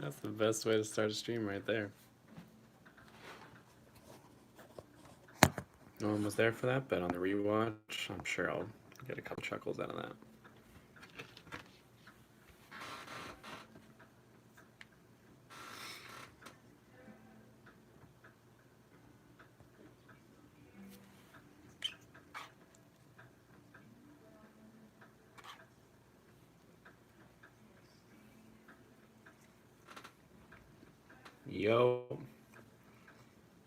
That's the best way to start a stream right there. No one was there for that, but on the rewatch, I'm sure I'll get a couple chuckles out of that. Yo.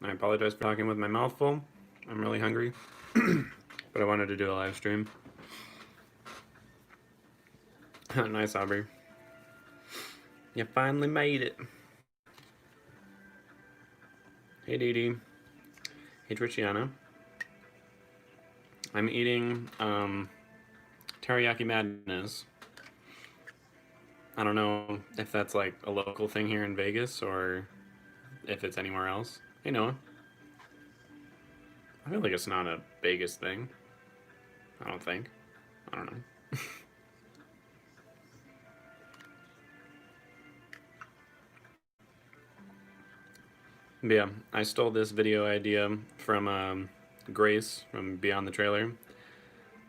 I apologize for talking with my mouth full. I'm really hungry, but I wanted to do a live stream. Nice, Aubrey. You finally made it. Hey, Dee Dee. Hey, Triciana. I'm eating teriyaki madness. I don't know if that's like a local thing here in Vegas or if it's anywhere else. Hey, Noah. I feel like it's not a Vegas thing. I don't think. I don't know. But yeah, I stole this video idea from Grace from Beyond the Trailer.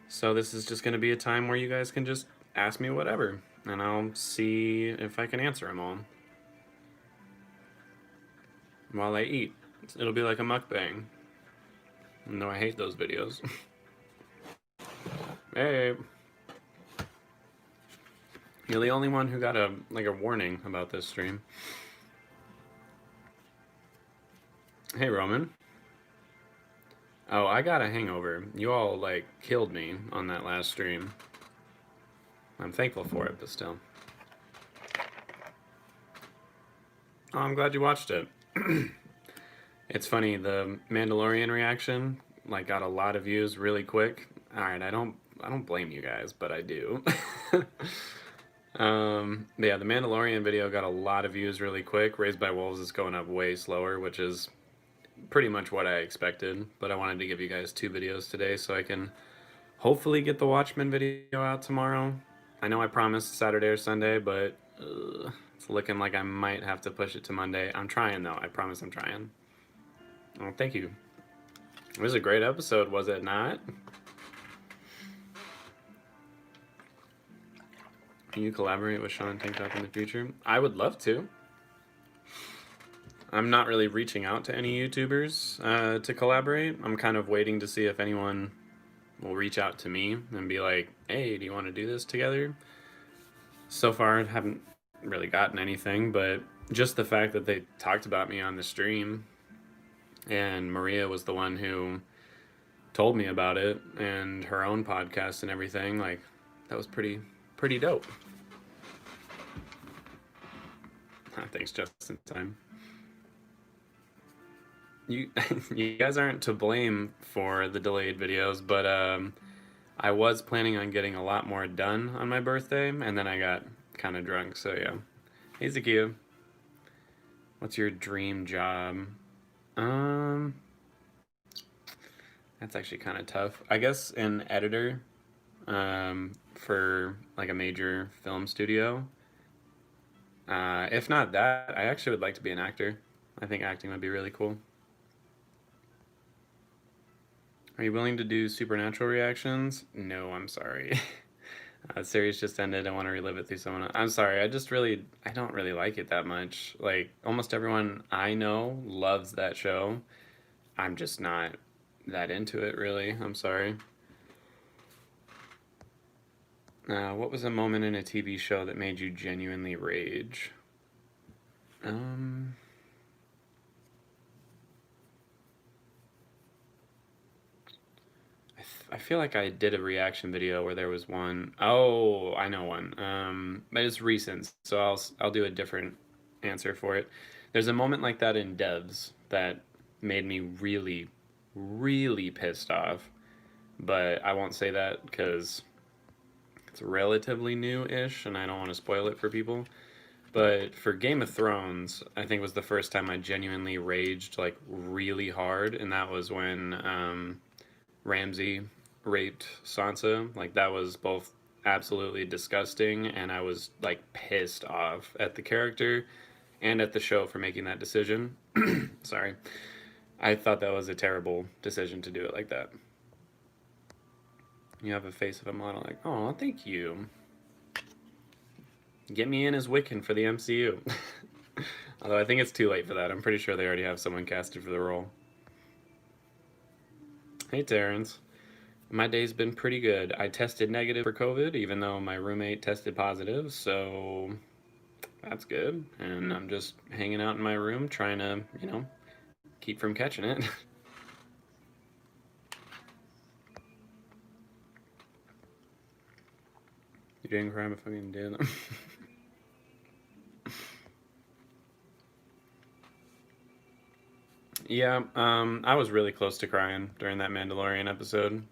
So this is just going to be a time where you guys can just ask me whatever, and I'll see if I can answer them all while I eat. It'll be like a mukbang. No, I hate those videos. Hey. You're the only one who got a warning about this stream. Hey, Roman. Oh, I got a hangover. You all, like, killed me on that last stream. I'm thankful for it, but still. Oh, I'm glad you watched it. It's funny, the Mandalorian reaction, like, got a lot of views really quick. Alright, I don't blame you guys, but I do. Yeah, the Mandalorian video got a lot of views really quick. Raised by Wolves is going up way slower, which is pretty much what I expected, but I wanted to give you guys 2 videos today so I can hopefully get the Watchmen video out tomorrow. I know I promised Saturday or Sunday, but it's looking like I might have to push it to Monday. I'm trying though, I promise I'm trying. Oh, thank you. It was a great episode, was it not? Can you collaborate with Sean Tank Top in the future? I would love to. I'm not really reaching out to any YouTubers to collaborate. I'm kind of waiting to see if anyone will reach out to me and be like, hey, do you want to do this together? So far, I haven't really gotten anything, but just the fact that they talked about me on the stream, and Maria was the one who told me about it, and her own podcast and everything, like, that was pretty dope. Thanks, just in time. You guys aren't to blame for the delayed videos, but I was planning on getting a lot more done on my birthday, and then I got kind of drunk, so yeah. Hey, Zakia. What's your dream job? That's actually kind of tough. I guess an editor for like a major film studio. If not that, I actually would like to be an actor. I think acting would be really cool. Are you willing to do supernatural reactions? No, I'm sorry. The series just ended. I want to relive it through someone else. I'm sorry. I don't really like it that much. Like, almost everyone I know loves that show. I'm just not that into it, really. I'm sorry. What was a moment in a TV show that made you genuinely rage? I feel like I did a reaction video where there was one. Oh, I know one. But it's recent, so I'll do a different answer for it. There's a moment like that in Devs that made me really, really pissed off. But I won't say that because it's relatively new-ish, and I don't want to spoil it for people. But for Game of Thrones, I think was the first time I genuinely raged like really hard, and that was when Ramsay raped Sansa. Like, that was both absolutely disgusting, and I was like pissed off at the character. and at the show for making that decision. Sorry. I thought that was a terrible decision to do it like that. You have a face of a model like, oh, thank you. Get me in as Wiccan for the MCU. Although I think it's too late for that. I'm pretty sure they already have someone casted for the role. Hey, Terrence. My day's been pretty good. I tested negative for COVID, even though my roommate tested positive, so that's good. And I'm just hanging out in my room trying to, keep from catching it. You didn't cry, but fucking did. Yeah, I was really close to crying during that Mandalorian episode.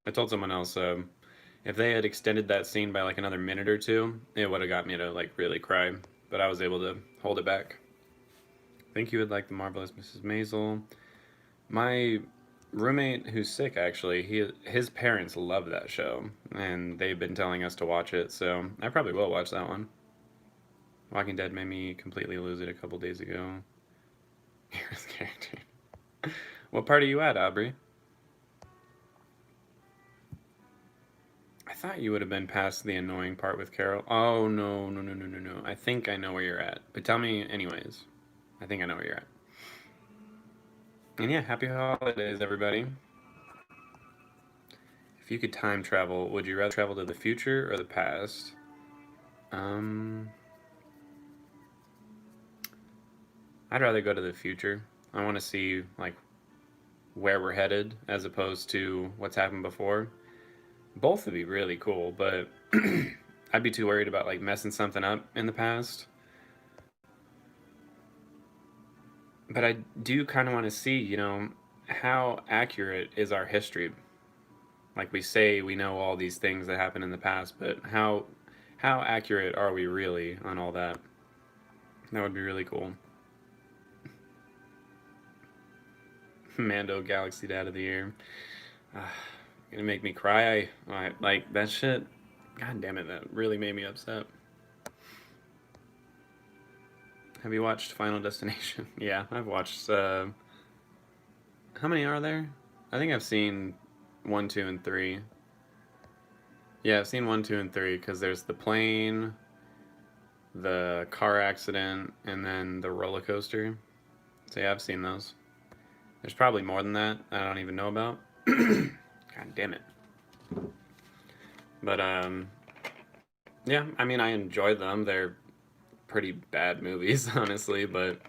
I told someone else, if they had extended that scene by like another minute or two, it would have got me to like really cry. But I was able to hold it back. I think you would like The Marvelous Mrs. Maisel. My roommate who's sick, actually, his parents love that show, and they've been telling us to watch it, so I probably will watch that one. Walking Dead made me completely lose it a couple days ago. Here's character. What part are you at, Aubrey? I thought you would have been past the annoying part with Carol. Oh, no, no, no, no, no, no. I think I know where you're at. But tell me anyways. I think I know where you're at. And yeah, happy holidays, everybody. If you could time travel, would you rather travel to the future or the past? I'd rather go to the future. I want to see, like, where we're headed as opposed to what's happened before. Both would be really cool, but I'd be too worried about, like, messing something up in the past. But I do kind of want to see, how accurate is our history? Like, we say we know all these things that happened in the past, but how accurate are we really on all that? That would be really cool. Mando Galaxy Dad of the Year. Gonna make me cry. Like, that shit. God damn it, that really made me upset. Have you watched Final Destination? Yeah, I've watched. How many are there? I think I've seen 1, 2, and 3. Yeah, I've seen 1, 2, and 3 because there's the plane, the car accident, and then the roller coaster. So yeah, I've seen those. There's probably more than that I don't even know about. God damn it. But yeah, I mean, I enjoy them. They're pretty bad movies, honestly, but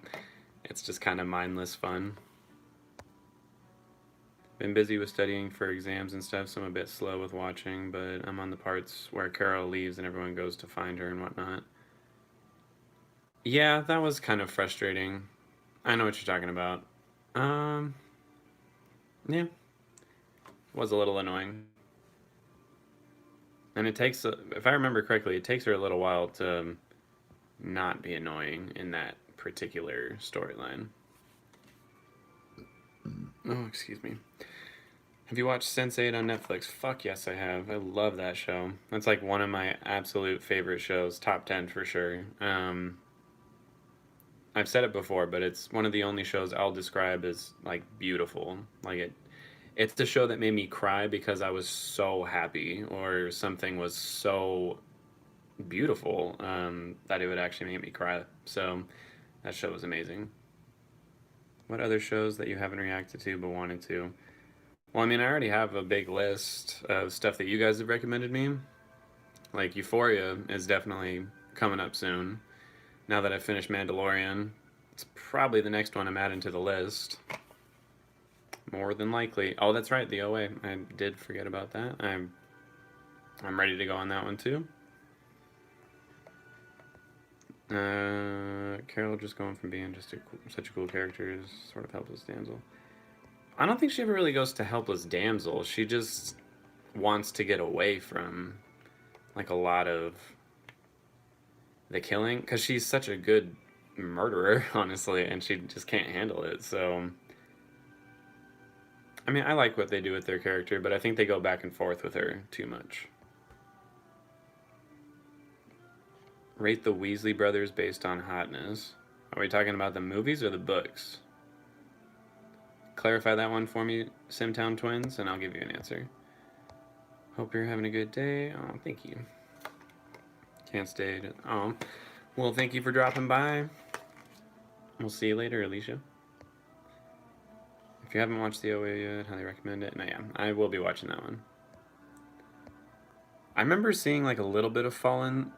it's just kind of mindless fun. Been busy with studying for exams and stuff, so I'm a bit slow with watching, but I'm on the parts where Carol leaves and everyone goes to find her and whatnot. Yeah, that was kind of frustrating. I know what you're talking about. Yeah, it was a little annoying. And it takes, if I remember correctly, it takes her a little while to not be annoying in that particular storyline. Oh, excuse me. Have you watched Sense8 on Netflix? Fuck yes, I have. I love that show. That's like one of my absolute favorite shows, top 10 for sure. I've said it before, but it's one of the only shows I'll describe as like beautiful. Like it's the show that made me cry because I was so happy or something was so beautiful that it would actually make me cry. So that show was amazing. What other shows that you haven't reacted to but wanted to? Well, I mean, I already have a big list of stuff that you guys have recommended me. Like Euphoria is definitely coming up soon. Now that I've finished Mandalorian, it's probably the next one I'm adding to the list. More than likely. Oh, that's right, the OA. I did forget about that. I'm ready to go on that one too. Carol just going from being just such a cool character is sort of helpless damsel. I don't think she ever really goes to helpless damsel. She just wants to get away from like a lot of the killing because she's such a good murderer, honestly, and she just can't handle it. So I mean, I like what they do with their character, but I think they go back and forth with her too much. Rate the Weasley brothers based on hotness. Are we talking about the movies or the books? Clarify that one for me, Simtown Twins, and I'll give you an answer. Hope you're having a good day. Oh, thank you. Can't stay. Oh, well, thank you for dropping by. We'll see you later, Alicia. If you haven't watched the OA yet, highly recommend it. No, yeah, I will be watching that one. I remember seeing like a little bit of Falling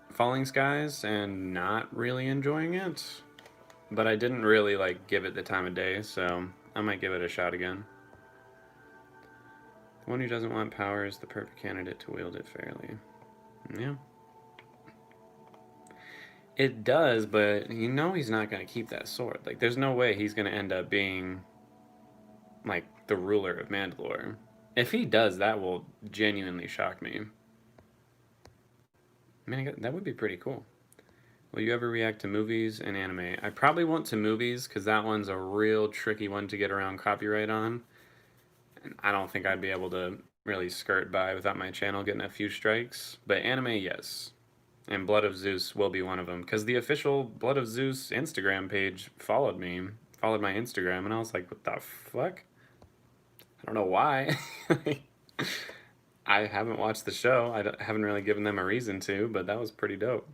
Skies and not really enjoying it, but I didn't really like give it the time of day, so I might give it a shot again. The one who doesn't want power is the perfect candidate to wield it fairly. Yeah. It does, but you know he's not going to keep that sword. Like, there's no way he's going to end up being, like, the ruler of Mandalore. If he does, that will genuinely shock me. I mean, that would be pretty cool. Will you ever react to movies and anime? I probably won't to movies, because that one's a real tricky one to get around copyright on. And I don't think I'd be able to really skirt by without my channel getting a few strikes. But anime, yes. And Blood of Zeus will be one of them. Because the official Blood of Zeus Instagram page followed my Instagram, and I was like, what the fuck? I don't know why. I haven't watched the show. I haven't really given them a reason to, but that was pretty dope.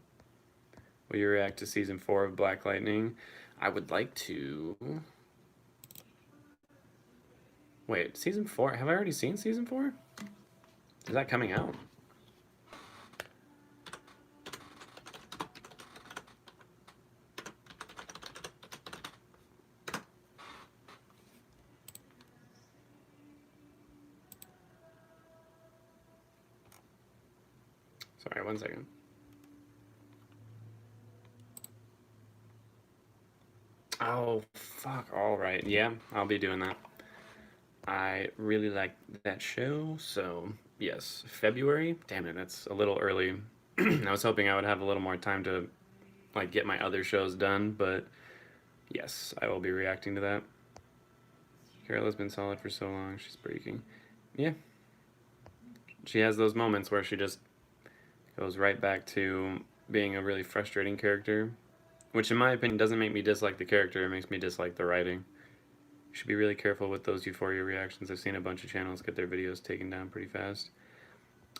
Will you react to Season 4 of Black Lightning? I would like to... Wait, Season 4? Have I already seen Season 4? Is that coming out? Sorry, 1 second. Oh, fuck. All right. Yeah, I'll be doing that. I really like that show, so yes. February? Damn it, that's a little early. I was hoping I would have a little more time to, like, get my other shows done, but yes, I will be reacting to that. Carola's been solid for so long, she's breaking. Yeah. She has those moments where she just goes right back to being a really frustrating character, which in my opinion doesn't make me dislike the character, it makes me dislike the writing. You should be really careful with those Euphoria reactions. I've seen a bunch of channels get their videos taken down pretty fast.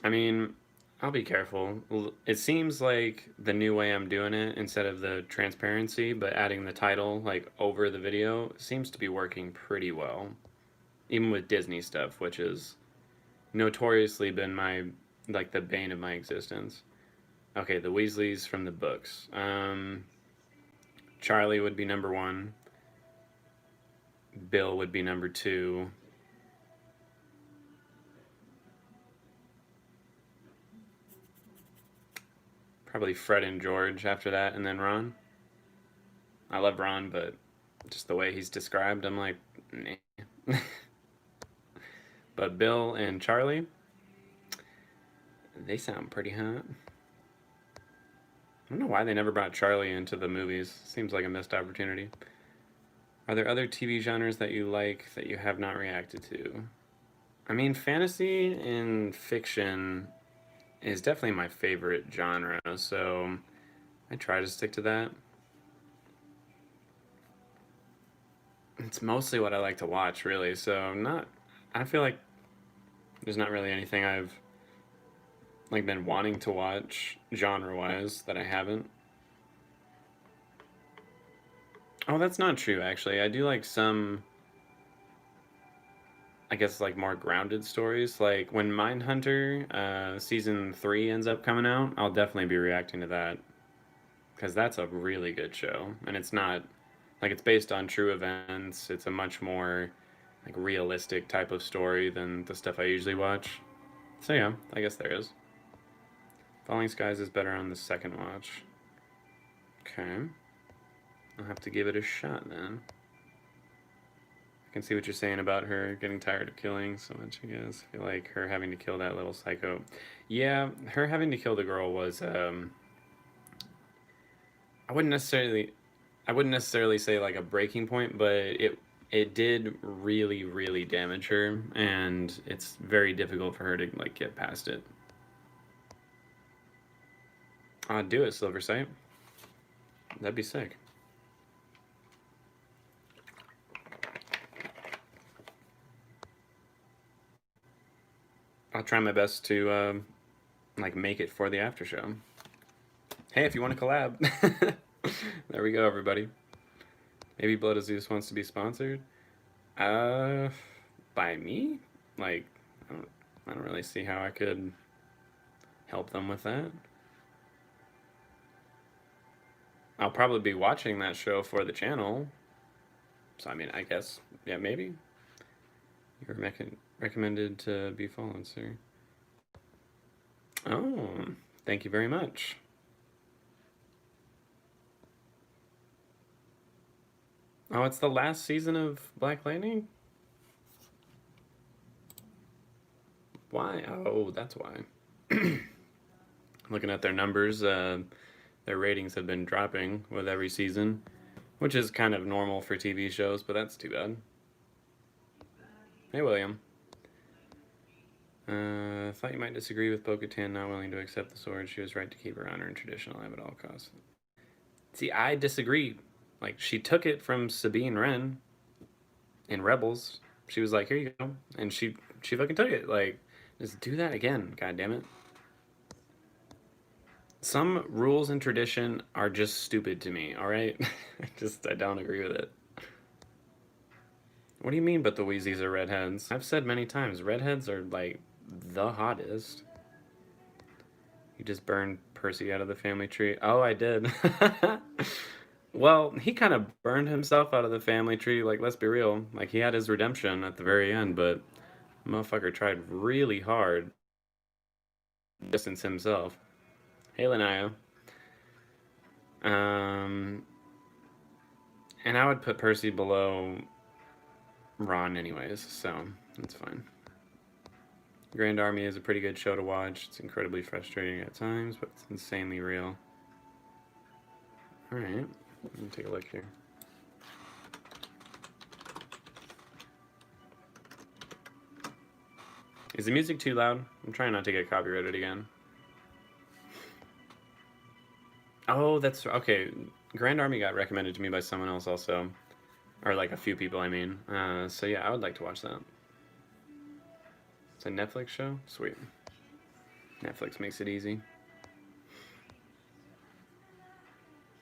I mean, I'll be careful. It seems like the new way I'm doing it, instead of the transparency, but adding the title like over the video, seems to be working pretty well. Even with Disney stuff, which has notoriously been my, like, the bane of my existence. Okay, the Weasleys from the books. Charlie would be number 1. Bill would be number 2. Probably Fred and George after that, and then Ron. I love Ron, but just the way he's described, I'm like, nah. But Bill and Charlie, they sound pretty hot. I don't know why they never brought Charlie into the movies. Seems like a missed opportunity. Are there other TV genres that you like that you have not reacted to? I mean, fantasy and fiction is definitely my favorite genre, so I try to stick to that. It's mostly what I like to watch, really, so I feel like there's not really anything I've, like, been wanting to watch genre-wise that I haven't. Oh, that's not true, actually. I do like some, I guess, like, more grounded stories. Like, when Mindhunter Season 3 ends up coming out, I'll definitely be reacting to that. Because that's a really good show. And it's not, like, it's based on true events. It's a much more, like, realistic type of story than the stuff I usually watch. So yeah, I guess there is. Falling Skies is better on the second watch. Okay. I'll have to give it a shot then. I can see what you're saying about her getting tired of killing so much, I guess. I feel like her having to kill that little psycho. Yeah, her having to kill the girl was, I wouldn't necessarily say like a breaking point, but it did really, really damage her, and it's very difficult for her to, like, get past it. Do it, Silver Sight. That'd be sick. I'll try my best to like make it for the after show. Hey, if you want to collab, there we go, everybody. Maybe Blood of Zeus wants to be sponsored. By me? Like, I don't really see how I could help them with that. I'll probably be watching that show for the channel. So, I mean, I guess, yeah, maybe. You're recommended to be followed, sir. Oh, thank you very much. Oh, it's the last season of Black Lightning? Why? Oh, that's why. Looking at their numbers, their ratings have been dropping with every season, which is kind of normal for TV shows, but that's too bad. Hey, William. Thought you might disagree with Bo-Katan not willing to accept the sword. She was right to keep her honor and traditional life at all costs. See, I disagree. Like, she took it from Sabine Wren in Rebels. She was like, here you go. And she fucking took it. Like, just do that again, god damn it. Some rules and tradition are just stupid to me, alright? I don't agree with it. What do you mean, but the Wheezies are redheads? I've said many times, redheads are, like, the hottest. You just burned Percy out of the family tree. Oh, I did. Well, he kind of burned himself out of the family tree, like, let's be real. Like, he had his redemption at the very end, but motherfucker tried really hard to distance himself. Hey, Lanaya. And I would put Percy below Ron anyways, so that's fine. Grand Army is a pretty good show to watch. It's incredibly frustrating at times, but it's insanely real. Alright, let me take a look here. Is the music too loud? I'm trying not to get copyrighted again. Oh, that's okay. Grand Army got recommended to me by someone else also. Or like a few people, I mean. So yeah, I would like to watch that. It's a Netflix show? Sweet. Netflix makes it easy.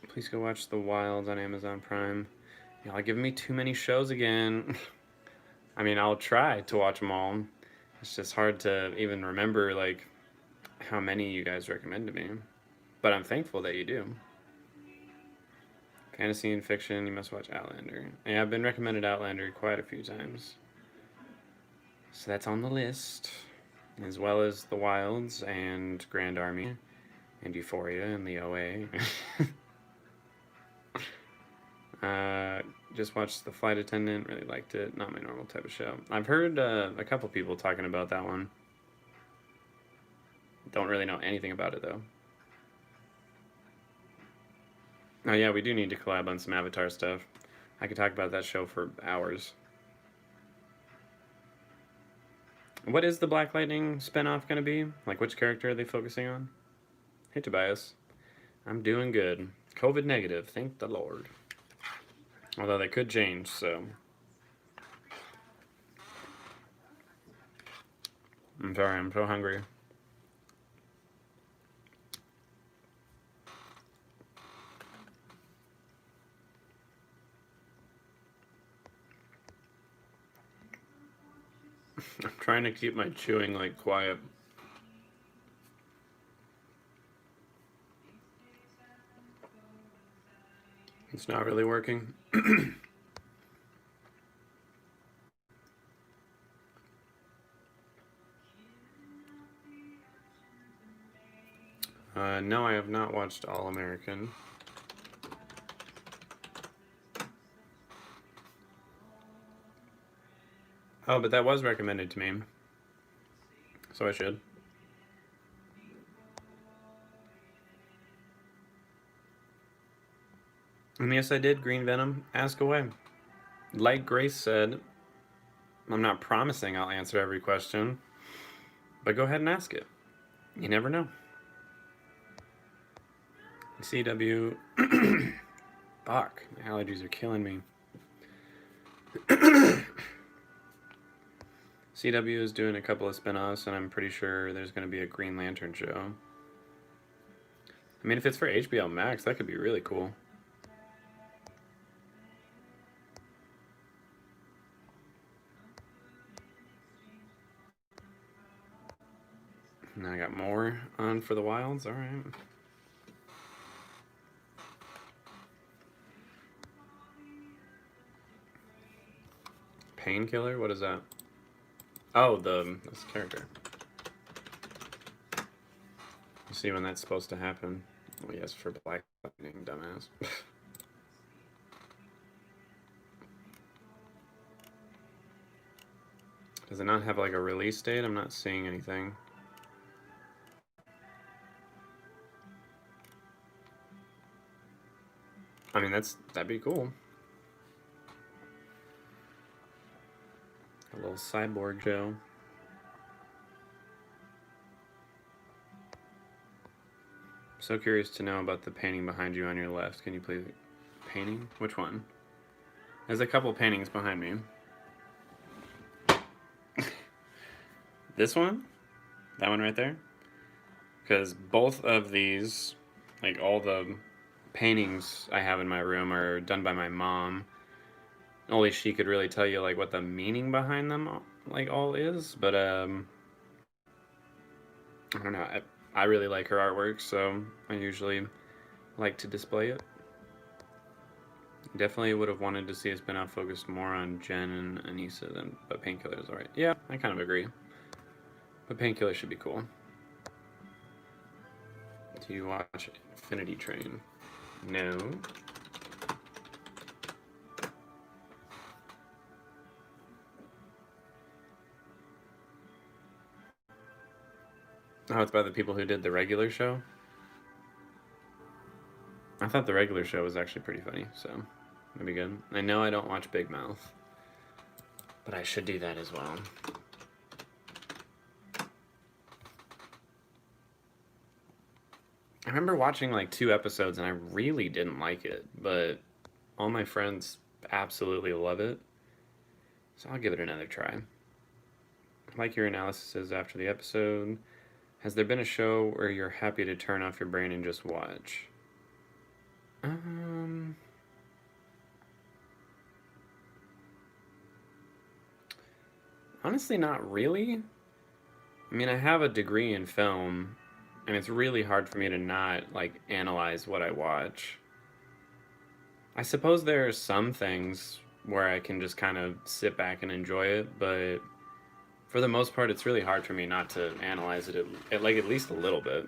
Please go watch The Wilds on Amazon Prime. Y'all giving me too many shows again. I mean, I'll try to watch them all. It's just hard to even remember, like, how many you guys recommend to me. But I'm thankful that you do. Fantasy and fiction, you must watch Outlander. Yeah, I've been recommended Outlander quite a few times. So that's on the list. As well as The Wilds and Grand Army and Euphoria and the OA. Just watched The Flight Attendant, really liked it. Not my normal type of show. I've heard a couple people talking about that one. Don't really know anything about it though. Oh yeah, we do need to collab on some Avatar stuff. I could talk about that show for hours. What is the Black Lightning spinoff going to be? Like, which character are they focusing on? Hey, Tobias. I'm doing good. COVID negative, thank the Lord. Although they could change, so. I'm sorry, I'm so hungry. I'm trying to keep my chewing, like, quiet. It's not really working. No, I have not watched All American. Oh, but that was recommended to me. So I should. And yes, I did, Green Venom. Ask away. Like Grace said, I'm not promising I'll answer every question, but go ahead and ask it. You never know. CW. Fuck, my allergies are killing me. CW is doing a couple of spin-offs, and I'm pretty sure there's going to be a Green Lantern show. I mean, if it's for HBO Max, that could be really cool. Now I got more on for the Wilds. All right. Painkiller? What is that? Oh, this character. You see when that's supposed to happen? Oh yes, for Black Lightning, dumbass. Does it not have like a release date? I'm not seeing anything. I mean, that'd be cool. A little cyborg Joe. I'm so curious to know about the painting behind you on your left. Can you please... Painting? Which one? There's a couple paintings behind me. This one? That one right there? Because both of these, like all the paintings I have in my room are done by my mom. Only she could really tell you like what the meaning behind them like all is, but I don't know. I really like her artwork, so I usually like to display it. Definitely would have wanted to see a spin-off focused more on Jen and Anissa than, but Painkiller is alright. Yeah, I kind of agree. But Painkiller should be cool. Do you watch Infinity Train? No. Oh, it's by the people who did the regular show? I thought the regular show was actually pretty funny, so that'd be good. I know I don't watch Big Mouth, but I should do that as well. I remember watching like 2 episodes and I really didn't like it, but all my friends absolutely love it, so I'll give it another try. I like your analysis after the episode. Has there been a show where you're happy to turn off your brain and just watch? Honestly, not really. I mean, I have a degree in film, and it's really hard for me to not, like, analyze what I watch. I suppose there are some things where I can just kind of sit back and enjoy it, but for the most part, it's really hard for me not to analyze it at like, at least a little bit.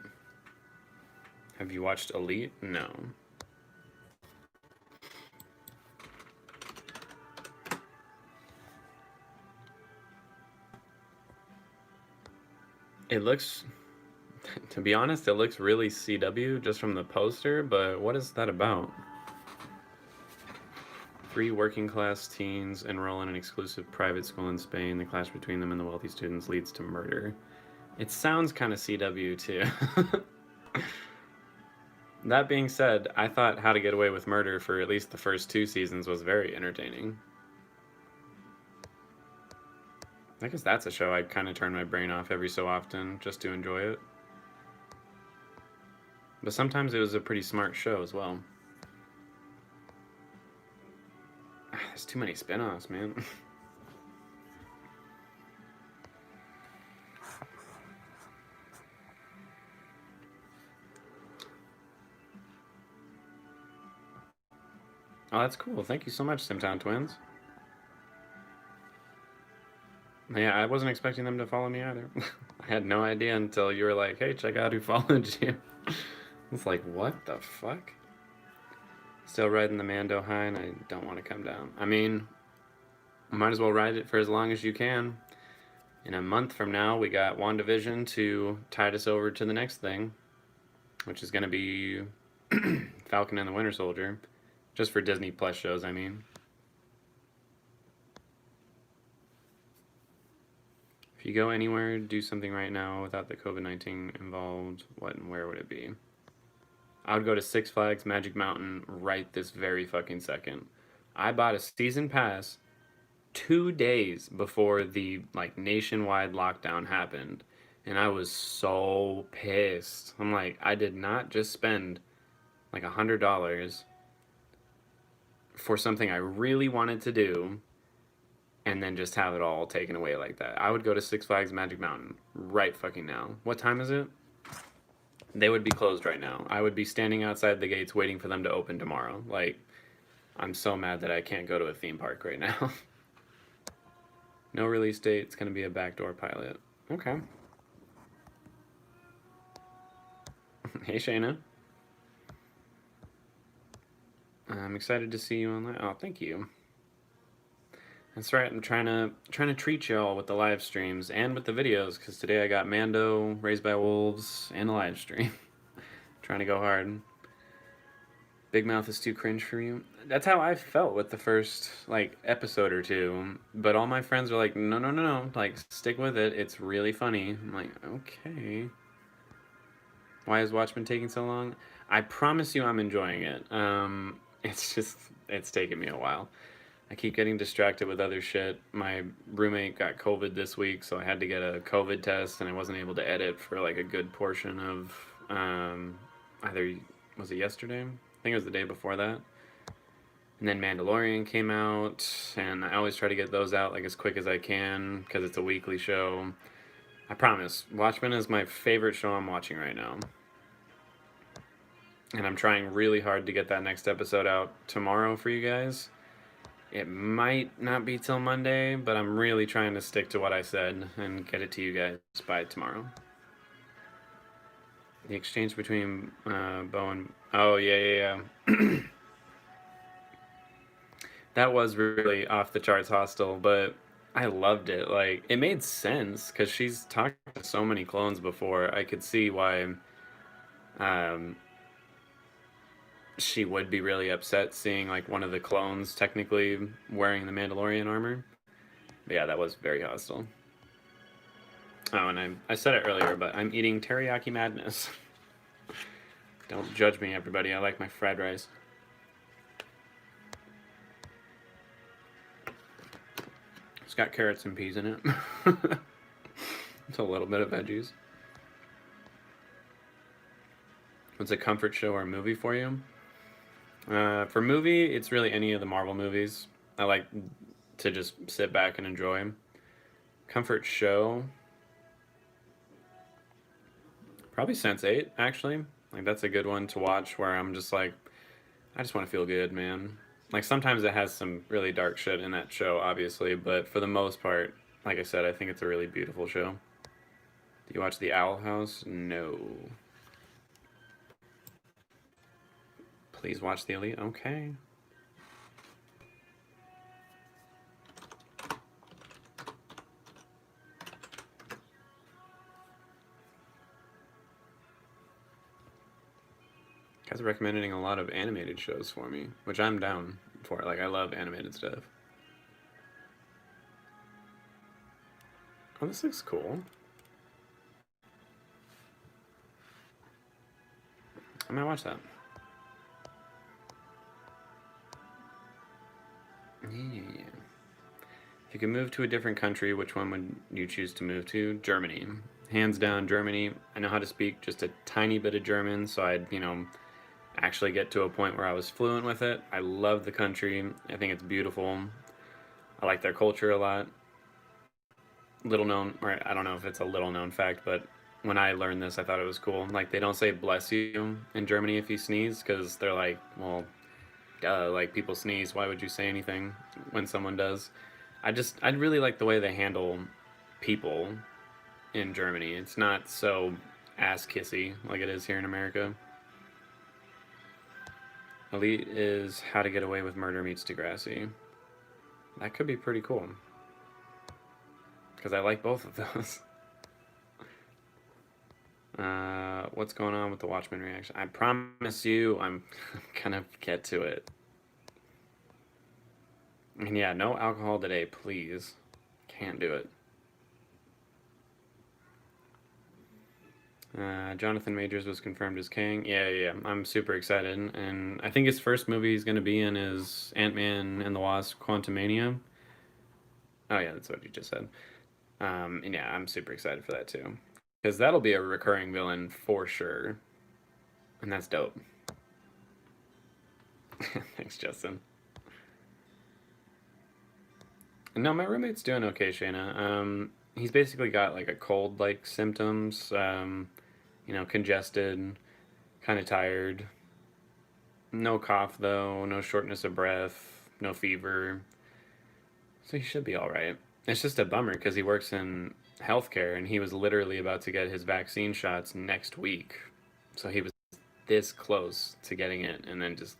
Have you watched Elite? No. It looks, to be honest, it looks really CW just from the poster, but what is that about? 3 working class teens enroll in an exclusive private school in Spain. The clash between them and the wealthy students leads to murder. It sounds kind of CW too. That being said, I thought How to Get Away with Murder for at least the first 2 seasons was very entertaining. I guess that's a show I'd kind of turn my brain off every so often just to enjoy it. But sometimes it was a pretty smart show as well. There's too many spin-offs, man. Oh, that's cool. Thank you so much, Simtown Twins. Yeah, I wasn't expecting them to follow me either. I had no idea until you were like, hey, check out who followed you. It's like, what the fuck? Still riding the Mando high and I don't want to come down. I mean, might as well ride it for as long as you can. In a month from now, we got WandaVision to tide us over to the next thing, which is going to be Falcon and the Winter Soldier. Just for Disney Plus shows, I mean. If you go anywhere, do something right now without the COVID-19 involved, what and where would it be? I would go to Six Flags Magic Mountain right this very fucking second. I bought a season pass 2 days before the like nationwide lockdown happened, and I was so pissed. I'm like, I did not just spend like $100 for something I really wanted to do and then just have it all taken away like that. I would go to Six Flags Magic Mountain right fucking now. What time is it? They would be closed right now. I would be standing outside the gates waiting for them to open tomorrow. Like, I'm so mad that I can't go to a theme park right now. No release date. It's going to be a backdoor pilot. Okay. Hey, Shayna. I'm excited to see you online. Oh, thank you. That's right. I'm trying to treat y'all with the live streams and with the videos because today I got Mando, Raised by Wolves, and a live stream. Trying to go hard. Big Mouth is too cringe for you. That's how I felt with the first like episode or two. But all my friends were like, no, no, no, no. Like, stick with it. It's really funny. I'm like, okay. Why is Watchmen taking so long? I promise you, I'm enjoying it. It's just it's taken me a while. I keep getting distracted with other shit. My roommate got COVID this week, so I had to get a COVID test, and I wasn't able to edit for like a good portion of either was it yesterday? I think it was the day before that. And then Mandalorian came out, and I always try to get those out like as quick as I can because it's a weekly show. I promise, Watchmen is my favorite show I'm watching right now. And I'm trying really hard to get that next episode out tomorrow for you guys. It might not be till Monday, but I'm really trying to stick to what I said and get it to you guys by tomorrow. The exchange between Bo and... Oh, yeah. That was really off the charts hostile, but I loved it. Like, it made sense because she's talked to so many clones before. I could see why um, she would be really upset seeing like one of the clones technically wearing the Mandalorian armor. But yeah, that was very hostile. Oh, and I said it earlier, but I'm eating teriyaki madness. Don't judge me, everybody. I like my fried rice. It's got carrots and peas in it. It's a little bit of veggies. What's a comfort show or movie for you? For movie, it's really any of the Marvel movies. I like to just sit back and enjoy. Comfort show, probably Sense8, actually. Like, that's a good one to watch where I'm just like, I just want to feel good, man. Like, sometimes it has some really dark shit in that show, obviously, but for the most part, like I said, I think it's a really beautiful show. Do you watch The Owl House? No. Please watch The Elite. Okay. Guys are recommending a lot of animated shows for me, which I'm down for. Like, I love animated stuff. Oh, this looks cool. I might watch that. Yeah. If you could move to a different country, which one would you choose to move to? Germany. Hands down, Germany. I know how to speak just a tiny bit of German, so I'd, actually get to a point where I was fluent with it. I love the country. I think it's beautiful. I like their culture a lot. Little known, or I don't know if it's a little known fact, but when I learned this, I thought it was cool. Like, they don't say bless you in Germany if you sneeze, because they're like, well, duh, like, people sneeze. Why would you say anything when someone does? I really like the way they handle people in Germany. It's not so ass kissy like it is here in America. Elite is How to Get Away with Murder meets Degrassi. That could be pretty cool. Because I like both of those. What's going on with the Watchmen reaction? I promise you I'm gonna get to it. And yeah, no alcohol today, please. Can't do it. Jonathan Majors was confirmed as Kang. Yeah, yeah, yeah. I'm super excited, and I think his first movie he's going to be in is Ant-Man and the Wasp: Quantumania. Oh yeah, that's what you just said. And yeah, I'm super excited for that too, because that'll be a recurring villain for sure, and that's dope. Thanks, Justin. No, my roommate's doing okay, Shayna. He's basically got like a cold-like symptoms. Congested, kind of tired. No cough though. No shortness of breath. No fever. So he should be all right. It's just a bummer because he works in healthcare and he was literally about to get his vaccine shots next week. So he was this close to getting it, and then just,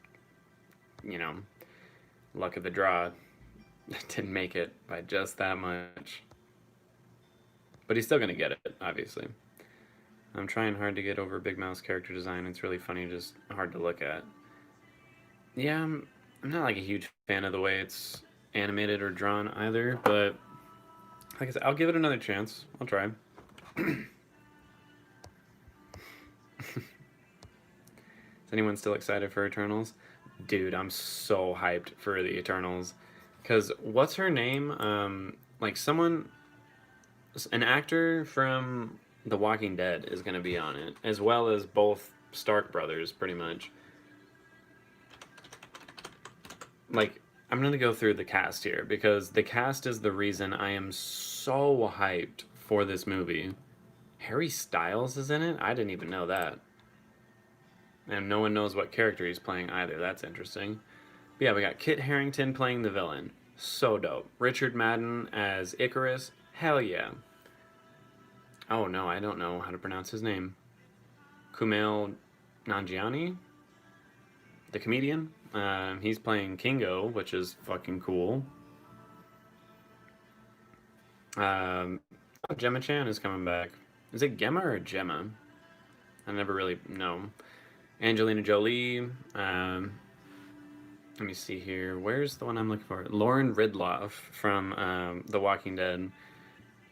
you know, luck of the draw, didn't make it by just that much. But he's still gonna get it, obviously. I'm trying hard to get over Big Mouth's character design. It's really funny, just hard to look at. Yeah, I'm not like a huge fan of the way it's animated or drawn either, but like I said, I'll give it another chance. I'll try. Is anyone still excited for Eternals? Dude, I'm so hyped for the Eternals. Because what's her name? Like someone, an actor from The Walking Dead is going to be on it, as well as both Stark brothers, pretty much. Like, I'm going to go through the cast here because the cast is the reason I am so hyped for this movie. Harry Styles is in it? I didn't even know that. And no one knows what character he's playing either. That's interesting. But yeah, we got Kit Harington playing the villain. So dope. Richard Madden as Icarus. Hell yeah. Oh no, I don't know how to pronounce his name. Kumail Nanjiani? The comedian? He's playing Kingo, which is fucking cool. Gemma Chan is coming back. Is it Gemma or Gemma? I never really know. Angelina Jolie. Let me see here. Where's the one I'm looking for? Lauren Ridloff from The Walking Dead.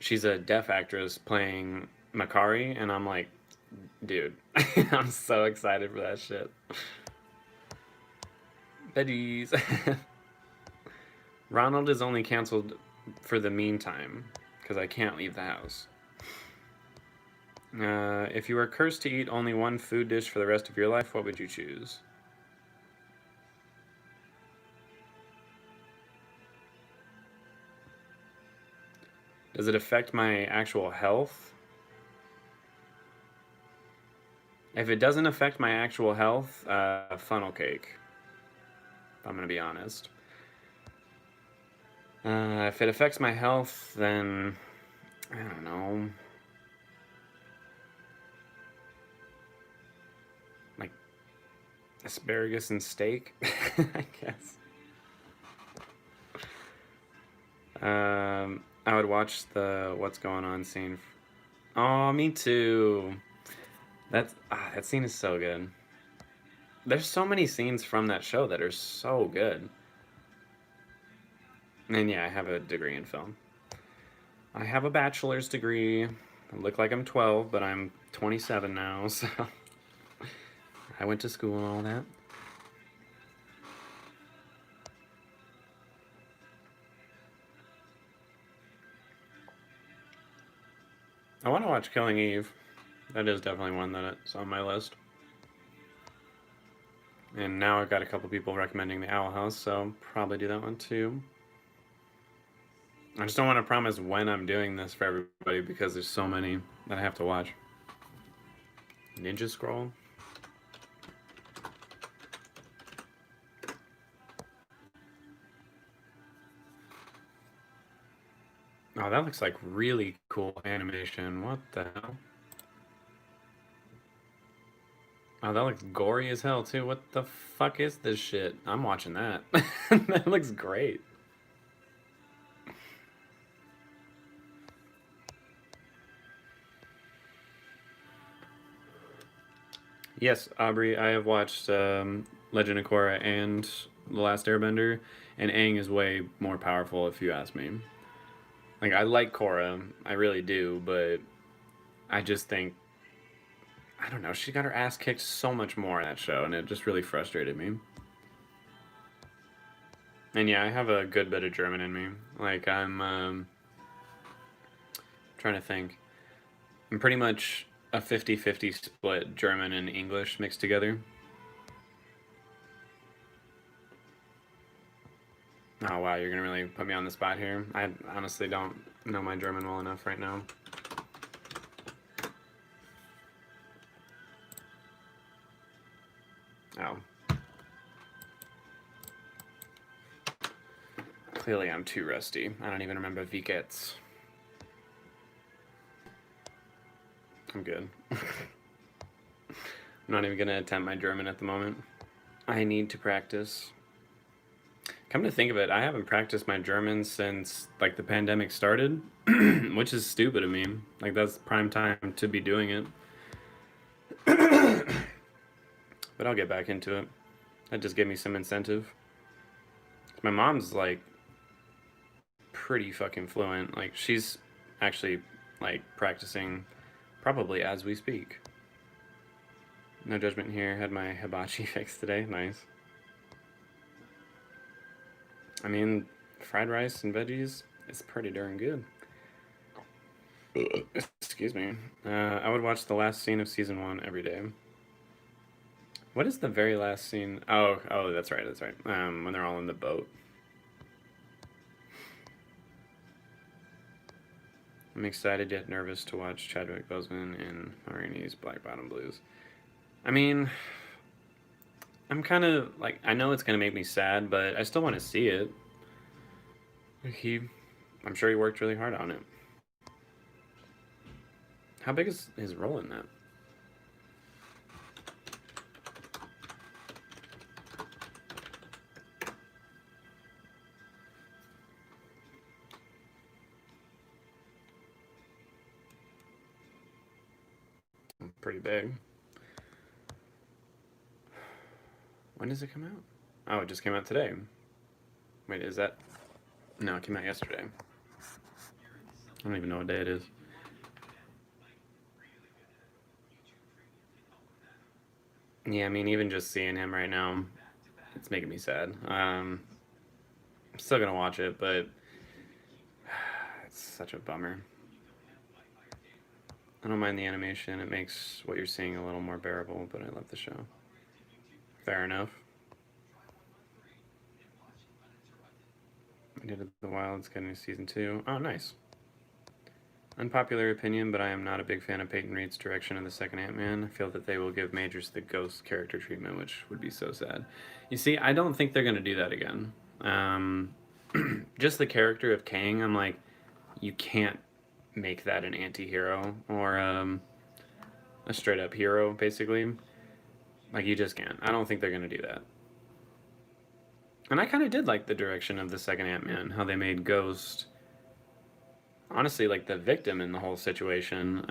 She's a deaf actress playing Makari, and I'm like, dude, I'm so excited for that shit. Betties. Ronald is only canceled for the meantime because I can't leave the house. If you were cursed to eat only one food dish for the rest of your life, what would you choose? Does it affect my actual health? If it doesn't affect my actual health, funnel cake. I'm gonna be honest. If it affects my health, then I don't know. Like asparagus and steak, I guess. I would watch the What's Going On scene. Oh, me too. That scene is so good. There's so many scenes from that show that are so good. And yeah, I have a degree in film. I have a bachelor's degree. I look like I'm 12, but I'm 27 now, so I went to school and all that. I want to watch Killing Eve. That is definitely one that's on my list. And now I've got a couple people recommending the Owl House, so probably do that one too. I just don't want to promise when I'm doing this for everybody because there's so many that I have to watch. Ninja Scroll. Oh, that looks like really cool animation. What the hell? Oh, that looks gory as hell too. What the fuck is this shit? I'm watching that. That looks great. Yes, Aubrey, I have watched Legend of Korra and The Last Airbender, and Aang is way more powerful if you ask me. Like, I like Korra, I really do, but I just think I don't know. She got her ass kicked so much more in that show, and it just really frustrated me. And yeah, I have a good bit of German in me. Like I'm trying to think. I'm pretty much a 50-50 split German and English mixed together. Oh wow, you're gonna really put me on the spot here. I honestly don't know my German well enough right now. Oh. Clearly I'm too rusty. I don't even remember Vikets. I'm good. I'm not even gonna attempt my German at the moment. I need to practice. Come to think of it, I haven't practiced my German since like the pandemic started, which is stupid of me. Like that's prime time to be doing it. But I'll get back into it. That just gave me some incentive. My mom's like pretty fucking fluent. Like she's actually like practicing probably as we speak. No judgment here. Had my hibachi fixed today. Nice. I mean, fried rice and veggies is pretty darn good. Excuse me. I would watch the last scene of season 1 every day. What is the very last scene? Oh, that's right, that's right. When they're all in the boat. I'm excited yet nervous to watch Chadwick Boseman in Marini's Black Bottom Blues. I mean, I'm kind of like, I know it's gonna make me sad, but I still want to see it. I'm sure he worked really hard on it. How big is his role in that? Pretty big. When does it come out? Oh, it just came out today. Wait, is that? No, it came out yesterday. I don't even know what day it is. Yeah, I mean, even just seeing him right now, it's making me sad. I'm still gonna watch it, but it's such a bummer. I don't mind the animation. It makes what you're seeing a little more bearable, but I love the show. Fair enough. I did The Wild's getting season 2. Oh, nice. Unpopular opinion, but I am not a big fan of Peyton Reed's direction of the second Ant-Man. I feel that they will give Majors the ghost character treatment, which would be so sad. You see, I don't think they're going to do that again. Just the character of Kang, I'm like, you can't make that an anti-hero or a straight-up hero, basically. Like, you just can't. I don't think they're going to do that. And I kind of did like the direction of the second Ant-Man, how they made Ghost honestly like the victim in the whole situation.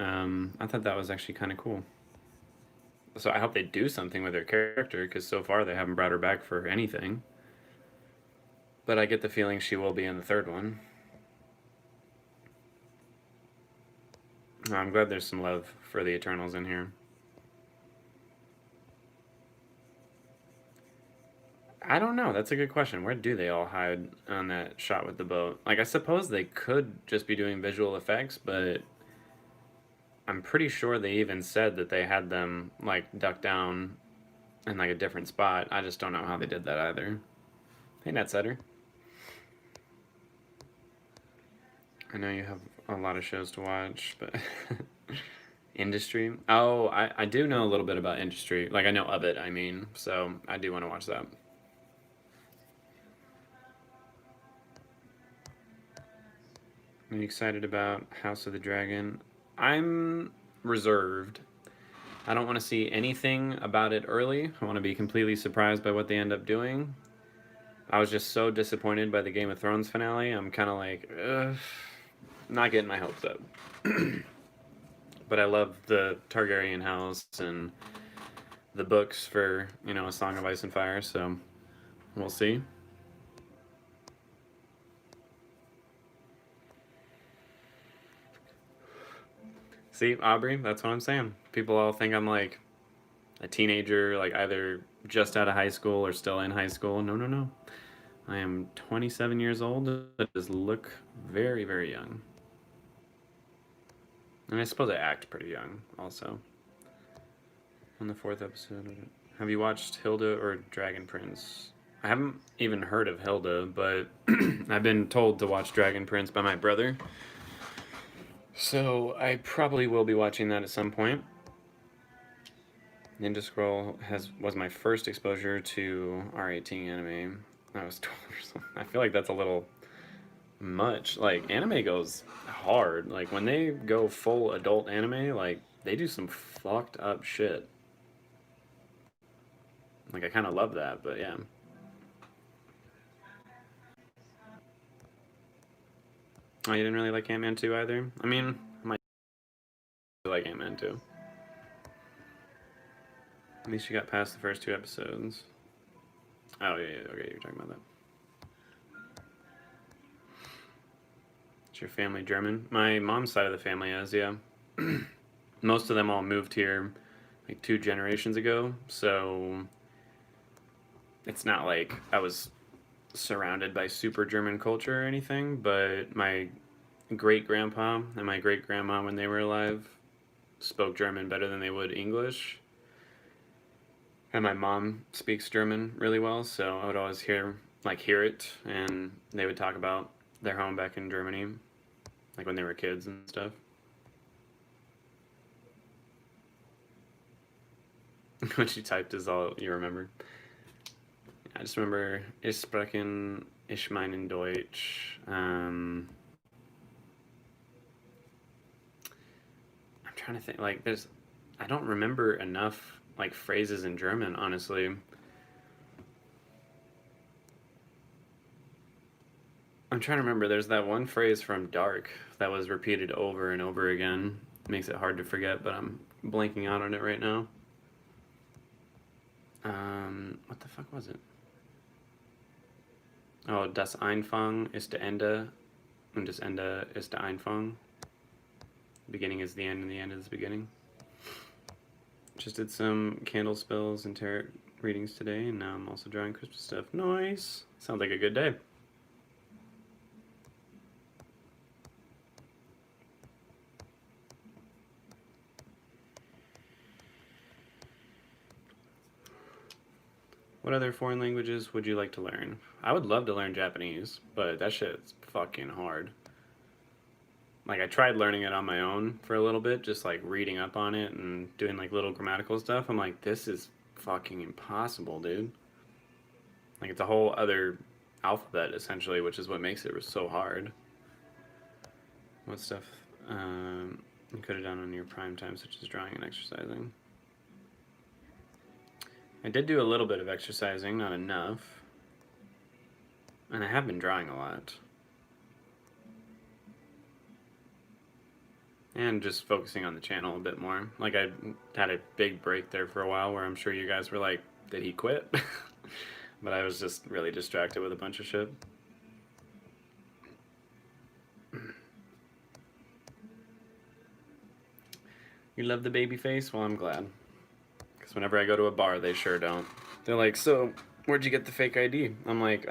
I thought that was actually kind of cool. So I hope they do something with her character, because so far they haven't brought her back for anything. But I get the feeling she will be in the third one. I'm glad there's some love for the Eternals in here. I don't know. That's a good question. Where do they all hide on that shot with the boat? Like, I suppose they could just be doing visual effects, but I'm pretty sure they even said that they had them, like, duck down in, like, a different spot. I just don't know how they did that either. Hey, Netsetter. I know you have a lot of shows to watch, but... Industry? Oh, I do know a little bit about Industry. Like, I know of it, I mean. So, I do want to watch that. Are you excited about House of the Dragon? I'm reserved. I don't want to see anything about it early. I want to be completely surprised by what they end up doing. I was just so disappointed by the Game of Thrones finale. I'm kind of like, ugh, not getting my hopes up. But I love the Targaryen house and the books for, you know, A Song of Ice and Fire, so we'll see. See, Aubrey, that's what I'm saying. People all think I'm like a teenager, like either just out of high school or still in high school. No, no, no. I am 27 years old. That does look very, very young. And I suppose I act pretty young also. On the fourth episode. Have you watched Hilda or Dragon Prince? I haven't even heard of Hilda, but I've been told to watch Dragon Prince by my brother. So I probably will be watching that at some point. Ninja Scroll was my first exposure to R18 anime. I was 12 years old. I feel like that's a little much. Like, anime goes hard. Like, when they go full adult anime, like, they do some fucked up shit. Like, I kind of love that, but yeah. Oh, you didn't really like Ant-Man 2 either? I mean, I might like Ant-Man 2. At least you got past the first two episodes. Oh, yeah, yeah, okay, you're talking about that. Is your family German? My mom's side of the family is, yeah. Most of them all moved here like 2 generations ago, so it's not like I was surrounded by super German culture or anything, but my great grandpa and my great grandma, when they were alive, spoke German better than they would English. And my mom speaks German really well, so I would always hear it, and they would talk about their home back in Germany, like when they were kids and stuff. What you typed is all you remember. I just remember Ich sprechen, ich meinen Deutsch. I'm trying to think. Like, I don't remember enough like phrases in German, honestly. I'm trying to remember. There's that one phrase from Dark that was repeated over and over again. It makes it hard to forget, but I'm blanking out on it right now. What the fuck was it? Oh, das Anfang ist der Ende und das Ende ist der Anfang. The beginning is the end and the end is the beginning. Just did some candle spells and tarot readings today, and now I'm also drawing Christmas stuff. Nice! Sounds like a good day. What other foreign languages would you like to learn? I would love to learn Japanese, but that shit's fucking hard. Like, I tried learning it on my own for a little bit, just like reading up on it and doing like little grammatical stuff. I'm like, this is fucking impossible, dude. Like, it's a whole other alphabet essentially, which is what makes it so hard. What stuff you could have done on your prime time, such as drawing and exercising? I did do a little bit of exercising, not enough. And I have been drawing a lot. And just focusing on the channel a bit more. Like, I had a big break there for a while where I'm sure you guys were like, did he quit? But I was just really distracted with a bunch of shit. You love the baby face? Well, I'm glad. Because whenever I go to a bar, they sure don't. They're like, so, where'd you get the fake ID? I'm like,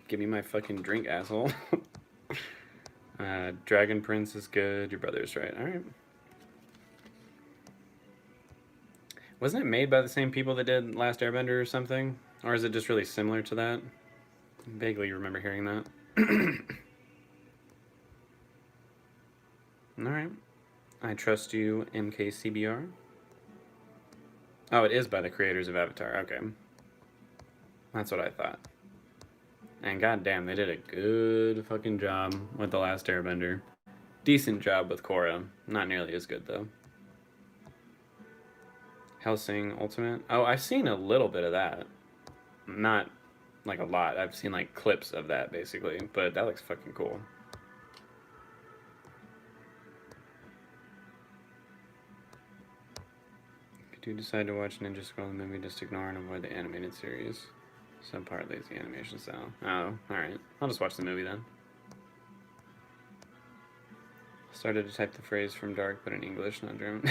give me my fucking drink, asshole. Dragon Prince is good. Your brother's right. Alright. Wasn't it made by the same people that did Last Airbender or something? Or is it just really similar to that? I vaguely remember hearing that. Alright. I trust you, MKCBR. Oh, it is by the creators of Avatar. Okay. That's what I thought. And goddamn, they did a good fucking job with The Last Airbender. Decent job with Korra. Not nearly as good, though. Hellsing Ultimate. Oh, I've seen a little bit of that. Not, like, a lot. I've seen, like, clips of that, basically. But that looks fucking cool. Could you decide to watch Ninja Scroll movie, just ignore and avoid the animated series? Some part lazy animation style. Oh, alright. I'll just watch the movie then. Started to type the phrase from Dark, but in English, not German.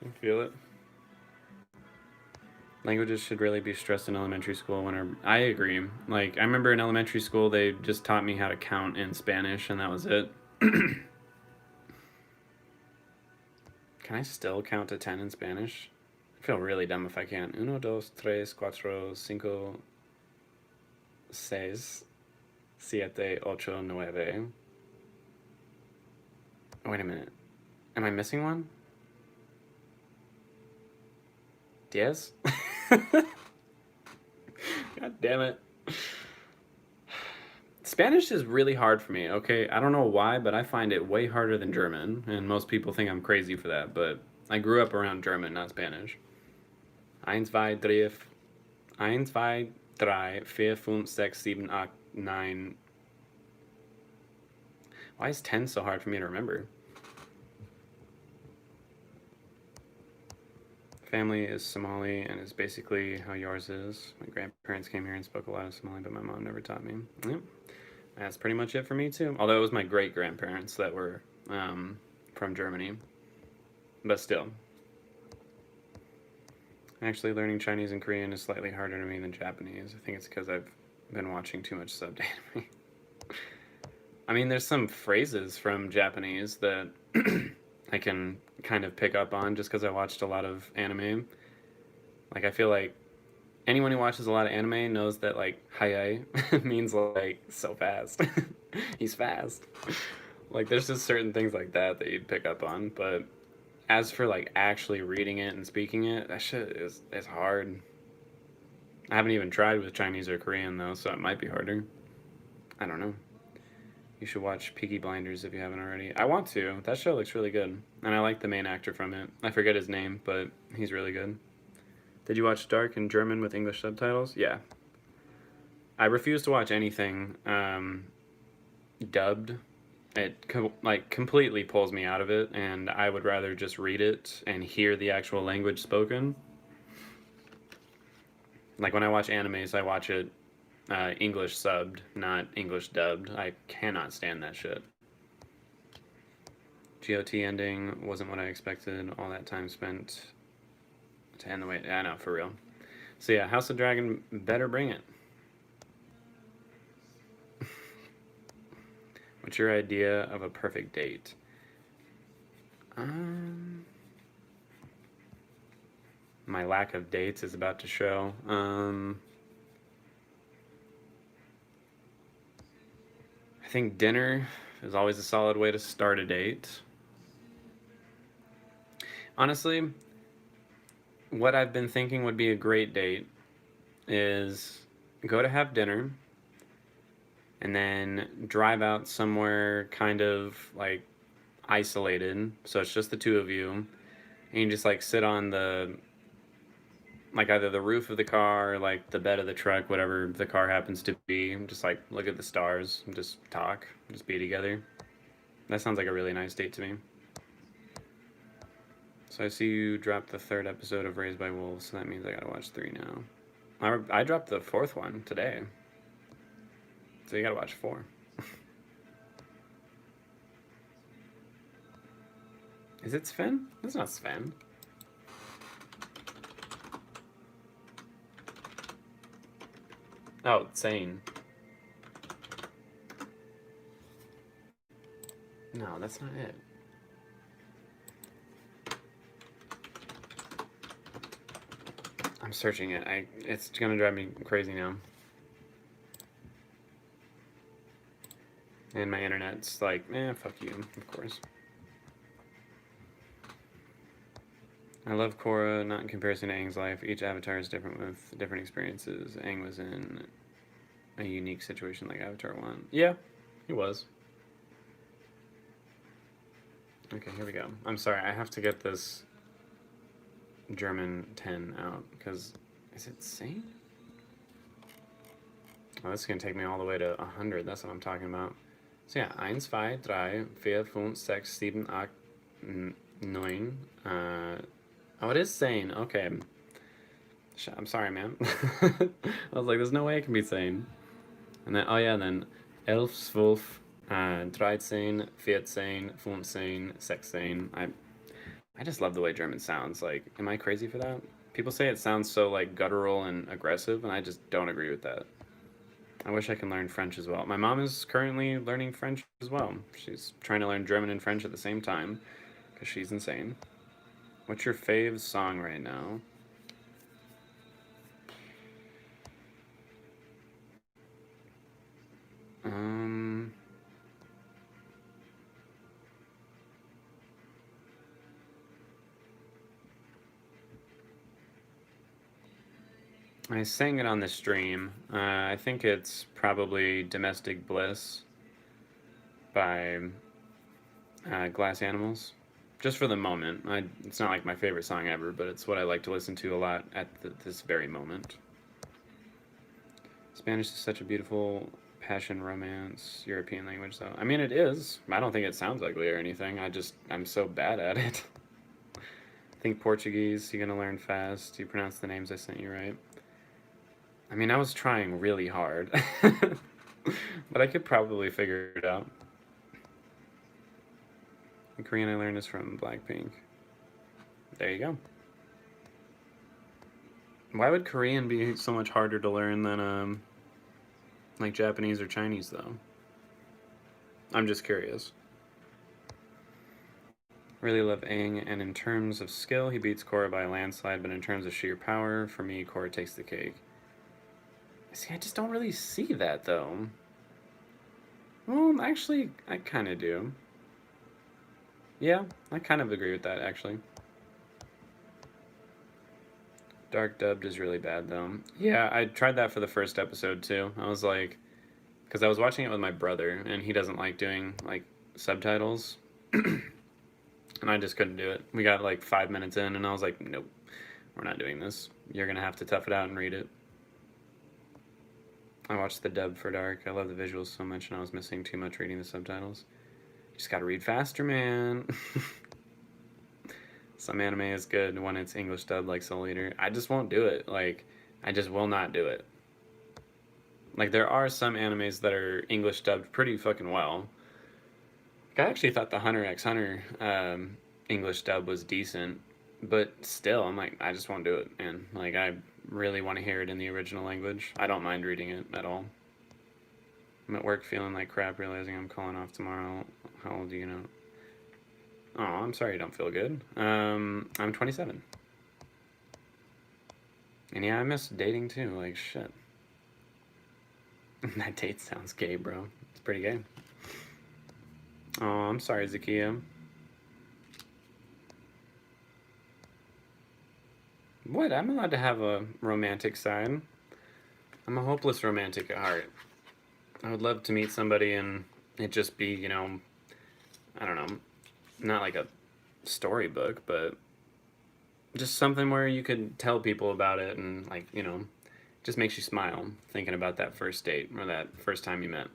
I feel it. Languages should really be stressed in elementary school. I agree. Like, I remember in elementary school, they just taught me how to count in Spanish, and that was it. Can I still count to 10 in Spanish? I feel really dumb if I can't. Uno, dos, tres, cuatro, cinco, seis, siete, ocho, nueve. Oh, wait a minute. Am I missing one? Diez? God damn it. Spanish is really hard for me, okay? I don't know why, but I find it way harder than German, and most people think I'm crazy for that, but I grew up around German, not Spanish. Eins, zwei, drei, eins, zwei, drei, vier, fünf, sechs, sieben, acht, nine. Why is 10 so hard for me to remember? Family is Somali and is basically how yours is. My grandparents came here and spoke a lot of Somali, but my mom never taught me. Yep. That's pretty much it for me too. Although it was my great grandparents that were from Germany, but still. Actually, learning Chinese and Korean is slightly harder to me than Japanese. I think it's because I've been watching too much subbed anime. I mean, there's some phrases from Japanese that I can kind of pick up on just because I watched a lot of anime. Like, I feel like anyone who watches a lot of anime knows that, like, hayai means, like, so fast. He's fast. Like, there's just certain things like that you'd pick up on. But as for, like, actually reading it and speaking it, that shit is hard. I haven't even tried with Chinese or Korean, though, so it might be harder. I don't know. You should watch Peaky Blinders if you haven't already. I want to. That show looks really good. And I like the main actor from it. I forget his name, but he's really good. Did you watch Dark in German with English subtitles? Yeah. I refuse to watch anything dubbed. It completely pulls me out of it, and I would rather just read it and hear the actual language spoken. Like when I watch animes, I watch it English subbed, not English dubbed. I cannot stand that shit. GOT ending wasn't what I expected. All that time spent to end the way. I know, for real. So yeah, House of Dragon, better bring it. What's your idea of a perfect date? My lack of dates is about to show. I think dinner is always a solid way to start a date. Honestly, what I've been thinking would be a great date is go to have dinner and then drive out somewhere kind of like isolated, so it's just the two of you, and you just like sit on the like either the roof of the car or like the bed of the truck, whatever the car happens to be, just like look at the stars and just talk, just be together. That sounds like a really nice date to me. So I see you dropped the 3rd episode of Raised by Wolves, so that means I gotta watch 3 now. I dropped the 4th one today, so you gotta watch 4. Is it Sven? That's not Sven. Oh, Sane. No, that's not it. I'm searching it. It's gonna drive me crazy now. And my internet's like, fuck you, of course. I love Korra, not in comparison to Aang's life. Each avatar is different with different experiences. Aang was in a unique situation like Avatar 1. Yeah, he was. Okay, here we go. I'm sorry, I have to get this German 10 out, because, is it sane? Oh, this is going to take me all the way to 100, that's what I'm talking about. So yeah, 1, 2, 3, 4, 5, 6, 7, 8, 9. Oh, it is sane. Okay. I'm sorry, man. I was like, there's no way it can be sane. And then, oh yeah, then 11, 12, 13, 14, 15, 16. I just love the way German sounds. Like, am I crazy for that? People say it sounds so like guttural and aggressive, and I just don't agree with that. I wish I can learn French as well. My mom is currently learning French as well. She's trying to learn German and French at the same time because she's insane. What's your fave song right now? Um, I sang it on the stream. I think it's probably Domestic Bliss by Glass Animals. Just for the moment. It's not like my favorite song ever, but it's what I like to listen to a lot at this very moment. Spanish is such a beautiful passion romance European language, though. I mean, it is. I don't think it sounds ugly or anything. I'm so bad at it. I think Portuguese, you're gonna learn fast. You pronounce the names I sent you right. I mean, I was trying really hard, but I could probably figure it out. The Korean I learned is from Blackpink. There you go. Why would Korean be so much harder to learn than like Japanese or Chinese though? I'm just curious. Really love Aang, and in terms of skill, he beats Korra by a landslide, but in terms of sheer power, for me, Korra takes the cake. See, I just don't really see that though. Well, actually, I kind of do. Yeah, I kind of agree with that actually. Dark dubbed is really bad though. Yeah, I tried that for the first episode too. I was like, because I was watching it with my brother, and he doesn't like doing like subtitles, and I just couldn't do it. We got like 5 minutes in, and I was like, nope, we're not doing this. You're gonna have to tough it out and read it. I watched the dub for Dark. I love the visuals so much, and I was missing too much reading the subtitles. You just gotta read faster, man. Some anime is good when it's English dubbed, like Soul Eater. I just won't do it. Like, I just will not do it. Like, there are some animes that are English dubbed pretty fucking well. Like, I actually thought the Hunter x Hunter English dub was decent, but still, I'm like, I just won't do it, man. Like, I really want to hear it in the original language. I don't mind reading it at all. I'm at work feeling like crap, realizing I'm calling off tomorrow. How old do you know? Oh, I'm sorry you don't feel good. I'm 27. And yeah, I miss dating too. Like, shit. That date sounds gay, bro. It's pretty gay. Oh, I'm sorry, Zakia. What? I'm allowed to have a romantic side. I'm a hopeless romantic at heart. I would love to meet somebody and it just be, you know, I don't know, not like a storybook, but just something where you could tell people about it and, like, you know, just makes you smile thinking about that first date or that first time you met.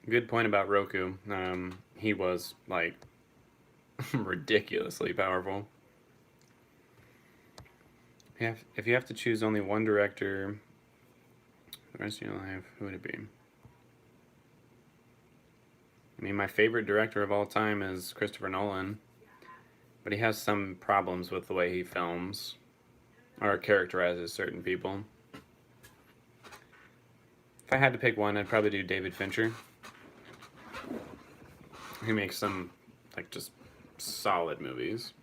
Good point about Roku. He was like ridiculously powerful. If you have to choose only one director the rest of your life, who would it be? I mean, my favorite director of all time is Christopher Nolan, but he has some problems with the way he films or characterizes certain people. If I had to pick one, I'd probably do David Fincher. He makes some, like, just solid movies.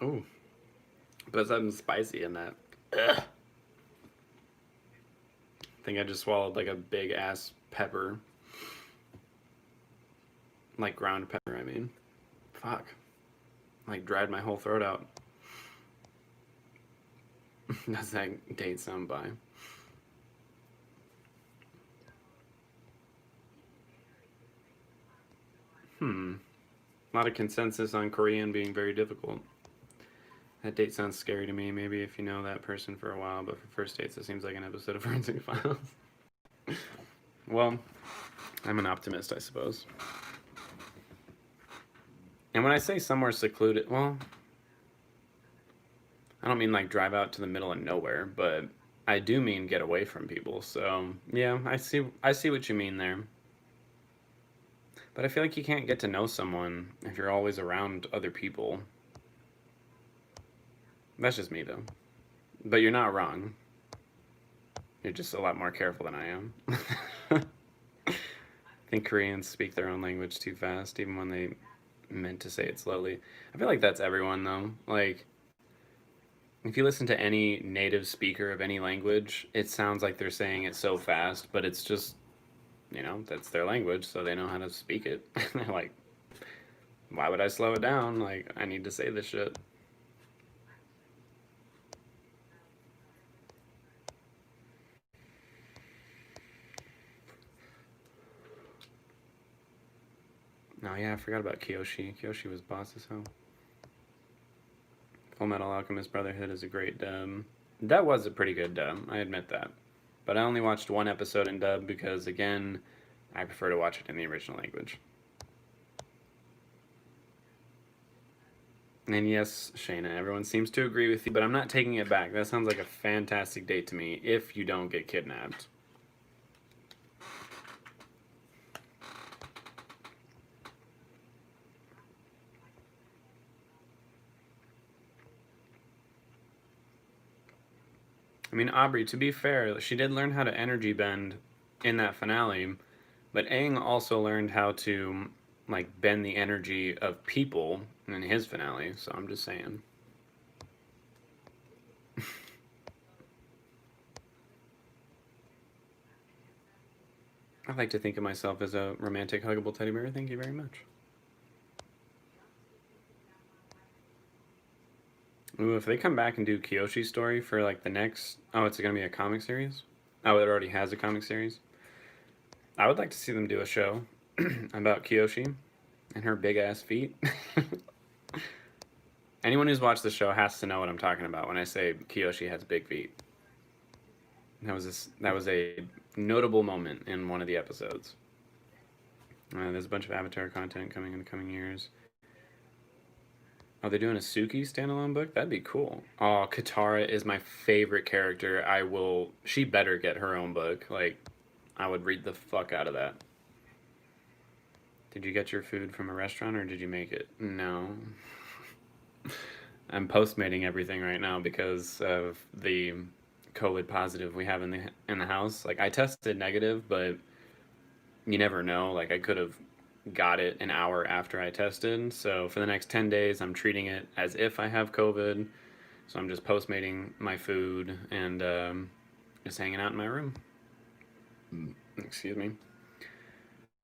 Oh, put something spicy in that. Ugh. I think I just swallowed like a big ass pepper. Like ground pepper, I mean. Fuck. Like dried my whole throat out. Does that date sound by? Hmm. A lot of consensus on Korean being very difficult. That date sounds scary to me. Maybe if you know that person for a while, but for first dates, it seems like an episode of Forensic Files. Well, I'm an optimist, I suppose. And when I say somewhere secluded, well, I don't mean like drive out to the middle of nowhere, but I do mean get away from people. So yeah, I see what you mean there. But I feel like you can't get to know someone if you're always around other people. That's just me though. But you're not wrong. You're just a lot more careful than I am. I think Koreans speak their own language too fast, even when they meant to say it slowly. I feel like that's everyone though. Like, if you listen to any native speaker of any language, it sounds like they're saying it so fast, but it's just, that's their language, so they know how to speak it. They're like, why would I slow it down? Like, I need to say this shit. Oh yeah, I forgot about Kyoshi. Kyoshi was boss as hell. Full Metal Alchemist Brotherhood is a great dub. That was a pretty good dub, I admit that. But I only watched one episode in dub because, again, I prefer to watch it in the original language. And yes, Shayna, everyone seems to agree with you, but I'm not taking it back. That sounds like a fantastic date to me if you don't get kidnapped. I mean, Aubrey, to be fair, she did learn how to energy bend in that finale, but Aang also learned how to like bend the energy of people in his finale. So I'm just saying. I like to think of myself as a romantic, huggable teddy bear. Thank you very much. Ooh, if they come back and do Kyoshi's story for like the next, oh, it's gonna be a comic series. Oh, it already has a comic series. I would like to see them do a show about Kyoshi and her big ass feet. Anyone who's watched the show has to know what I'm talking about when I say Kyoshi has big feet. That was a notable moment in one of the episodes. There's a bunch of Avatar content coming in the coming years. Oh, they're doing a Suki standalone book? That'd be cool. Oh, Katara is my favorite character. She better get her own book. Like, I would read the fuck out of that. Did you get your food from a restaurant or did you make it? No. I'm postmating everything right now because of the COVID positive we have in the house. Like, I tested negative, but you never know. Like, I could have got it an hour after I tested. So for the next 10 days, I'm treating it as if I have COVID. So I'm just postmating my food and just hanging out in my room. Excuse me.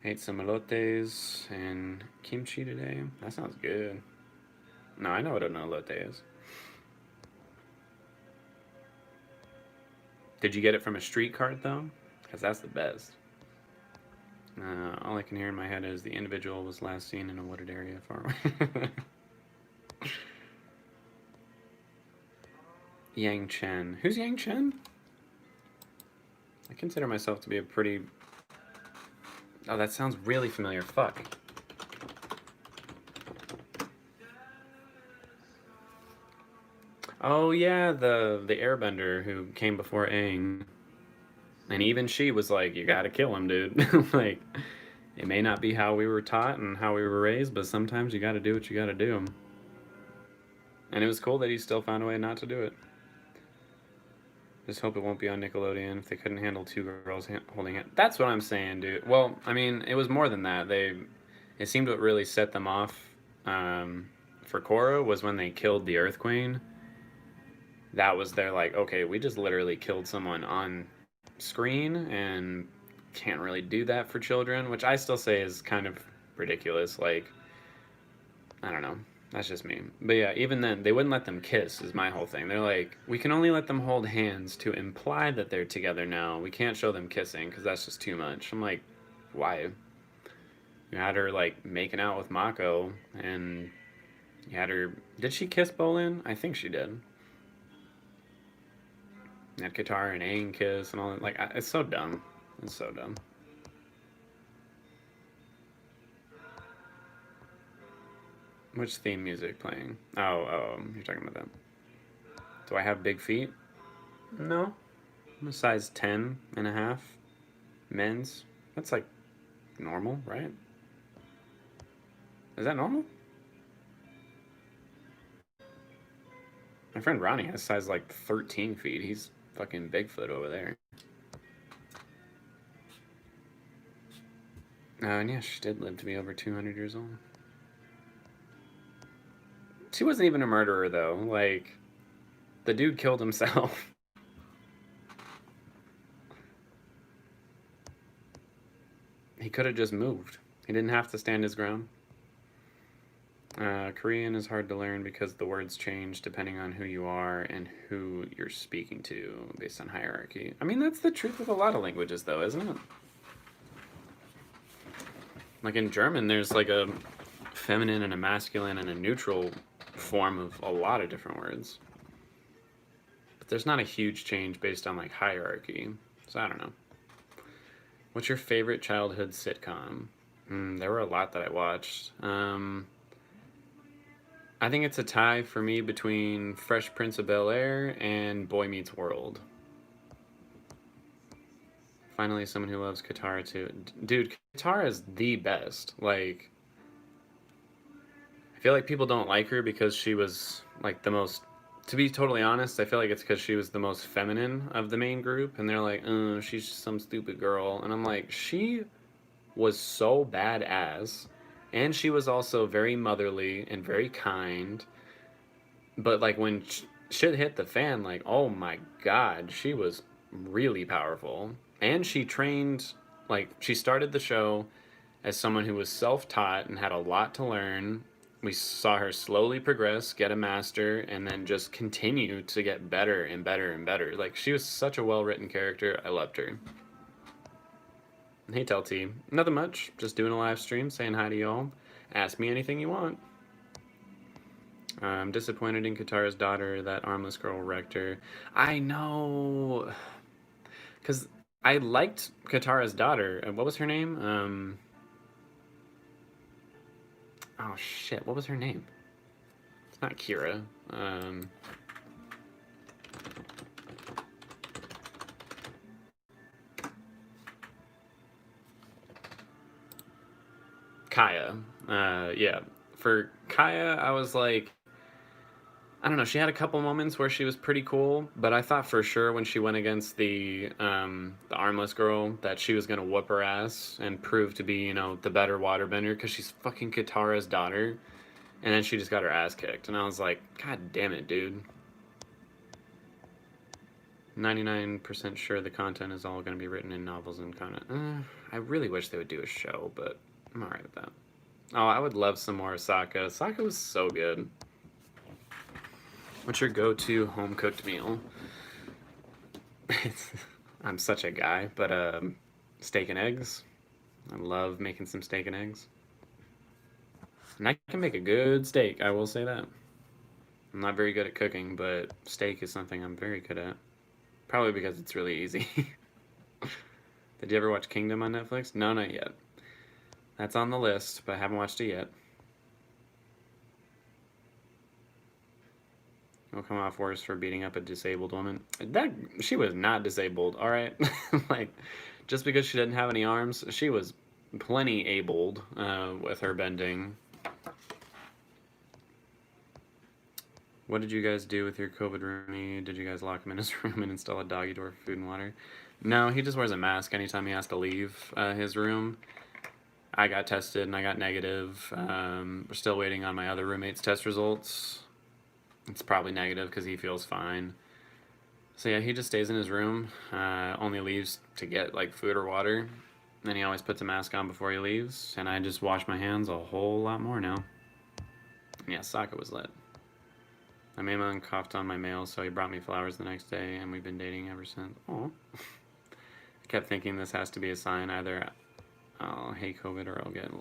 Ate some elotes and kimchi today. That sounds good. No, I know what an elote is. Did you get it from a street cart though? Because that's the best. All I can hear in my head is the individual was last seen in a wooded area far away. Yang Chen. Who's Yang Chen? I consider myself to be a pretty... Oh, that sounds really familiar. Fuck. Oh yeah, the airbender who came before Aang. And even she was like, you gotta kill him, dude. Like, it may not be how we were taught and how we were raised, but sometimes you gotta do what you gotta do. And it was cool that he still found a way not to do it. Just hope it won't be on Nickelodeon if they couldn't handle two girls holding hands. That's what I'm saying, dude. Well, I mean, it was more than that. It seemed what really set them off for Korra was when they killed the Earth Queen. That was their like, okay, we just literally killed someone on screen and can't really do that for children, which I still say is kind of ridiculous. Like, I don't know. That's just me. But yeah, even then, they wouldn't let them kiss, is my whole thing. They're like, we can only let them hold hands to imply that they're together now. We can't show them kissing because that's just too much. I'm like, why? You had her like making out with Mako, and you had her. Did she kiss Bolin? I think she did. You had Katara and Aang kiss and all that. Like, it's so dumb. It's so dumb. Which theme music playing? Oh, you're talking about that. Do I have big feet? No. I'm a size 10 and a half. Men's. That's like normal, right? Is that normal? My friend Ronnie has size like 13 feet. He's fucking Bigfoot over there. And yeah, she did live to be over 200 years old. She wasn't even a murderer, though. Like, the dude killed himself. He could have just moved. He didn't have to stand his ground. Korean is hard to learn because the words change depending on who you are and who you're speaking to based on hierarchy. I mean, that's the truth with a lot of languages, though, isn't it? Like in German, there's like a feminine and a masculine and a neutral form of a lot of different words. But there's not a huge change based on like hierarchy. So I don't know. What's your favorite childhood sitcom? There were a lot that I watched. I think it's a tie for me between Fresh Prince of Bel-Air and Boy Meets World. Finally, someone who loves Katara too. Dude, Katara is the best. Like, I feel like people don't like her because she was like the most. To be totally honest, I feel like it's because she was the most feminine of the main group, and they're like, "Oh, she's some stupid girl," and I'm like, she was so badass, and she was also very motherly and very kind. But like when shit hit the fan, like, oh my god, she was really powerful, and she trained. Like, she started the show as someone who was self-taught and had a lot to learn. We saw her slowly progress, get a master, and then just continue to get better and better and better. Like, she was such a well-written character. I loved her. Hey, Telty. Nothing much. Just doing a live stream, saying hi to y'all. Ask me anything you want. I'm disappointed in Katara's daughter. That armless girl wrecked her. I know. Because I liked Katara's daughter. What was her name? Oh, shit. What was her name? It's not Kira. Kaya. Yeah. For Kaya, I was like, I don't know. She had a couple moments where she was pretty cool, but I thought for sure when she went against the armless girl that she was gonna whoop her ass and prove to be, you know, the better waterbender because she's fucking Katara's daughter, and then she just got her ass kicked, and I was like, God damn it, dude. 99% sure the content is all gonna be written in novels and content. I really wish they would do a show, but I'm alright with that. Oh, I would love some more Sokka. Sokka was so good. What's your go-to home-cooked meal? I'm such a guy, but steak and eggs. I love making some steak and eggs. And I can make a good steak, I will say that. I'm not very good at cooking, but steak is something I'm very good at. Probably because it's really easy. Did you ever watch Kingdom on Netflix? No, not yet. That's on the list, but I haven't watched it yet. Will come off worse for beating up a disabled woman. She was not disabled, all right? Like, just because she didn't have any arms, she was plenty abled with her bending. What did you guys do with your COVID roomie? Did you guys lock him in his room and install a doggy door for food and water? No, he just wears a mask anytime he has to leave his room. I got tested and I got negative. We're still waiting on my other roommate's test results. It's probably negative because he feels fine. So yeah, he just stays in his room, only leaves to get like food or water. And he always puts a mask on before he leaves. And I just wash my hands a whole lot more now. And yeah, Sokka was lit. My maimon coughed on my mail, so he brought me flowers the next day, and we've been dating ever since. Aw. I kept thinking this has to be a sign. Either Oh, hey COVID or I'll get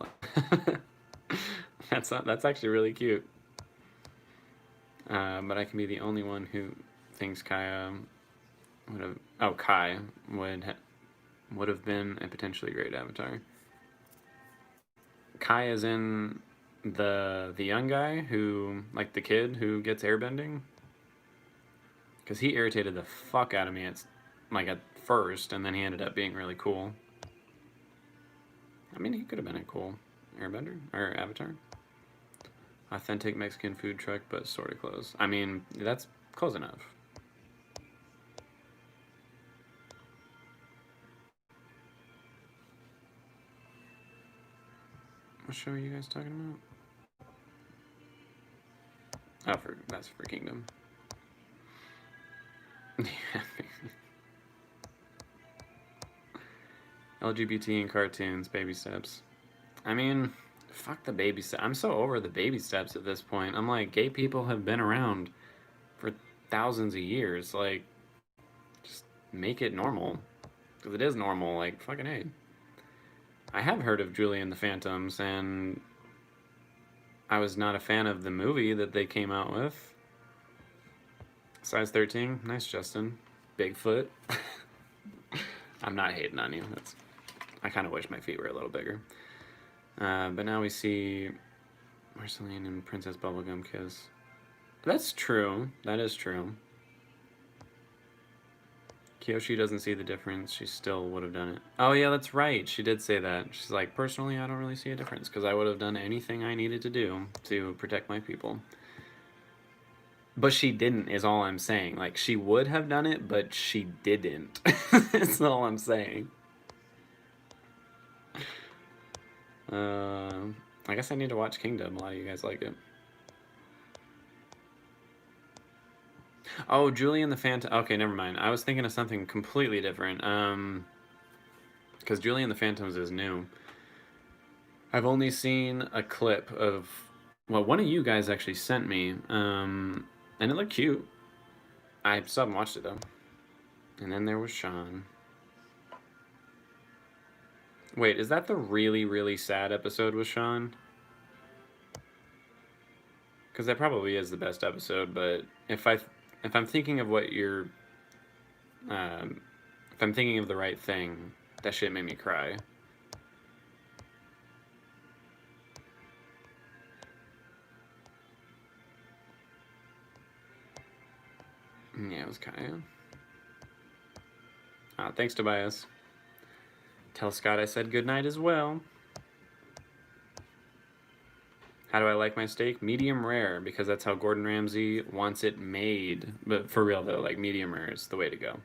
that's actually really cute. But I can be the only one who thinks Kaya would have. Oh, Kai would have been a potentially great avatar. Kai is in the young guy who, like the kid who gets airbending, because he irritated the fuck out of me at first, and then he ended up being really cool. I mean, he could have been a cool airbender or avatar. Authentic Mexican food truck, but sort of close. I mean, that's close enough. What show are you guys talking about? Oh, that's for Kingdom. LGBT in cartoons, baby steps. I mean, fuck the baby steps. I'm so over the baby steps at this point. I'm like, gay people have been around for thousands of years. Like, just make it normal. Because it is normal. Like, fucking hey. I have heard of Julie and the Phantoms, and I was not a fan of the movie that they came out with. Size 13. Nice, Justin. Bigfoot. I'm not hating on you. I kind of wish my feet were a little bigger. But now we see Marceline and Princess Bubblegum kiss. That's true. That is true. Kyoshi doesn't see the difference. She still would have done it. Oh, yeah, that's right. She did say that. She's like, personally, I don't really see a difference because I would have done anything I needed to do to protect my people. But she didn't, is all I'm saying. Like, she would have done it, but she didn't. That's all I'm saying. I guess I need to watch Kingdom. A lot of you guys like it. Oh, Julie and the Phantom. Okay, never mind. I was thinking of something completely different. Because Julie and the Phantoms is new. I've only seen a clip of. Well, one of you guys actually sent me. And it looked cute. I still haven't watched it though. And then there was Sean. Wait, is that the really, really sad episode with Sean? Because that probably is the best episode, but if I'm thinking of what you're, if I'm thinking of the right thing, that shit made me cry. Yeah, it was Kaya. Thanks, Tobias. Tell Scott I said goodnight as well. How do I like my steak? Medium rare, because that's how Gordon Ramsay wants it made. But for real though, like medium rare is the way to go.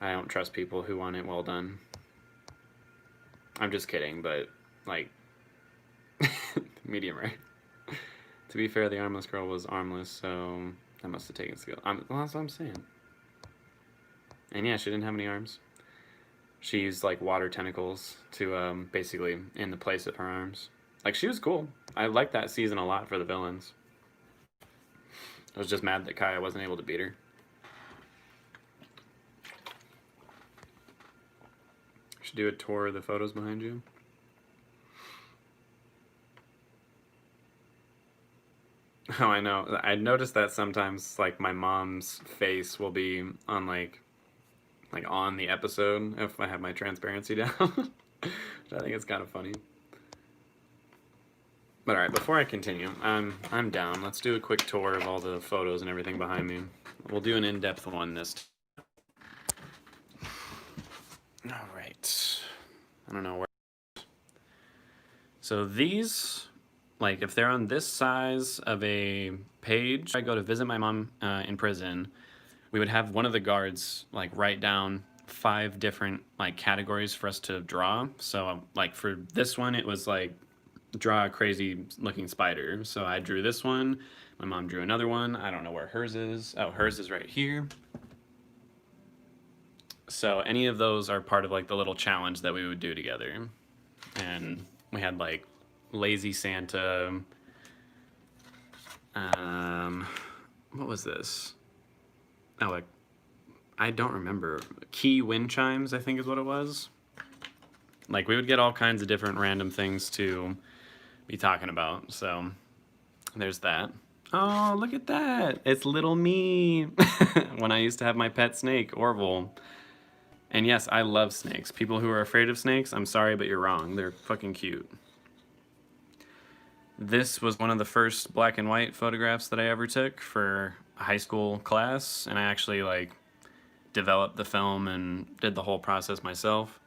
I don't trust people who want it well done. I'm just kidding, but like medium rare. To be fair, the armless girl was armless, so I must have taken skill. Well, that's what I'm saying. And yeah, she didn't have any arms. She used like water tentacles to basically in the place of her arms. Like, she was cool. I liked that season a lot for the villains. I was just mad that Kaya wasn't able to beat her. Should do a tour of the photos behind you. Oh, I know. I noticed that sometimes, like, my mom's face will be on, like on the episode if I have my transparency down. Which I think is kind of funny. But alright, before I continue, I'm down. Let's do a quick tour of all the photos and everything behind me. We'll do an in-depth one this time. Alright. I don't know where. So these, like, if they're on this size of a page, I go to visit my mom in prison, we would have one of the guards, like, write down 5 different, like, categories for us to draw. So, like, for this one, it was, like, draw a crazy looking spider. So I drew this one. My mom drew another one. I don't know where hers is. Oh, hers is right here. So any of those are part of like the little challenge that we would do together. And we had like Lazy Santa. What was this? Oh, like, I don't remember. Key wind chimes, I think is what it was. Like, we would get all kinds of different random things to be talking about. So there's that. Oh, look at that. It's little me. When I used to have my pet snake, Orville. And yes, I love snakes. People who are afraid of snakes, I'm sorry, but you're wrong. They're fucking cute. This was one of the first black and white photographs that I ever took for a high school class, and I actually like developed the film and did the whole process myself.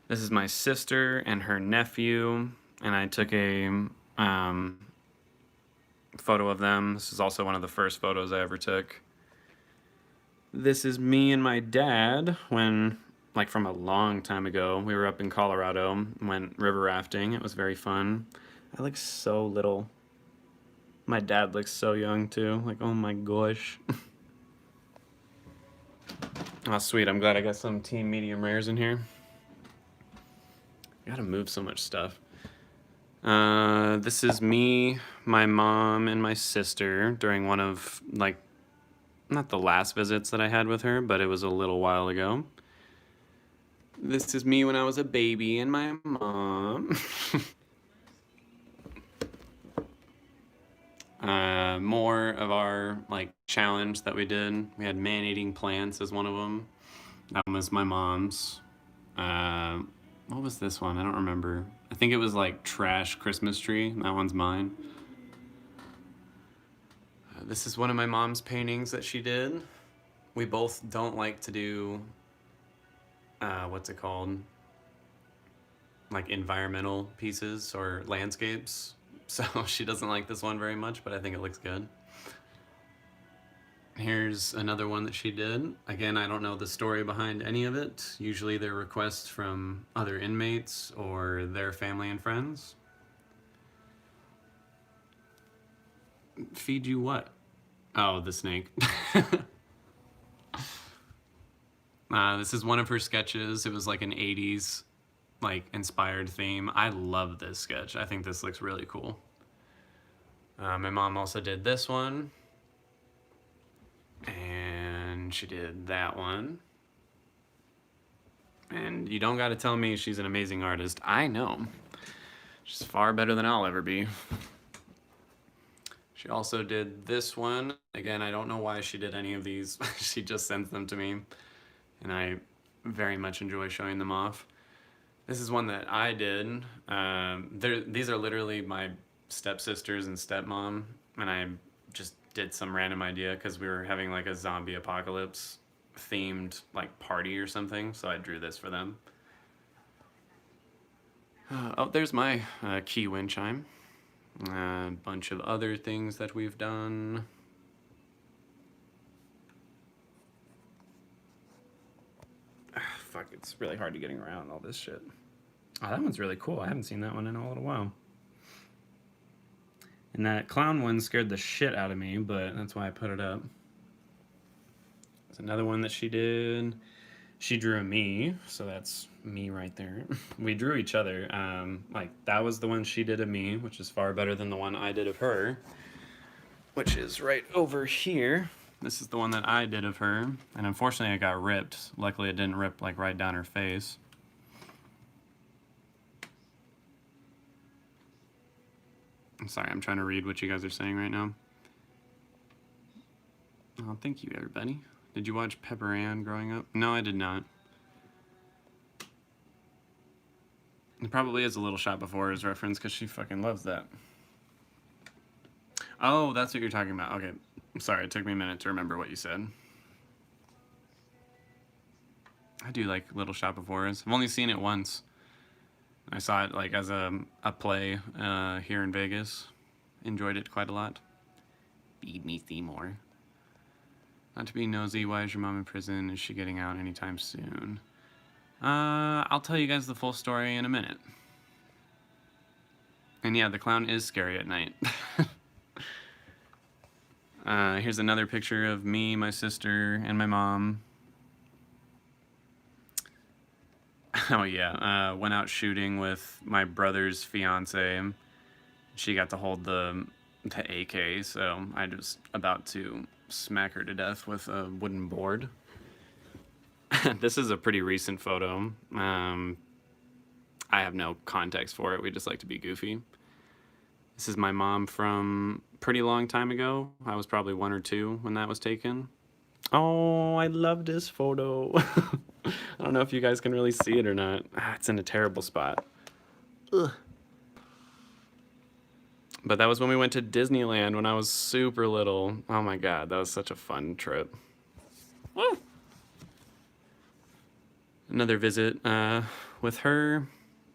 This is my sister and her nephew, and I took a photo of them. This is also one of the first photos I ever took. This is me and my dad when, like, from a long time ago. We were up in Colorado, went river rafting. It was very fun. I look so little. My dad looks so young too. Like, oh my gosh. Oh, sweet. I'm glad I got some team medium rares in here. I gotta move so much stuff. This is me, my mom, and my sister during one of, like, not the last visits that I had with her, but it was a little while ago. This is me when I was a baby and my mom. More of our, like, challenge that we did. We had man-eating plants as one of them. That one was my mom's. What was this one? I don't remember. I think it was like trash Christmas tree. That one's mine. This is one of my mom's paintings that she did. We both don't like to do, what's it called? Like environmental pieces or landscapes. So she doesn't like this one very much, but I think it looks good. Here's another one that she did. Again, I don't know the story behind any of it. Usually they're requests from other inmates or their family and friends. Feed you what? Oh, the snake. This is one of her sketches. It was like an 80s like inspired theme. I love this sketch. I think this looks really cool. My mom also did this one. And she did that one. And you don't gotta tell me she's an amazing artist. I know. She's far better than I'll ever be. She also did this one. Again, I don't know why she did any of these. She just sends them to me. And I very much enjoy showing them off. This is one that I did. These are literally my stepsisters and stepmom. And I just did some random idea because we were having like a zombie apocalypse themed like party or something, so I drew this for them. Oh, there's my key wind chime. A bunch of other things that we've done. Fuck, it's really hard to getting around all this shit. Oh, that one's really cool. I haven't seen that one in a little while. And that clown one scared the shit out of me, but that's why I put it up. There's another one that she did. She drew me, so that's me right there. We drew each other. Like, that was the one she did of me, which is far better than the one I did of her, which is right over here. This is the one that I did of her, and unfortunately it got ripped. Luckily it didn't rip, like, right down her face. I'm sorry, I'm trying to read what you guys are saying right now. Oh, thank you, everybody. Did you watch Pepper Ann growing up? No, I did not. It probably is a Little Shop of Horrors reference because she fucking loves that. Oh, that's what you're talking about. Okay, I'm sorry, it took me a minute to remember what you said. I do like Little Shop of Horrors. I've only seen it once. I saw it like as a play here in Vegas. Enjoyed it quite a lot. Feed me Seymour. Not to be nosy, why is your mom in prison? Is she getting out anytime soon? I'll tell you guys the full story in a minute. And yeah, the clown is scary at night. Here's another picture of me, my sister, and my mom. Oh yeah, went out shooting with my brother's fiance. She got to hold the AK, so I was about to smack her to death with a wooden board. This is a pretty recent photo. I have no context for it. We just like to be goofy. This is my mom from a pretty long time ago. I was probably 1 or 2 when that was taken. Oh, I love this photo. I don't know if you guys can really see it or not. It's in a terrible spot. Ugh. But that was when we went to Disneyland when I was super little. Oh my god, that was such a fun trip. Woo! Another visit with her.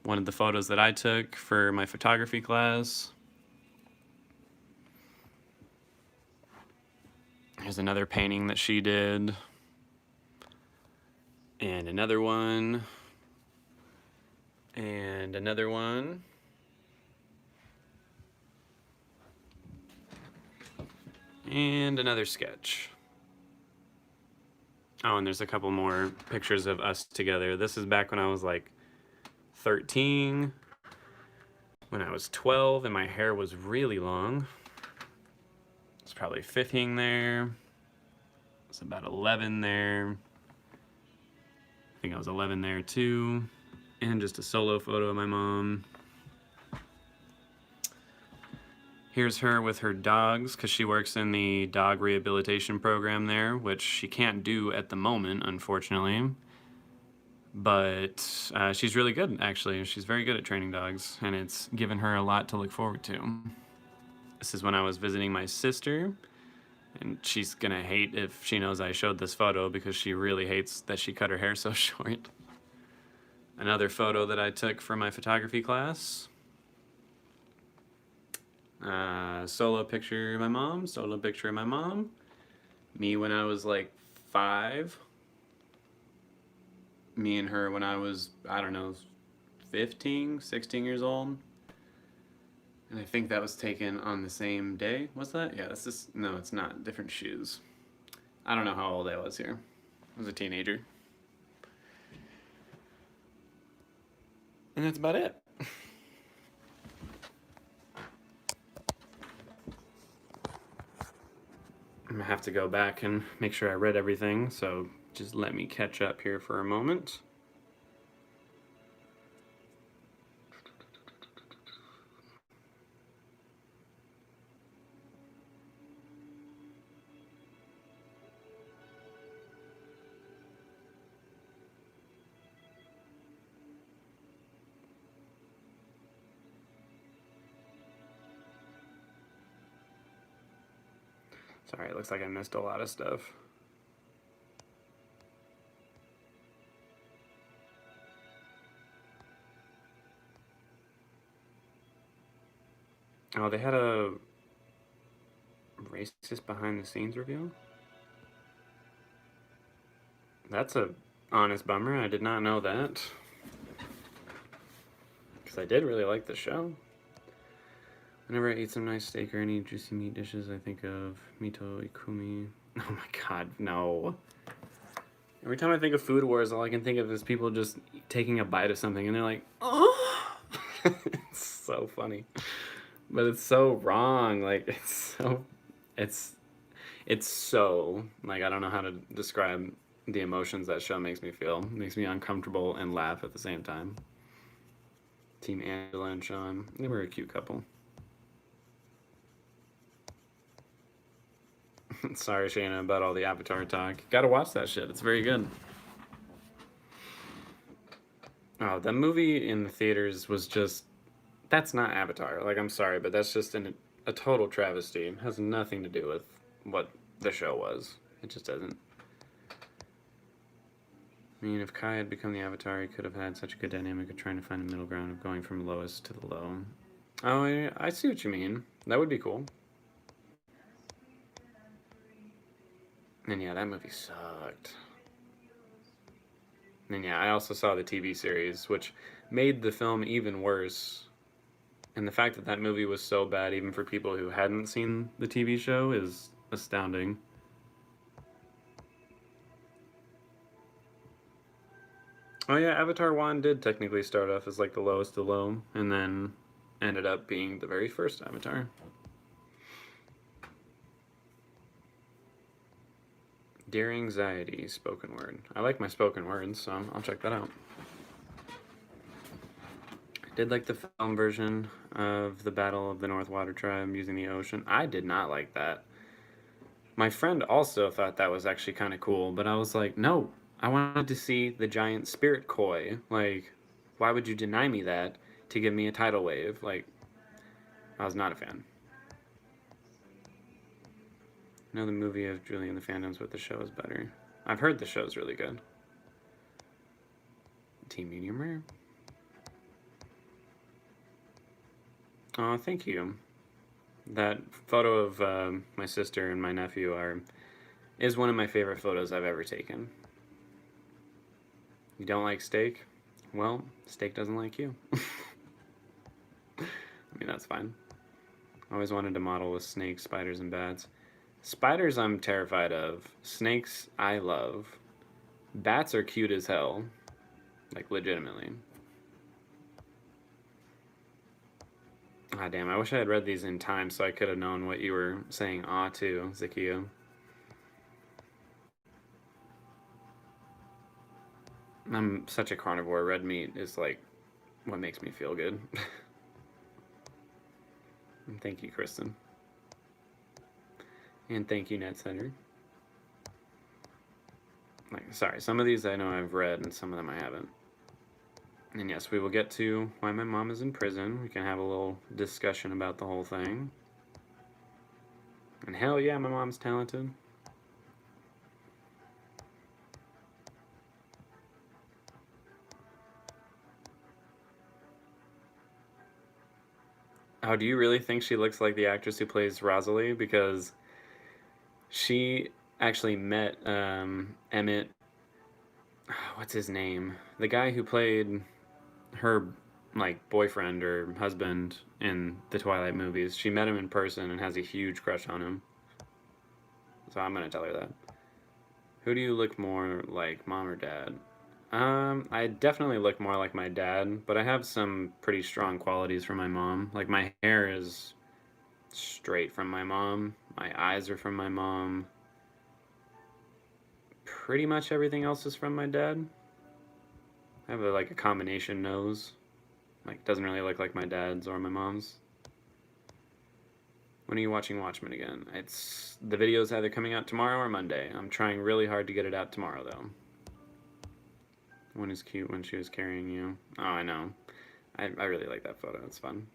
One of the photos that I took for my photography class. Here's another painting that she did. And another one. And another one. And another sketch. Oh, and there's a couple more pictures of us together. This is back when I was like 13, when I was 12, and my hair was really long. It's probably 15 there. It's about 11 there. I think I was 11 there too. And just a solo photo of my mom. Here's her with her dogs, because she works in the dog rehabilitation program there, which she can't do at the moment, unfortunately. But she's really good, actually. She's very good at training dogs, and it's given her a lot to look forward to. This is when I was visiting my sister, and she's gonna hate if she knows I showed this photo because she really hates that she cut her hair so short. Another photo that I took for my photography class. Solo picture of my mom, solo picture of my mom. Me when I was like 5. Me and her when I was, I don't know, 15, 16 years old. And I think that was taken on the same day. Was that? Yeah, that's just, no, it's not. Different shoes. I don't know how old I was here. I was a teenager. And that's about it. I'm gonna have to go back and make sure I read everything, so just let me catch up here for a moment. Sorry, it looks like I missed a lot of stuff. Oh, they had a racist behind the scenes reveal? That's a honest bummer. I did not know that. Because I did really like the show. Whenever I eat some nice steak or any juicy meat dishes, I think of Mito Ikumi. Oh my god, no. Every time I think of Food Wars, all I can think of is people just taking a bite of something and they're like, oh! It's so funny. But it's so wrong. Like, it's so, like, I don't know how to describe the emotions that show makes me feel. It makes me uncomfortable and laugh at the same time. Team Angela and Sean, they were a cute couple. Sorry, Shayna, about all the Avatar talk. Gotta watch that shit. It's very good. Oh, that movie in the theaters was just... That's not Avatar. Like, I'm sorry, but that's just a total travesty. It has nothing to do with what the show was. It just doesn't. I mean, if Kai had become the Avatar, he could have had such a good dynamic of trying to find a middle ground of going from lowest to the low. Oh, yeah, I see what you mean. That would be cool. And yeah, that movie sucked. And yeah, I also saw the TV series, which made the film even worse. And the fact that that movie was so bad, even for people who hadn't seen the TV show, is astounding. Oh yeah, Avatar 1 did technically start off as like the lowest of low, and then ended up being the very first Avatar. Dear Anxiety, spoken word. I like my spoken words, so I'll check that out. did like the film version of the Battle of the North Water Tribe using the ocean. I did not like that. My friend also thought that was actually kind of cool, but I was like, no, I wanted to see the giant spirit koi. Like, why would you deny me that to give me a tidal wave? Like, I was not a fan. I know the movie of Julie and the Phantoms, but the show is better. I've heard the show's really good. Team medium rare. Oh, thank you. That photo of my sister and my nephew is one of my favorite photos I've ever taken. You don't like steak? Well, steak doesn't like you. I mean, that's fine. I always wanted to model with snakes, spiders, and bats. Spiders I'm terrified of. Snakes I love. Bats are cute as hell. Like, legitimately. Ah, damn, I wish I had read these in time so I could have known what you were saying ah to, Zakia. I'm such a carnivore. Red meat is like what makes me feel good. And thank you, Kristen. And thank you, Net Center. Like, sorry, some of these I know I've read and some of them I haven't. And yes, we will get to why my mom is in prison. We can have a little discussion about the whole thing. And hell yeah, my mom's talented. Oh, do you really think she looks like the actress who plays Rosalie? Because she actually met Emmett. What's his name? The guy who played her like boyfriend or husband in the Twilight movies. She met him in person and has a huge crush on him. So I'm gonna tell her that. Who do you look more like, mom or dad? I definitely look more like my dad, but I have some pretty strong qualities from my mom. Like my hair is straight from my mom. My eyes are from my mom. Pretty much everything else is from my dad. I have like a combination nose. Like doesn't really look like my dad's or my mom's. When are you watching Watchmen again? It's the video's either coming out tomorrow or Monday. I'm trying really hard to get it out tomorrow though. One is cute when she was carrying you. Oh, I know. I really like that photo. It's fun.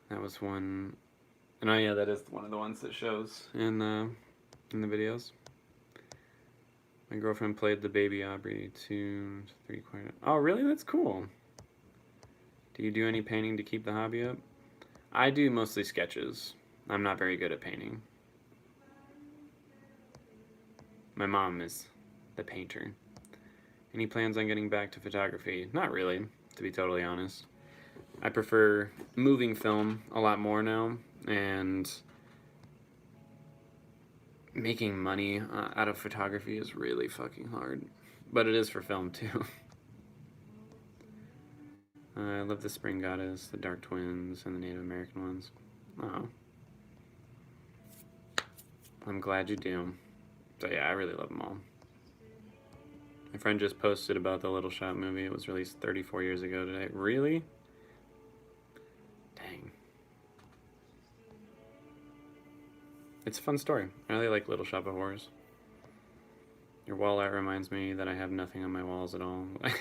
That was one. And oh yeah, that is one of the ones that shows in the videos. My girlfriend played the baby Aubrey 2 3/4. Oh, really? That's cool. Do you do any painting to keep the hobby up? I do mostly sketches. I'm not very good at painting. My mom is the painter. Any plans on getting back to photography? Not really, to be totally honest. I prefer moving film a lot more now, and making money out of photography is really fucking hard. But it is for film too. I love the Spring Goddess, the Dark Twins, and the Native American ones. Oh. I'm glad you do. So yeah, I really love them all. My friend just posted about the Little Shop movie. It was released 34 years ago today. Really? Dang. It's a fun story. I really like Little Shop of Horrors. Your wall art reminds me that I have nothing on my walls at all. I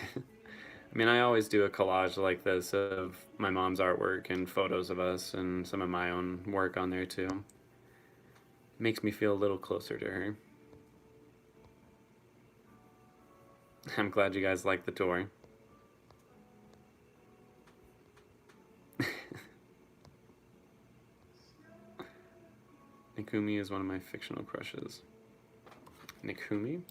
mean, I always do a collage like this of my mom's artwork and photos of us and some of my own work on there too. It makes me feel a little closer to her. I'm glad you guys like the tour. Nikumi is one of my fictional crushes. Nikumi?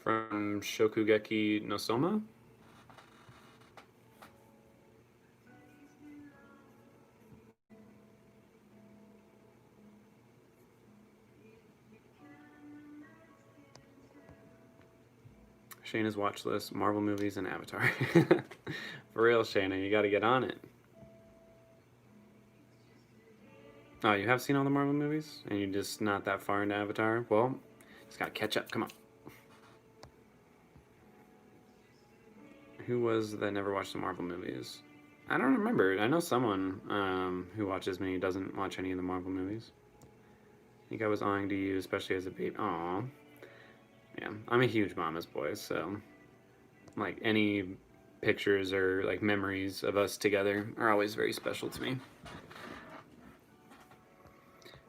From Shokugeki no Soma? Shayna's watch list, Marvel movies, and Avatar. For real, Shayna, you gotta get on it. Oh, you have seen all the Marvel movies, and you're just not that far into Avatar. Well, just gotta catch up. Come on. Who was that never watched the Marvel movies? I don't remember. I know someone who watches me doesn't watch any of the Marvel movies. I think I was owing to you, especially as a baby. Aw. Yeah, I'm a huge Mama's boy, so like any pictures or like memories of us together are always very special to me.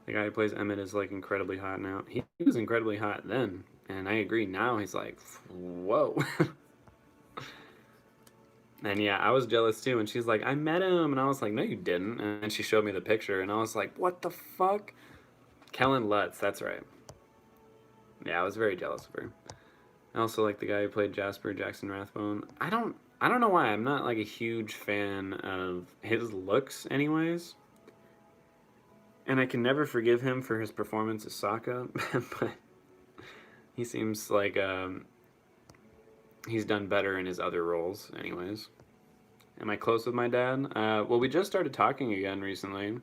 The guy who plays Emmett is like incredibly hot now. He was incredibly hot then, and I agree. Now he's like, whoa. And yeah, I was jealous too. And she's like, I met him, and I was like, no, you didn't. And she showed me the picture, and I was like, what the fuck? Kellen Lutz, that's right. Yeah, I was very jealous of her. I also like the guy who played Jasper, Jackson Rathbone. I don't know why. I'm not like a huge fan of his looks, anyways. And I can never forgive him for his performance as Sokka, but he seems like he's done better in his other roles, anyways. Am I close with my dad? Well, we just started talking again recently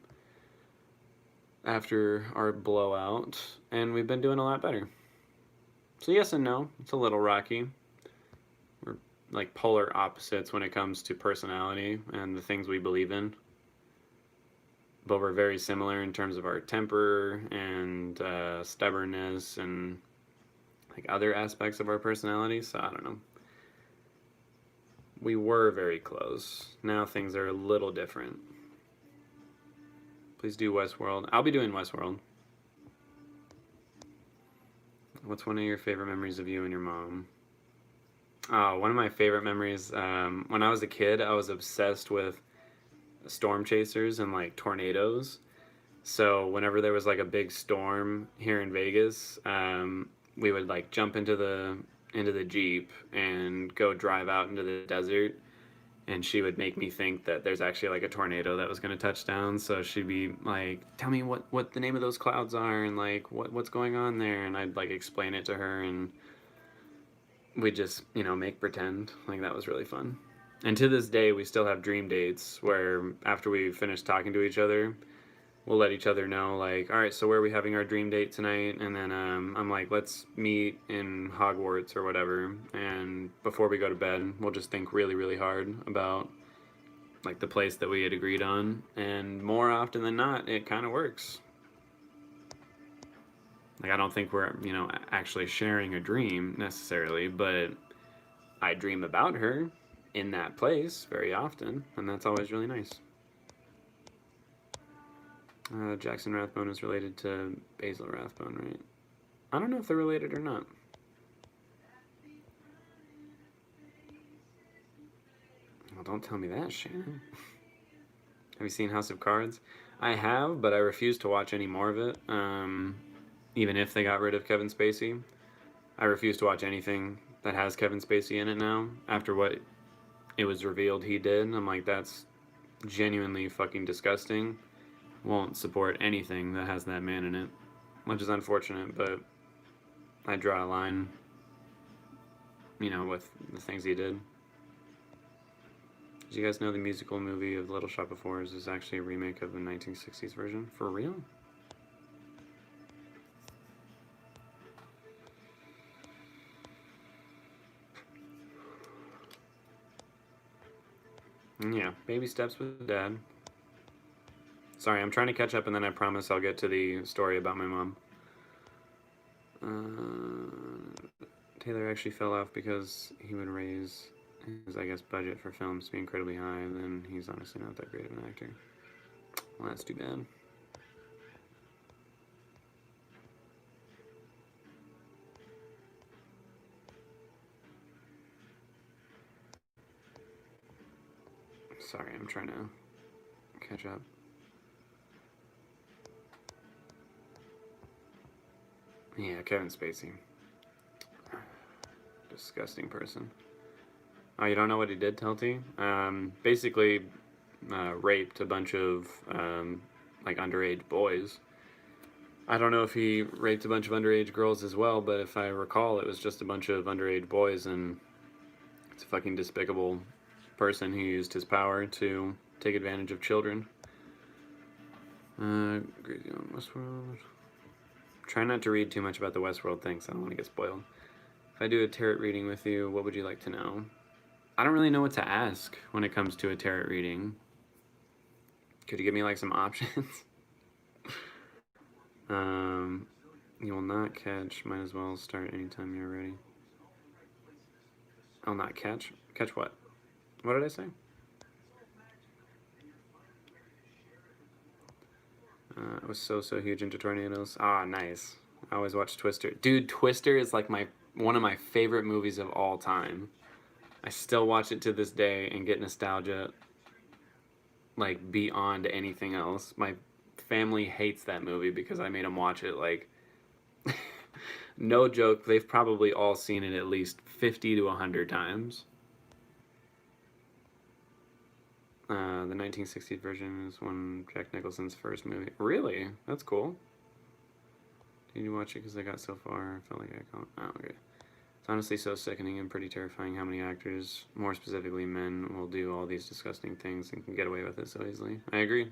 after our blowout, and we've been doing a lot better. So yes and no. It's a little rocky. We're like polar opposites when it comes to personality and the things we believe in. But we're very similar in terms of our temper and stubbornness and like other aspects of our personality. So I don't know. We were very close. Now things are a little different. Please do Westworld. I'll be doing Westworld. What's one of your favorite memories of you and your mom? Oh, one of my favorite memories, when I was a kid, I was obsessed with storm chasers and like tornadoes. So whenever there was like a big storm here in Vegas, we would like jump into the Jeep and go drive out into the desert, and she would make me think that there's actually like a tornado that was going to touch down. So she'd be like, tell me what the name of those clouds are and like what's going on there, and I'd like explain it to her, and we'd just, you know, make pretend. Like that was really fun. And to this day we still have dream dates where after we finish talking to each other, we'll let each other know, like, all right, so where are we having our dream date tonight? And then I'm like, let's meet in Hogwarts or whatever. And before we go to bed, we'll just think really, really hard about like the place that we had agreed on. And more often than not, it kind of works. Like, I don't think we're, you know, actually sharing a dream necessarily, but I dream about her in that place very often, and that's always really nice. Jackson Rathbone is related to Basil Rathbone, right? I don't know if they're related or not. Well, don't tell me that, Shannon. Have you seen House of Cards? I have, but I refuse to watch any more of it. Even if they got rid of Kevin Spacey, I refuse to watch anything that has Kevin Spacey in it now. After what it was revealed he did, I'm like, that's genuinely fucking disgusting. Won't support anything that has that man in it, which is unfortunate, but I draw a line, you know, with the things he did. Did you guys know the musical movie of Little Shop of Horrors is actually a remake of the 1960s version? For real? Yeah, baby steps with dad. Sorry, I'm trying to catch up, and then I promise I'll get to the story about my mom. Taylor actually fell off because he would raise his, I guess, budget for films to be incredibly high, and then he's honestly not that great of an actor. Well, that's too bad. Sorry, I'm trying to catch up. Yeah, Kevin Spacey. Disgusting person. Oh, you don't know what he did, Telty? Basically, raped a bunch of like underage boys. I don't know if he raped a bunch of underage girls as well, but if I recall, it was just a bunch of underage boys, and it's a fucking despicable person who used his power to take advantage of children. Crazy on Westworld. Try not to read too much about the Westworld thing, so I don't want to get spoiled. If I do a tarot reading with you, what would you like to know? I don't really know what to ask when it comes to a tarot reading. Could you give me like some options? You will not catch. Might as well start anytime you're ready. I'll not catch. Catch what? What did I say? I was so huge into tornadoes. Ah, nice. I always watch Twister. Dude, Twister is like one of my favorite movies of all time. I still watch it to this day and get nostalgia like beyond anything else. My family hates that movie because I made them watch it like no joke, they've probably all seen it at least 50 to 100 times. The 1960s version is one of Jack Nicholson's first movie. Really? That's cool. Did you watch it because I got so far? I felt like I can't. Oh, okay. It's honestly so sickening and pretty terrifying how many actors, more specifically men, will do all these disgusting things and can get away with it so easily. I agree.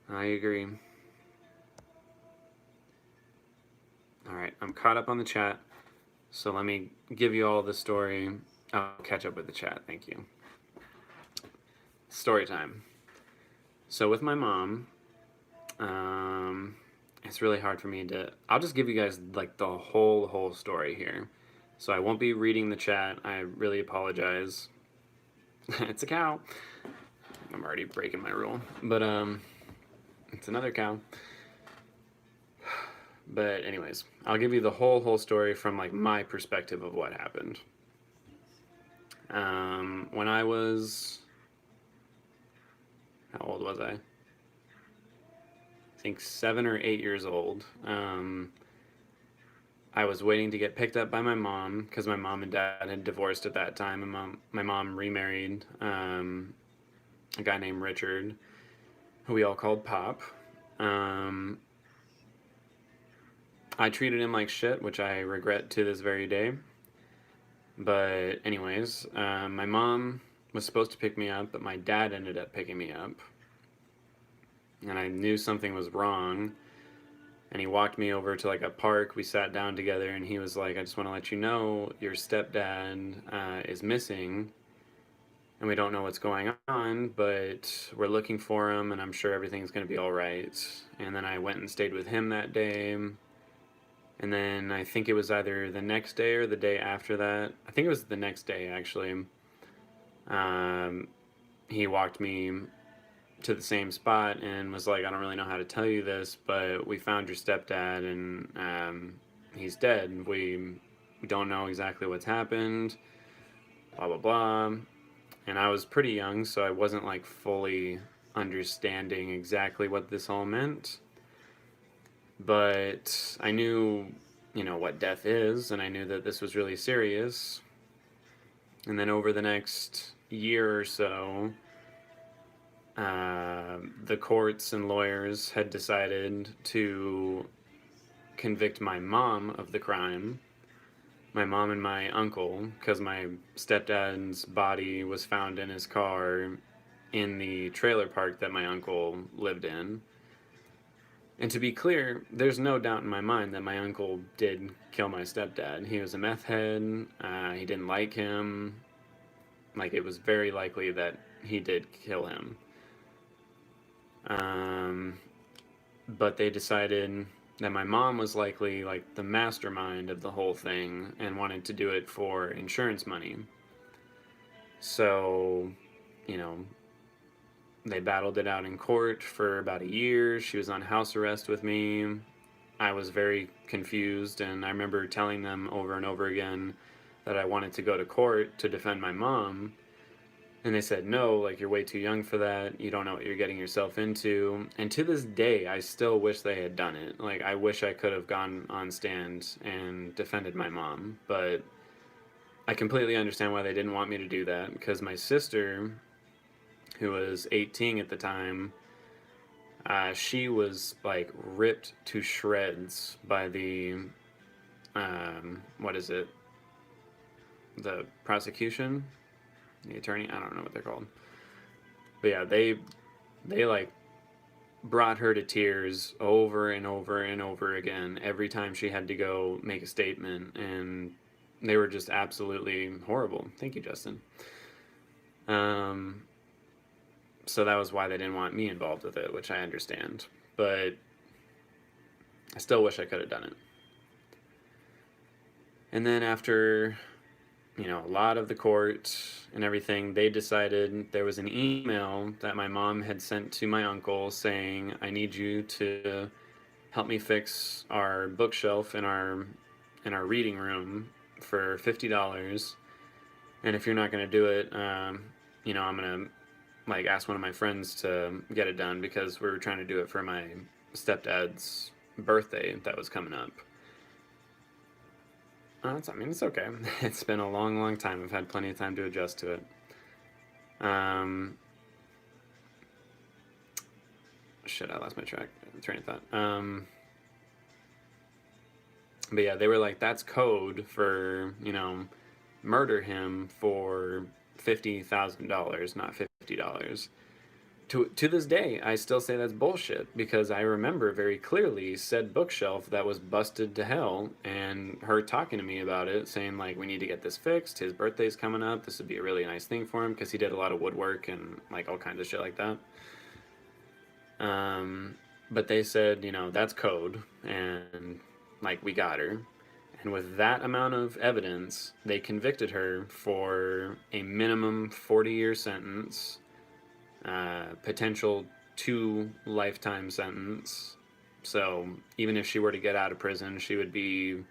I agree. Alright, I'm caught up on the chat, so let me give you all the story. I'll catch up with the chat, thank you. Story time. So with my mom, it's really hard for me to... I'll just give you guys like the whole story here. So I won't be reading the chat. I really apologize. It's a cow. I'm already breaking my rule. But it's another cow. But anyways, I'll give you the whole story from like my perspective of what happened. When I was... How old was I? I think 7 or 8 years old. I was waiting to get picked up by my mom because my mom and dad had divorced at that time. And my mom remarried a guy named Richard, who we all called Pop. I treated him like shit, which I regret to this very day. But anyways, my mom was supposed to pick me up, but my dad ended up picking me up. And I knew something was wrong. And he walked me over to like a park. We sat down together and he was like, I just want to let you know your stepdad is missing. And we don't know what's going on, but we're looking for him and I'm sure everything's going to be all right. And then I went and stayed with him that day. And then I think it was either the next day or the day after that. I think it was the next day, actually. He walked me to the same spot and was like, I don't really know how to tell you this, but we found your stepdad and he's dead. We don't know exactly what's happened, blah, blah, blah. And I was pretty young, so I wasn't like fully understanding exactly what this all meant. But I knew, you know, what death is, and I knew that this was really serious. And then over the next year or so, the courts and lawyers had decided to convict my mom of the crime. My mom and my uncle, because my stepdad's body was found in his car in the trailer park that my uncle lived in. And to be clear, there's no doubt in my mind that my uncle did kill my stepdad. He was a meth head. He didn't like him. Like, it was very likely that he did kill him. But they decided that my mom was likely like the mastermind of the whole thing and wanted to do it for insurance money. So, you know, they battled it out in court for about a year. She was on house arrest with me. I was very confused, and I remember telling them over and over again that I wanted to go to court to defend my mom. And they said, no, like, you're way too young for that. You don't know what you're getting yourself into. And to this day, I still wish they had done it. Like, I wish I could have gone on stand and defended my mom. But I completely understand why they didn't want me to do that, because my sister, who was 18 at the time, she was, like, ripped to shreds by the, what is it? The prosecution? The attorney? I don't know what they're called. But yeah, they like brought her to tears over and over and over again every time she had to go make a statement, and they were just absolutely horrible. Thank you, Justin. Um, so that was why they didn't want me involved with it, which I understand. But I still wish I could have done it. And then after, a lot of the court and everything, they decided there was an email that my mom had sent to my uncle saying, I need you to help me fix our bookshelf in our reading room for $50. And if you're not going to do it, I'm going to like ask one of my friends to get it done because we were trying to do it for my stepdad's birthday that was coming up. It's okay. It's been a long, long time. I've had plenty of time to adjust to it. Shit, I lost my train of thought. But yeah, they were like, that's code for, murder him for $50,000, not $50. To this day, I still say that's bullshit because I remember very clearly said bookshelf that was busted to hell and her talking to me about it, saying like, we need to get this fixed. His birthday's coming up. This would be a really nice thing for him because he did a lot of woodwork and like all kinds of shit like that. But they said, that's code and like we got her. And with that amount of evidence, they convicted her for a minimum 40-year sentence, potential 2 lifetime sentence. So even if she were to get out of prison, she would be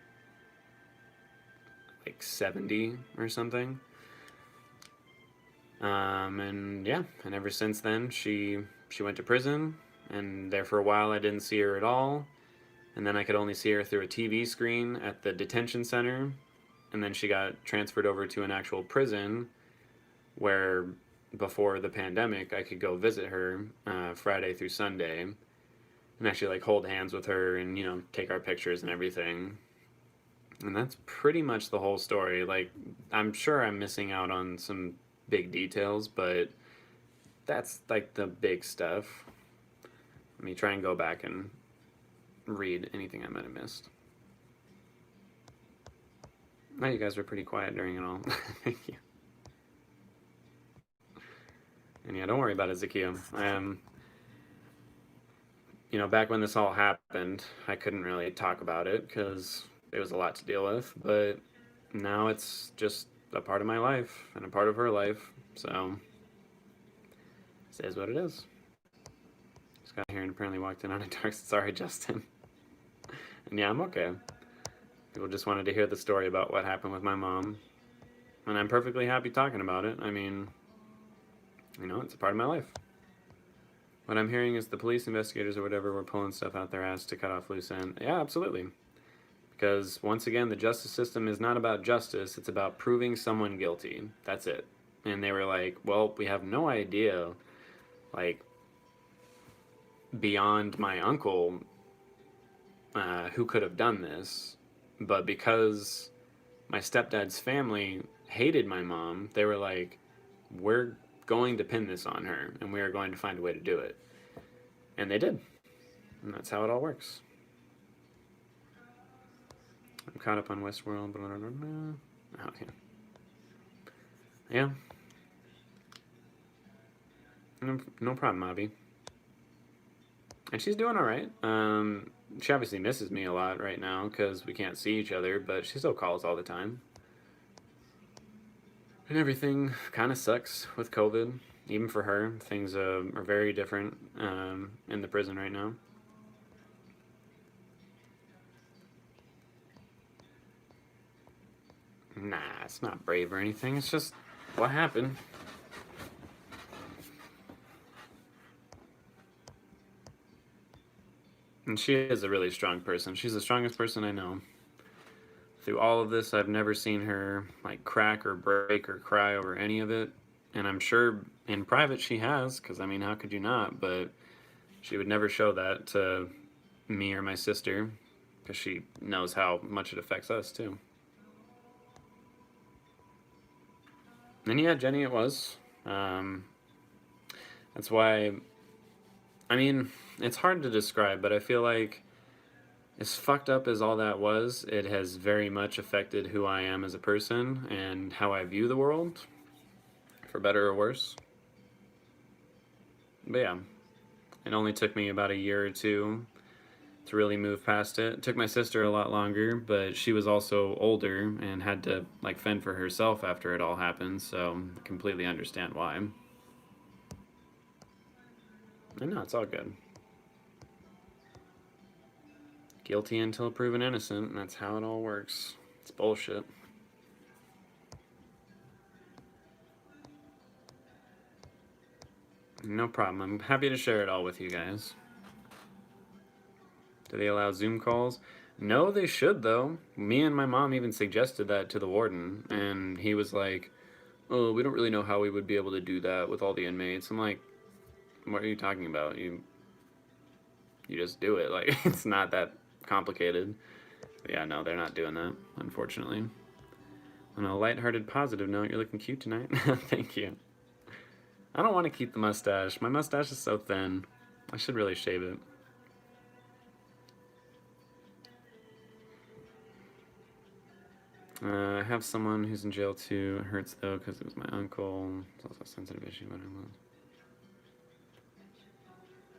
like 70 or something. And yeah, and ever since then, she went to prison, and there for a while I didn't see her at all. And then I could only see her through a TV screen at the detention center. And then she got transferred over to an actual prison where before the pandemic I could go visit her Friday through Sunday and actually like hold hands with her and take our pictures and everything. And that's pretty much the whole story. Like, I'm sure I'm missing out on some big details, but that's like the big stuff. Let me try and go back and read anything I might have missed. Oh, you guys were pretty quiet during it all. Thank you. And yeah, don't worry about it, Zakia. Back when this all happened, I couldn't really talk about it because it was a lot to deal with. But now it's just a part of my life and a part of her life. So, it is what it is. Just got here and apparently walked in on a dark. Sorry, Justin. And yeah, I'm okay. People just wanted to hear the story about what happened with my mom. And I'm perfectly happy talking about it. I mean, it's a part of my life. What I'm hearing is the police investigators or whatever were pulling stuff out their ass to cut off loose end. Yeah, absolutely. Because once again, the justice system is not about justice. It's about proving someone guilty. That's it. And they were like, well, we have no idea, like, beyond my uncle, who could have done this. But because my stepdad's family hated my mom, they were like, we're going to pin this on her, and we are going to find a way to do it. And they did. And that's how it all works. I'm caught up on Westworld. Blah, blah, blah, blah. Okay. Yeah. No problem, Abby. And she's doing all right. She obviously misses me a lot right now because we can't see each other, but she still calls all the time. And everything kind of sucks with COVID. Even for her, things are very different in the prison right now. Nah, it's not brave or anything. It's just what happened. And she is a really strong person. She's the strongest person I know. Through all of this, I've never seen her like crack or break or cry over any of it. And I'm sure in private she has, because I mean, how could you not? But she would never show that to me or my sister, because she knows how much it affects us too. And yeah, Jenny, it was. That's why I mean, it's hard to describe, but I feel like as fucked up as all that was, it has very much affected who I am as a person and how I view the world, for better or worse. But yeah, it only took me about a year or two to really move past it. It took my sister a lot longer, but she was also older and had to like fend for herself after it all happened, so I completely understand why. I know, it's all good. Guilty until proven innocent, and that's how it all works. It's bullshit. No problem. I'm happy to share it all with you guys. Do they allow Zoom calls? No, they should, though. Me and my mom even suggested that to the warden, and he was like, oh, we don't really know how we would be able to do that with all the inmates. I'm like, what are you talking about? You just do it. Like, it's not that complicated. But yeah, no, they're not doing that, unfortunately. On a lighthearted, positive note, you're looking cute tonight. Thank you. I don't want to keep the mustache. My mustache is so thin. I should really shave it. I have someone who's in jail too. It hurts though because it was my uncle. It's also a sensitive issue, but I was.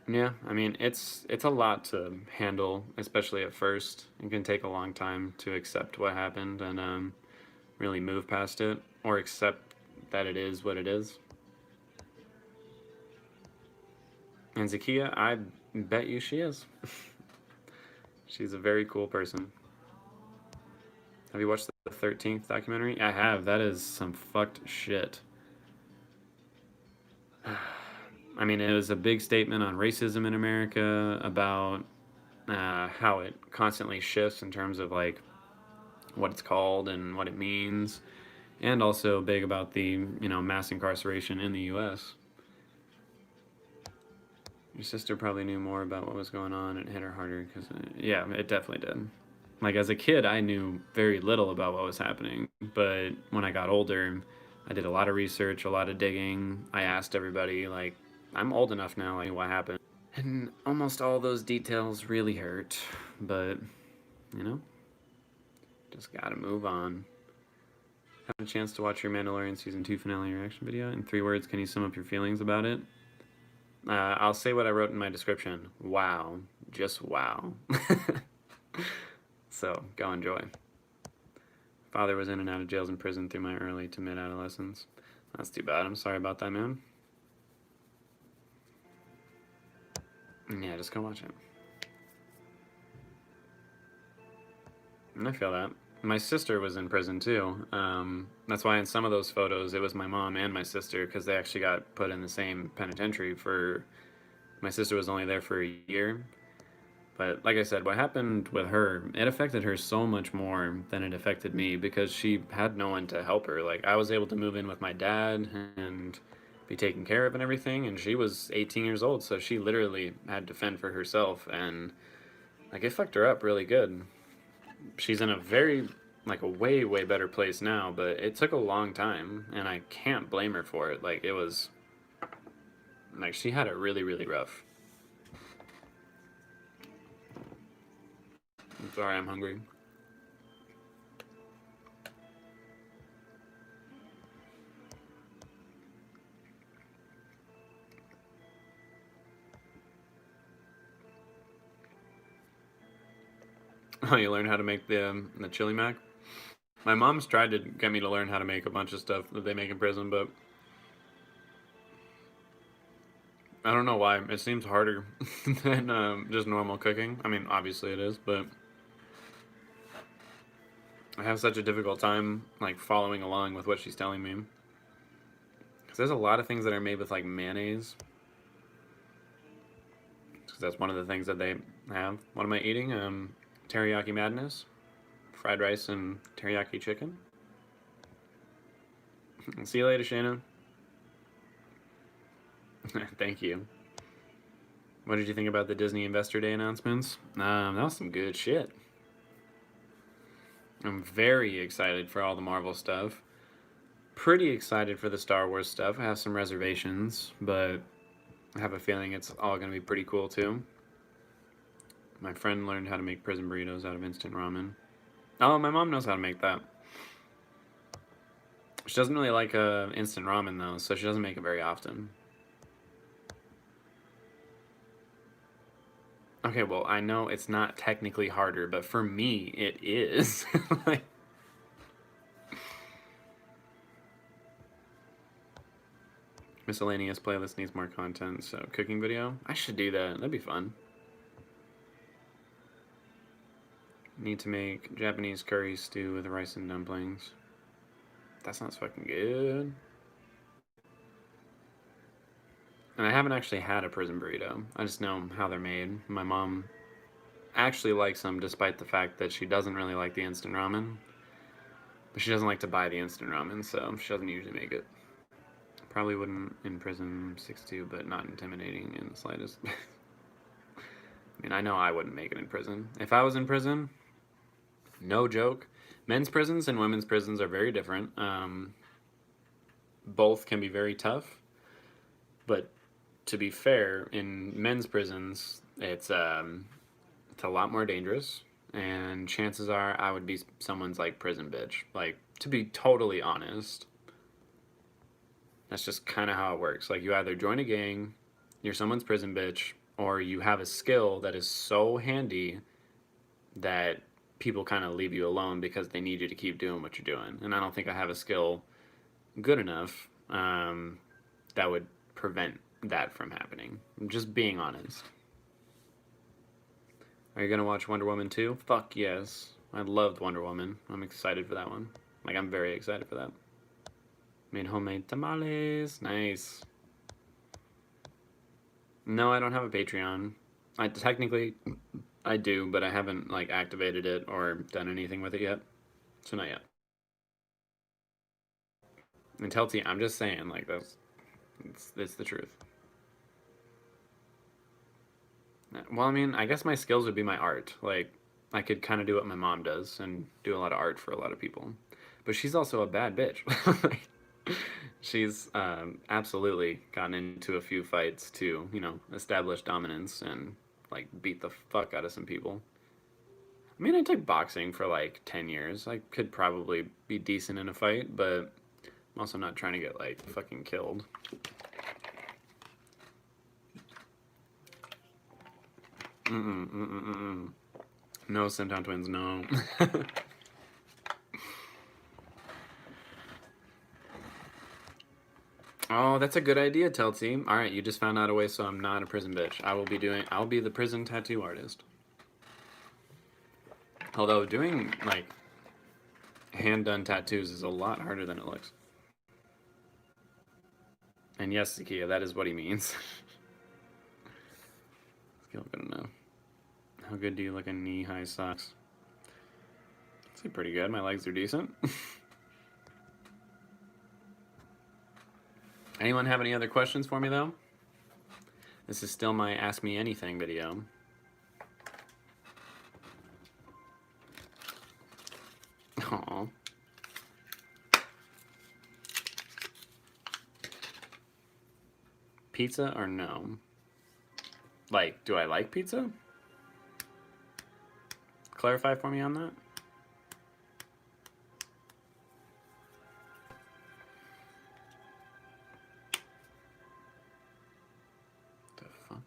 Yeah, I mean it's a lot to handle, especially at first. It can take a long time to accept what happened and really move past it or accept that it is what it is. And Zakia, I bet you she is. She's a very cool person. Have you watched the 13th documentary? I have. That is some fucked shit. I mean, it was a big statement on racism in America, about how it constantly shifts in terms of like what it's called and what it means, and also big about the mass incarceration in the U.S. Your sister probably knew more about what was going on and it hit her harder because yeah, it definitely did. Like as a kid, I knew very little about what was happening, but when I got older, I did a lot of research, a lot of digging. I asked everybody, like, I'm old enough now, like, what happened? And almost all those details really hurt, but, you know, just gotta move on. Have a chance to watch your Mandalorian Season 2 finale reaction video. In 3 words, can you sum up your feelings about it? I'll say what I wrote in my description. Wow. Just wow. So, go enjoy. Father was in and out of jails and prison through my early to mid-adolescence. That's too bad. I'm sorry about that, man. Yeah, just go watch it. And I feel that. My sister was in prison too. That's why in some of those photos it was my mom and my sister, because they actually got put in the same penitentiary for. My sister was only there for a year. But like I said, what happened with her, it affected her so much more than it affected me because she had no one to help her. Like, I was able to move in with my dad and be taken care of and everything, and she was 18 years old, so she literally had to fend for herself, and like it fucked her up really good. She's in a very like a way way better place now, but it took a long time, and I can't blame her for it. Like, it was like she had it really really rough. I'm sorry, I'm hungry. Oh, you learned how to make the chili mac? My mom's tried to get me to learn how to make a bunch of stuff that they make in prison, but I don't know why. It seems harder than just normal cooking. I mean, obviously it is, but I have such a difficult time like following along with what she's telling me. Because there's a lot of things that are made with like mayonnaise. Because that's one of the things that they have. What am I eating? Teriyaki madness, fried rice and teriyaki chicken. See you later, Shayna. Thank you. What did you think about the Disney Investor Day announcements? That was some good shit. I'm very excited for all the Marvel stuff. Pretty excited for the Star Wars stuff. I have some reservations, but I have a feeling it's all going to be pretty cool too. My friend learned how to make prison burritos out of instant ramen. Oh, my mom knows how to make that. She doesn't really like instant ramen though, so she doesn't make it very often. Okay, well, I know it's not technically harder, but for me, it is. Like, miscellaneous playlist needs more content, so cooking video? I should do that. That'd be fun. Need to make Japanese curry stew with rice and dumplings. That sounds fucking good. And I haven't actually had a prison burrito. I just know how they're made. My mom actually likes them despite the fact that she doesn't really like the instant ramen. But she doesn't like to buy the instant ramen, so she doesn't usually make it. Probably wouldn't in prison 6'2", but not intimidating in the slightest. I mean, I know I wouldn't make it in prison. If I was in prison, no joke. Men's prisons and women's prisons are very different. Both can be very tough. But to be fair, in men's prisons, it's a lot more dangerous. And chances are I would be someone's like prison bitch. Like, to be totally honest, that's just kind of how it works. Like, you either join a gang, you're someone's prison bitch, or you have a skill that is so handy that people kind of leave you alone because they need you to keep doing what you're doing. And I don't think I have a skill good enough that would prevent that from happening. I'm just being honest. Are you gonna watch Wonder Woman 2? Fuck yes. I loved Wonder Woman. I'm excited for that one. Like, I'm very excited for that. Made homemade tamales. Nice. No, I don't have a Patreon. I technically I do, but I haven't like activated it or done anything with it yet. So not yet. And Telty, I'm just saying, like, it's the truth. Well, I mean, I guess my skills would be my art. Like, I could kind of do what my mom does and do a lot of art for a lot of people. But she's also a bad bitch. She's absolutely gotten into a few fights to, establish dominance and, like, beat the fuck out of some people. I mean, I took boxing for, like, 10 years. I could probably be decent in a fight, but I'm also not trying to get, like, fucking killed. No, Simtown Twins, no. Oh, that's a good idea, Telty. All right, you just found out a way so I'm not a prison bitch. I'll be the prison tattoo artist. Although doing, like, hand-done tattoos is a lot harder than it looks. And yes, Zakia, that is what he means. Skill good enough. How good do you look in knee-high socks? I'd say pretty good. My legs are decent. Anyone have any other questions for me, though? This is still my Ask Me Anything video. Aww. Pizza or no? Like, do I like pizza? Clarify for me on that. The fuck?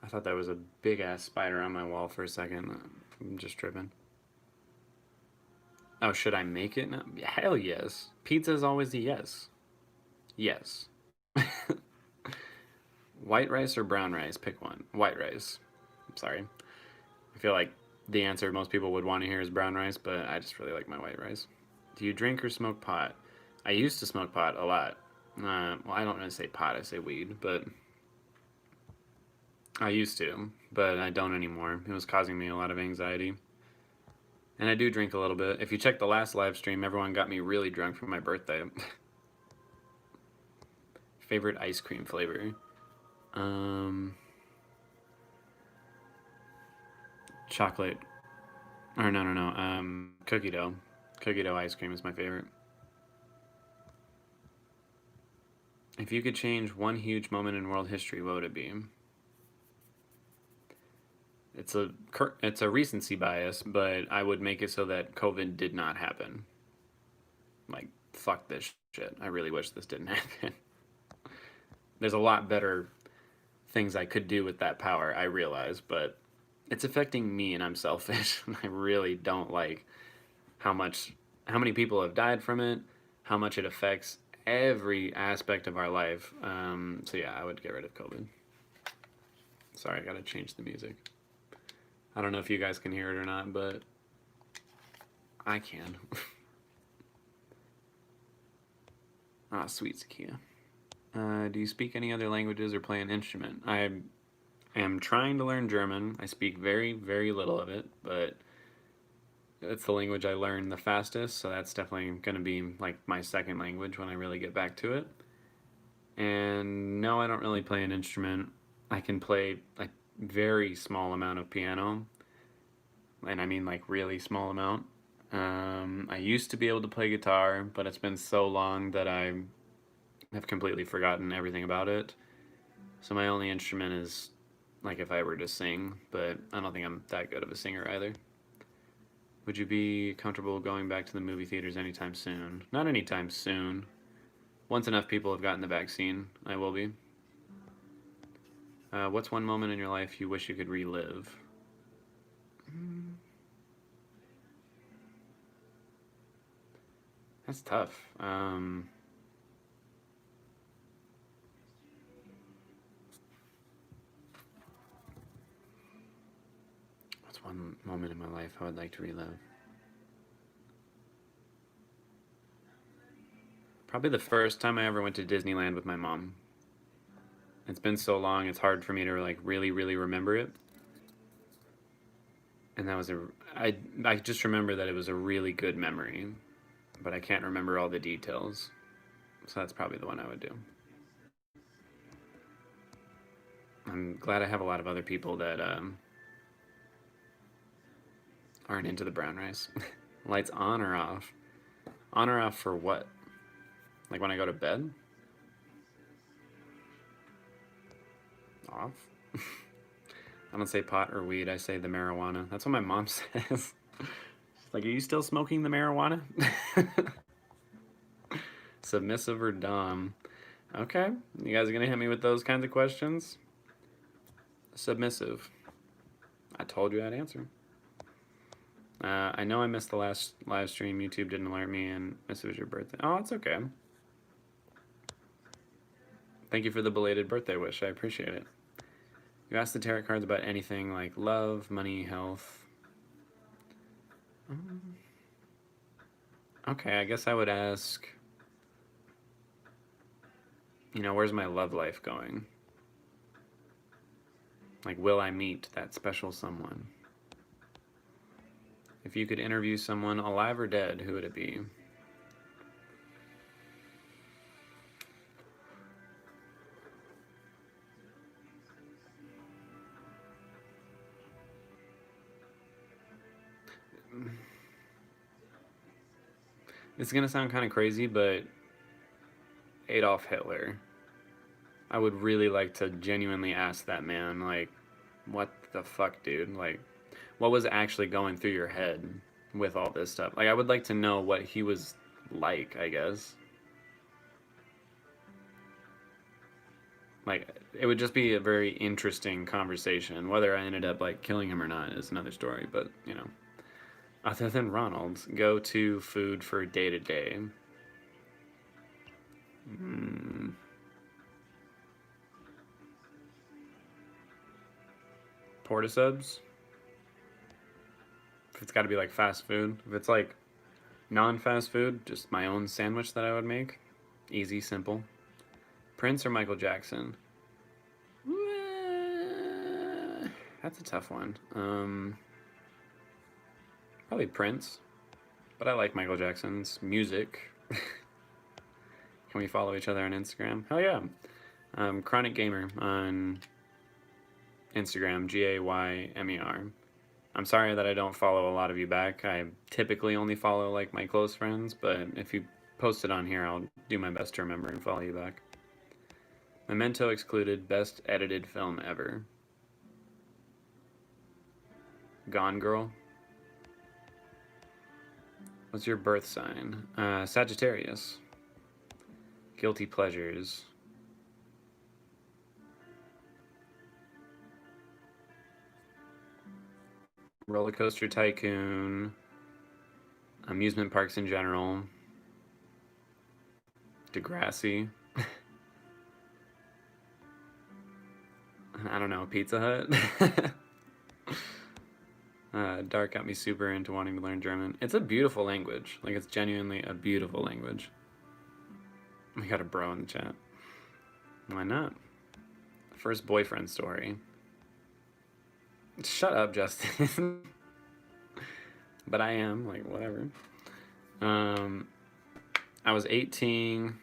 I thought that was a big ass spider on my wall for a second. I'm just tripping. Oh, should I make it now? Hell yes. Pizza is always a yes. Yes. White rice or brown rice? Pick one. White rice. I'm sorry. I feel like the answer most people would want to hear is brown rice, but I just really like my white rice. Do you drink or smoke pot? I used to smoke pot a lot. Well, I don't really say pot, I say weed, but I used to, but I don't anymore. It was causing me a lot of anxiety. And I do drink a little bit. If you check the last live stream, everyone got me really drunk for my birthday. Favorite ice cream flavor? Chocolate. Or no. Cookie dough. Cookie dough ice cream is my favorite. If you could change one huge moment in world history, what would it be? It's a recency bias, but I would make it so that COVID did not happen. Like, fuck this shit. I really wish this didn't happen. There's a lot better things I could do with that power, I realize, but it's affecting me and I'm selfish. I really don't like how much how many people have died from it, how much it affects every aspect of our life. So yeah, I would get rid of COVID. Sorry, I gotta change the music. I don't know if you guys can hear it or not, but I can. Ah, sweet Zakia. Do you speak any other languages or play an instrument? I am trying to learn German. I speak very, very little of it, but it's the language I learn the fastest, so that's definitely going to be like my second language when I really get back to it. And no, I don't really play an instrument. I can play a very small amount of piano, and I mean like really small amount. I used to be able to play guitar, but it's been so long that I have completely forgotten everything about it. So my only instrument is like if I were to sing, but I don't think I'm that good of a singer either. Would you be comfortable going back to the movie theaters anytime soon? Not anytime soon. Once enough people have gotten the vaccine, I will be. What's one moment in your life you wish you could relive? That's tough. What's one moment in my life I would like to relive? Probably the first time I ever went to Disneyland with my mom. It's been so long, it's hard for me to like really, really remember it. And that was I just remember that it was a really good memory, but I can't remember all the details. So that's probably the one I would do. I'm glad I have a lot of other people that aren't into the brown rice. Lights on or off? On or off for what? Like when I go to bed? Off? I don't say pot or weed, I say the marijuana. That's what my mom says. She's like, are you still smoking the marijuana? Submissive or dom? Okay, you guys are gonna hit me with those kinds of questions? Submissive. I told you I'd answer. I know I missed the last live stream. YouTube didn't alert me, and it was your birthday. Oh, it's okay. Thank you for the belated birthday wish. I appreciate it. You asked the tarot cards about anything like love, money, health. Okay, I guess I would ask, where's my love life going? Like, will I meet that special someone? If you could interview someone alive or dead, who would it be? It's gonna sound kind of crazy, but Adolf Hitler. I would really like to genuinely ask that man, like, what the fuck, dude? Like, what was actually going through your head with all this stuff? Like, I would like to know what he was like, I guess. Like, it would just be a very interesting conversation. Whether I ended up, like, killing him or not is another story, but, Other than Ronald's, go to food for day to day. Portisubs. If it's got to be like fast food. If it's like non-fast food, just my own sandwich that I would make. Easy, simple. Prince or Michael Jackson? That's a tough one. Probably Prince. But I like Michael Jackson's music. Can we follow each other on Instagram? Hell yeah. Chronic Gamer on Instagram, Gaymer. I'm sorry that I don't follow a lot of you back. I typically only follow like my close friends, but if you post it on here, I'll do my best to remember and follow you back. Memento excluded. Best edited film ever. Gone Girl. What's your birth sign? Sagittarius. Guilty pleasures. Roller Coaster Tycoon. Amusement parks in general. Degrassi. I don't know, Pizza Hut. Dark got me super into wanting to learn German. It's a beautiful language. Like, it's genuinely a beautiful language. We got a bro in the chat. Why not? First boyfriend story. Shut up, Justin. But I am, like, whatever. I was 18.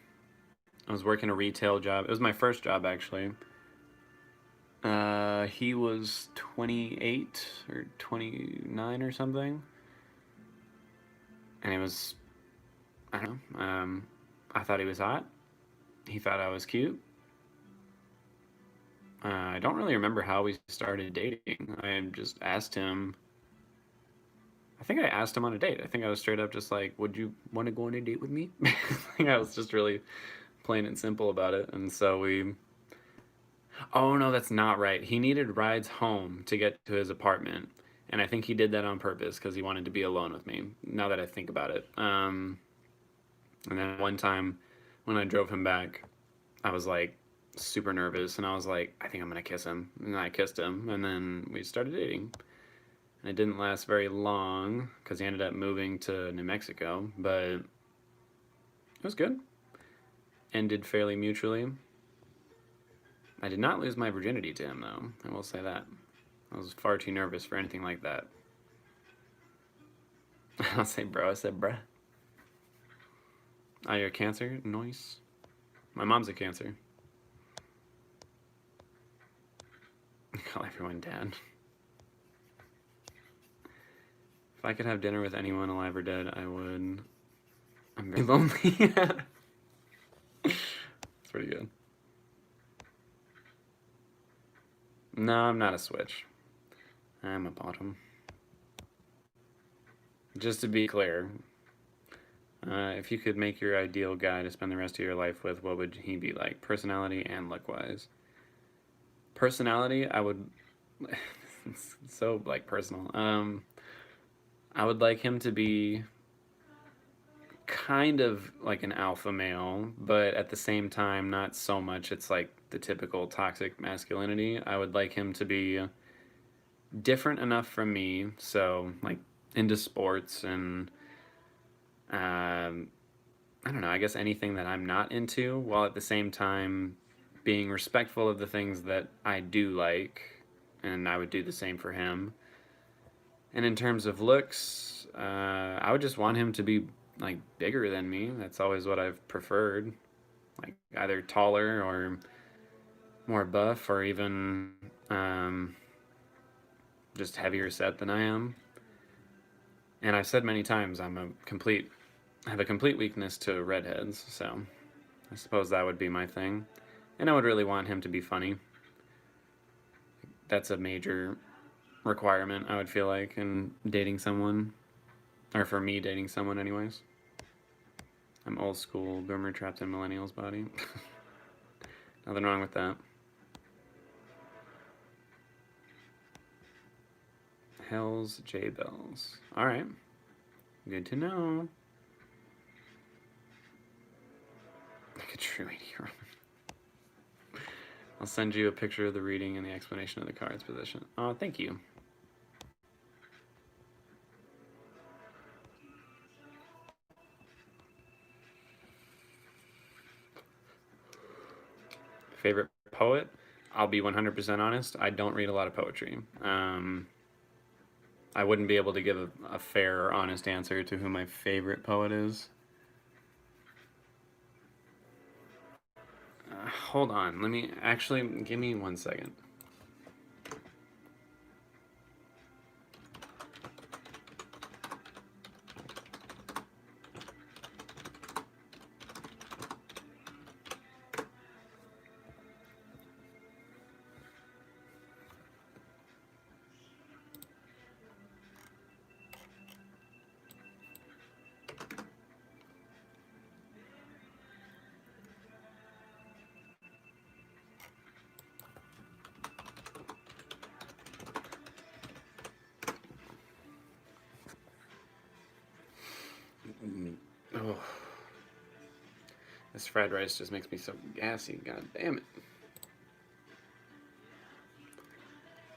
I was working a retail job. It was my first job, actually. He was 28 or 29 or something. And it was, I don't know, I thought he was hot. He thought I was cute. I don't really remember how we started dating. I just asked him. I think I asked him on a date. I think I was straight up just like, would you want to go on a date with me? I think I was just really plain and simple about it. And so we... Oh, no, that's not right. He needed rides home to get to his apartment. And I think he did that on purpose because he wanted to be alone with me, now that I think about it. And then one time when I drove him back, I was like super nervous. And I was like, I think I'm going to kiss him. And I kissed him. And then we started dating. And it didn't last very long because he ended up moving to New Mexico. But it was good. Ended fairly mutually. I did not lose my virginity to him, though. I will say that. I was far too nervous for anything like that. I'll say bro. I said bruh. Oh, you're a Cancer? Nice. My mom's a Cancer. Call everyone dad. If I could have dinner with anyone alive or dead, I would. I'm very lonely. It's pretty good. No, I'm not a switch. I'm a bottom. Just to be clear, if you could make your ideal guy to spend the rest of your life with, what would he be like? Personality and look-wise. Personality, I would... it's so, like, personal. I would like him to be kind of like an alpha male, but at the same time, not so much it's like the typical toxic masculinity. I would like him to be different enough from me, so like into sports and I don't know, I guess anything that I'm not into, while at the same time being respectful of the things that I do like, and I would do the same for him. And in terms of looks, I would just want him to be like bigger than me. That's always what I've preferred, like either taller or more buff, or even just heavier set than I am. And I've said many times I have a complete weakness to redheads, so I suppose that would be my thing. And I would really want him to be funny. That's a major requirement, I would feel like, in dating someone, or for me dating someone anyways. I'm old school, boomer trapped in millennial's body. Nothing wrong with that. Hells J-Bells. Alright. Good to know. Like a true 80-year-old. I'll send you a picture of the reading and the explanation of the card's position. Oh, thank you. Favorite poet? I'll be 100% honest. I don't read a lot of poetry. I wouldn't be able to give a fair or honest answer to who my favorite poet is. Hold on. Let me actually give me 1 second. This fried rice just makes me so gassy. God damn it.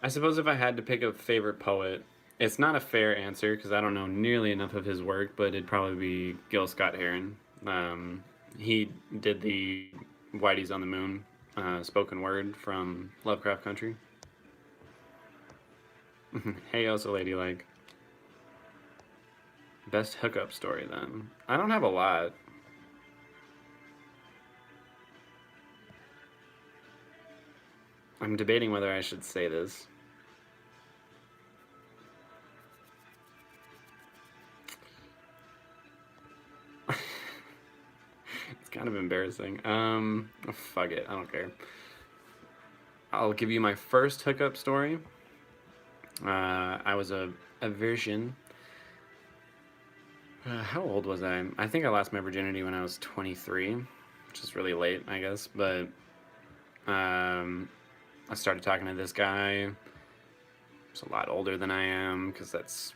I suppose if I had to pick a favorite poet, it's not a fair answer because I don't know nearly enough of his work, but it'd probably be Gil Scott Heron. He did the Whitey's on the Moon spoken word from Lovecraft Country. Hey, also ladylike. Best hookup story then. I don't have a lot. I'm debating whether I should say this. It's kind of embarrassing. Fuck it. I don't care. I'll give you my first hookup story. I was a virgin. How old was I? I think I lost my virginity when I was 23, which is really late, I guess. But I started talking to this guy. He's a lot older than I am because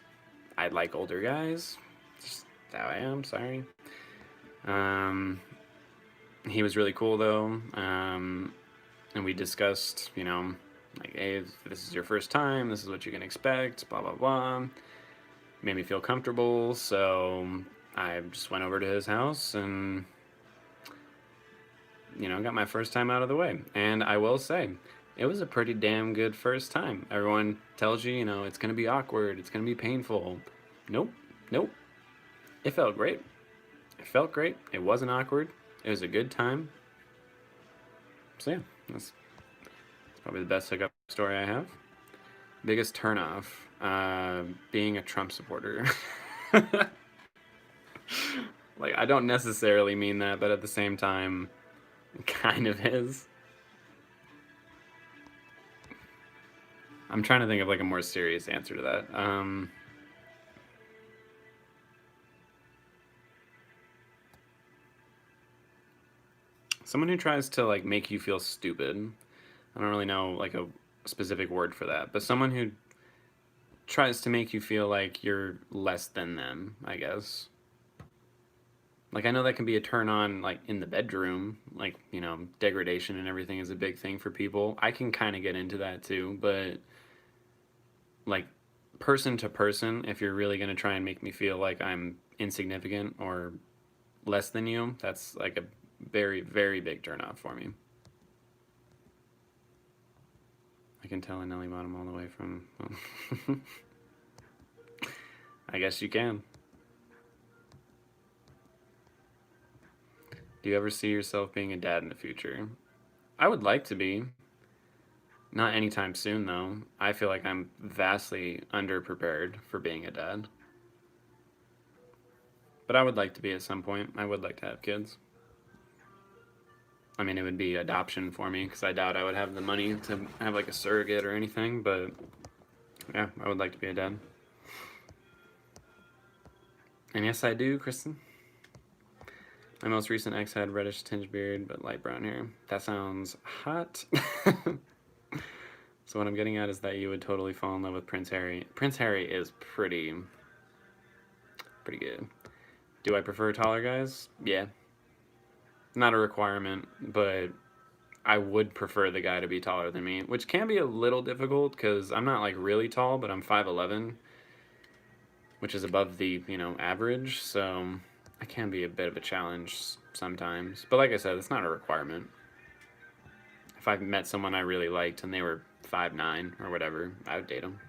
I like older guys. Just how I am. Sorry. He was really cool though, and we discussed, like, hey, if this is your first time, this is what you can expect, blah blah blah. Made me feel comfortable, so I just went over to his house and got my first time out of the way. And I will say, it was a pretty damn good first time. Everyone tells you, it's gonna be awkward, it's gonna be painful. Nope. It felt great. It wasn't awkward. It was a good time. So yeah, that's probably the best hookup story I have. Biggest turnoff, being a Trump supporter. Like, I don't necessarily mean that, but at the same time, it kind of is. I'm trying to think of like a more serious answer to that. Someone who tries to like make you feel stupid. I don't really know like a specific word for that, but someone who tries to make you feel like you're less than them, I guess. Like, I know that can be a turn on, like, in the bedroom, like, degradation and everything is a big thing for people. I can kind of get into that too, but, like, person to person, if you're really going to try and make me feel like I'm insignificant or less than you, that's, like, a very, very big turn off for me. I can tell a Nelly Bottom all the way from... I guess you can. Do you ever see yourself being a dad in the future? I would like to be. Not anytime soon, though. I feel like I'm vastly underprepared for being a dad. But I would like to be at some point. I would like to have kids. I mean, it would be adoption for me, because I doubt I would have the money to have, like, a surrogate or anything, but yeah, I would like to be a dad. And yes, I do, Kristen. My most recent ex had reddish tinged beard, but light brown hair. That sounds hot. So what I'm getting at is that you would totally fall in love with Prince Harry. Prince Harry is pretty good. Do I prefer taller guys? Yeah. Not a requirement, but I would prefer the guy to be taller than me, which can be a little difficult because I'm not like really tall, but I'm 5'11", which is above the, average, so it can be a bit of a challenge sometimes. But like I said, it's not a requirement. If I met someone I really liked and they were 5'9" or whatever, I would date them.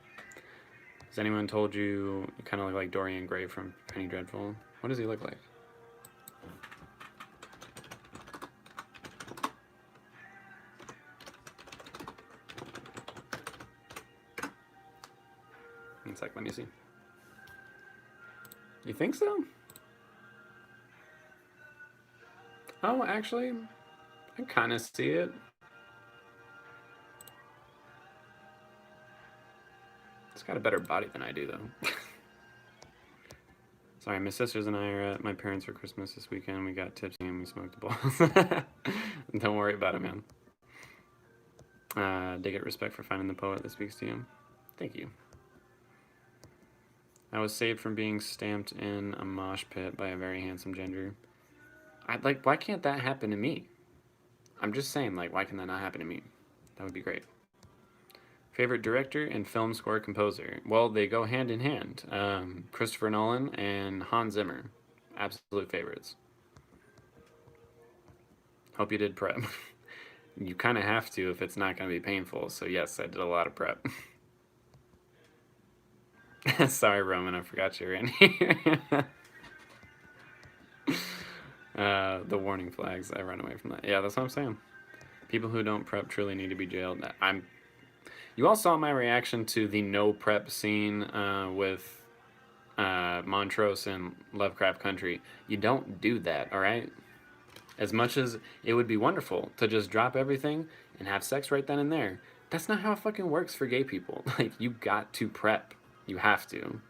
Has anyone told you kind of look like Dorian Gray from Penny Dreadful? What does he look like? It's like, let me see. You think so? Oh, actually, I kind of see it. It's got a better body than I do, though. Sorry, my sisters and I are at my parents for Christmas this weekend. We got tipsy and we smoked balls. Don't worry about it, man. Dig it, respect for finding the poet that speaks to you. Thank you. I was saved from being stamped in a mosh pit by a very handsome ginger. I'd like, why can't that happen to me? I'm just saying, like, why can that not happen to me? That would be great. Favorite director and film score composer? Well, they go hand in hand. Christopher Nolan and Hans Zimmer. Absolute favorites. Hope you did prep. You kind of have to if it's not going to be painful. So, yes, I did a lot of prep. Sorry, Roman, I forgot you were in here. The warning flags, I run away from that. Yeah, that's what I'm saying. People who don't prep truly need to be jailed. You all saw my reaction to the no prep scene with Montrose in Lovecraft Country. You don't do that, all right? As much as it would be wonderful to just drop everything and have sex right then and there, that's not how it fucking works for gay people. Like, you got to prep. You have to.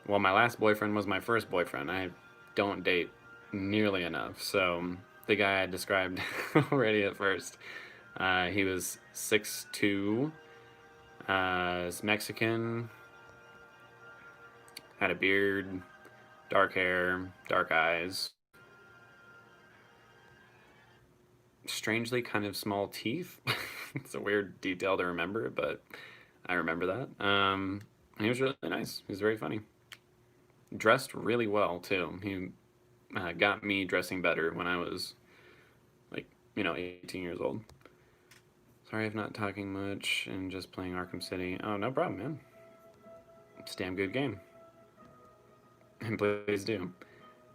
Well, my last boyfriend was my first boyfriend. I don't date nearly enough, so the guy I described already at first, he was 6'2", is Mexican, had a beard, dark hair, dark eyes, strangely kind of small teeth. It's a weird detail to remember, but I remember that. And he was really nice. He was very funny. Dressed really well, too. He got me dressing better when I was, like, 18 years old. Sorry if not talking much and just playing Arkham City. Oh, no problem, man. It's a damn good game. And please do.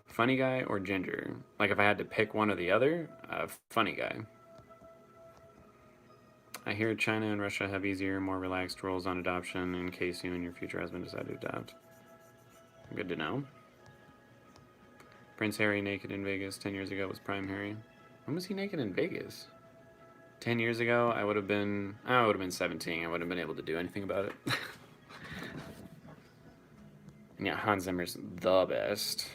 Funny guy or ginger? Like, if I had to pick one or the other, funny guy. I hear China and Russia have easier, more relaxed rules on adoption in case you and your future husband decide to adopt. Good to know. Prince Harry naked in Vegas 10 years ago was Prime Harry. When was he naked in Vegas? 10 years ago, I would have been 17. I wouldn't have been able to do anything about it. Yeah, Hans Zimmer's the best.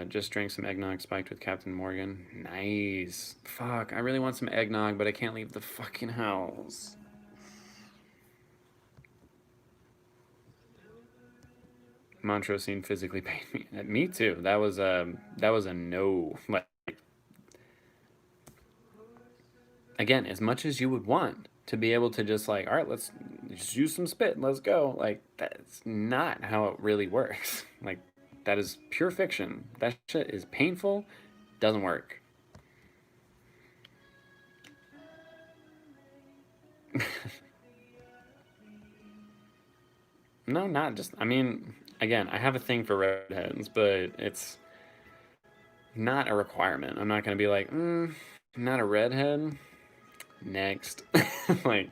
Just drank some eggnog spiked with Captain Morgan. Nice. Fuck, I really want some eggnog, but I can't leave the fucking house. Montrose scene physically pained me. Me too. That was a no. Like, again, as much as you would want to be able to just like, all right, let's just use some spit, let's go. Like, that's not how it really works. Like, that is pure fiction. That shit is painful, doesn't work. No, not just, I mean, again, I have a thing for redheads, but it's not a requirement. I'm not going to be like, not a redhead. Next. Like,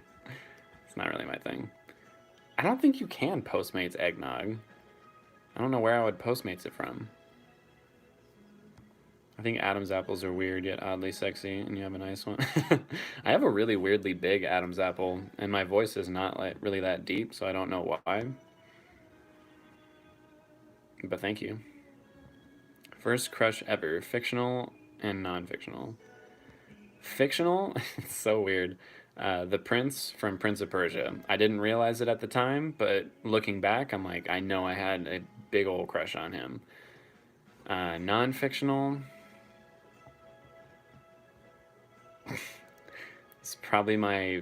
it's not really my thing. I don't think you can Postmates eggnog. I don't know where I would Postmates it from. I think Adam's apples are weird yet oddly sexy, and you have a nice one. I have a really weirdly big Adam's apple, and my voice is not like really that deep, so I don't know why. But thank you. First crush ever, fictional and non-fictional. Fictional? It's so weird. The prince from Prince of Persia. I didn't realize it at the time, but looking back, I'm like, I know I had a big old crush on him. Non-fictional. It's probably my.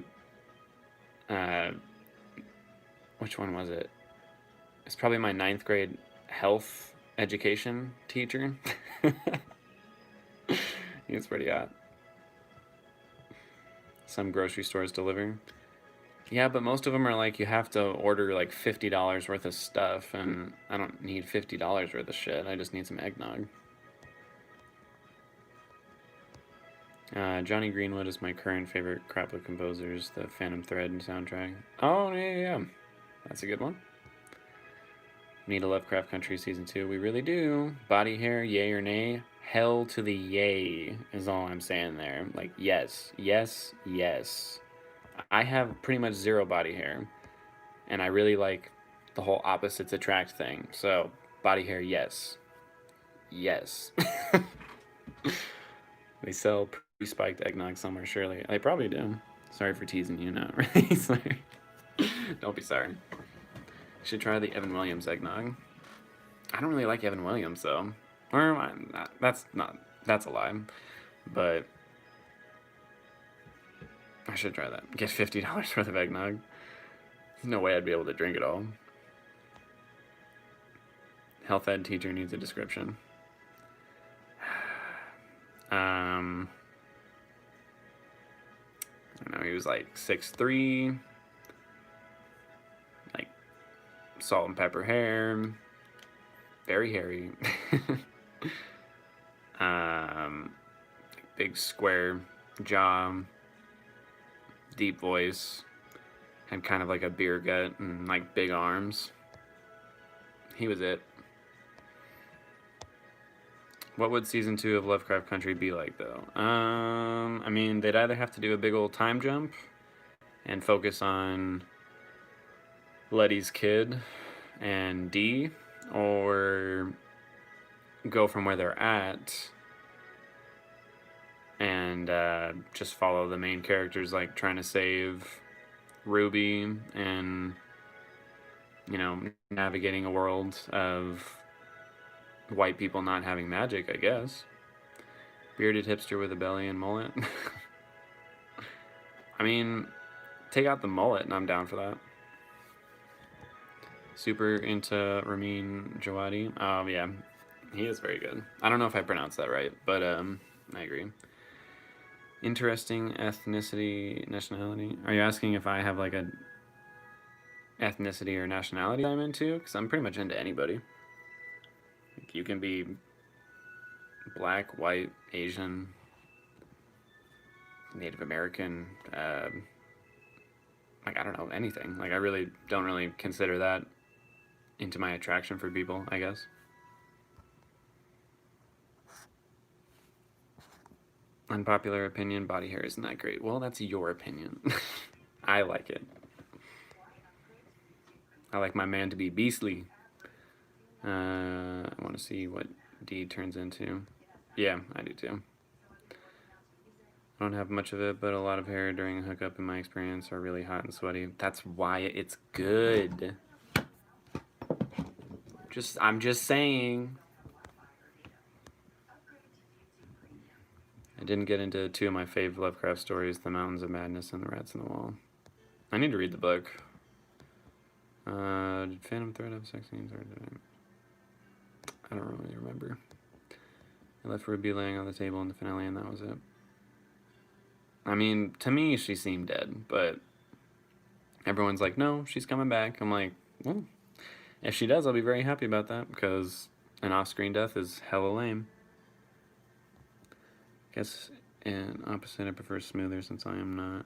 Which one was it? It's probably my 9th grade health education teacher. He was pretty hot. Some grocery stores deliver. Yeah, but most of them are like you have to order like $50 worth of stuff, and I don't need $50 worth of shit. I just need some eggnog. Johnny Greenwood is my current favorite crapload composers, the Phantom Thread soundtrack. Oh, yeah. That's a good one. Need a Lovecraft Country Season 2. We really do. Body hair, yay or nay? Hell to the yay is all I'm saying there. Like, yes. I have pretty much zero body hair, and I really like the whole opposites attract thing. So, body hair, yes. They sell pre-spiked eggnog somewhere, surely. They probably do. Sorry for teasing you, not really sorry. Don't be sorry. You should try the Evan Williams eggnog. I don't really like Evan Williams, though. Or that's a lie. But I should try that. Get $50 worth of eggnog. There's no way I'd be able to drink it all. Health ed teacher needs a description. I don't know, he was like 6'3", like salt and pepper hair, very hairy. Big square jaw, deep voice, had kind of like a beer gut and like big arms. He was it. What would season 2 of Lovecraft Country be like, though? I mean, they'd either have to do a big old time jump and focus on Letty's kid and Dee, or go from where they're at and just follow the main characters, like trying to save Ruby and, you know, navigating a world of white people not having magic, I guess. Bearded hipster with a belly and mullet. I mean, take out the mullet and I'm down for that. Super into Ramin Djawadi. Oh, yeah. He is very good. I don't know if I pronounced that right, but I agree. Interesting ethnicity, nationality. Are you asking if I have like a ethnicity or nationality I'm into? Because I'm pretty much into anybody. Like, you can be black, white, Asian, Native American, like, I don't know, anything. Like, I really don't really consider that into my attraction for people, I guess. Unpopular opinion, body hair isn't that great. Well, that's your opinion. I like it. I like my man to be beastly. I want to see what D turns into. Yeah, I do too. I don't have much of it, but a lot of hair during a hookup, in my experience, are really hot and sweaty. That's why it's good. I'm just saying. I didn't get into 2 of my fave Lovecraft stories, The Mountains of Madness and The Rats in the Wall. I need to read the book. Did Phantom Thread have sex scenes, or did I don't really remember. I left Ruby laying on the table in the finale, and that was it. I mean, to me, she seemed dead, but everyone's like, no, she's coming back. I'm like, well, if she does, I'll be very happy about that, because an off-screen death is hella lame. Guess in opposite, I prefer smoother, since I am not.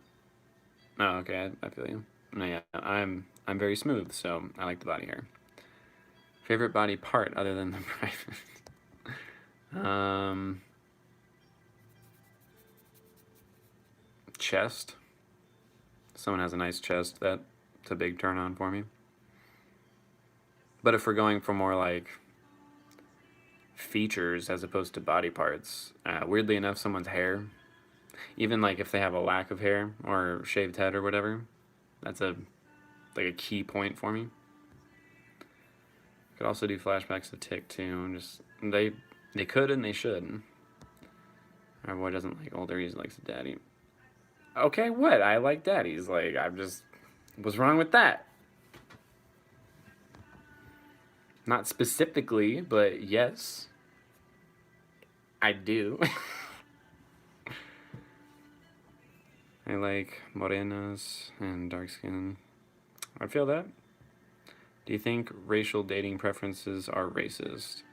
Oh, okay, I feel you. No, yeah, I'm very smooth, so I like the body hair. Favorite body part other than the private? Chest. Someone has a nice chest, that's a big turn on for me. But if we're going for more like features as opposed to body parts, weirdly enough, someone's hair, even like if they have a lack of hair or shaved head or whatever, that's a key point for me. Could also do flashbacks to Tick too. Just they could and they should. Our boy doesn't like older, he likes a daddy. Okay, what? I like daddies. Like, what's wrong with that? Not specifically, but yes, I do. I like morenas and dark skin. I feel that. Do you think racial dating preferences are racist?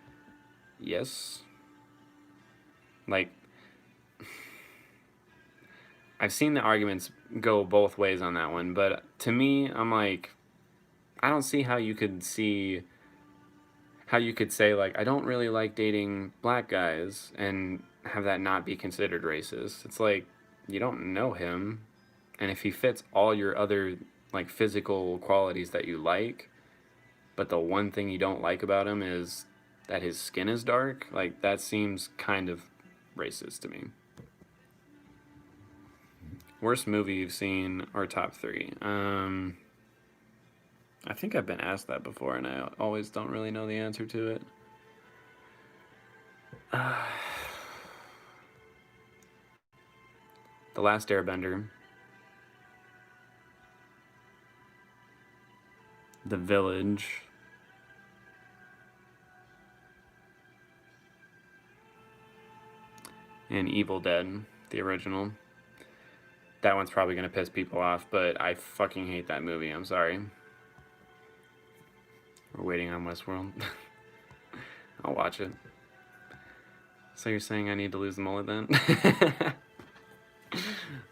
Yes. Like, I've seen the arguments go both ways on that one, but to me, I'm like, I don't see how you could say, like, I don't really like dating black guys and have that not be considered racist. It's like, you don't know him, and if he fits all your other, like, physical qualities that you like, but the one thing you don't like about him is that his skin is dark, like, that seems kind of racist to me. Worst movie you've seen, or top 3? I think I've been asked that before, and I always don't really know the answer to it. The Last Airbender. The Village. And Evil Dead, the original. That one's probably going to piss people off, but I fucking hate that movie. I'm sorry. We're waiting on Westworld. I'll watch it. So you're saying I need to lose the mullet then?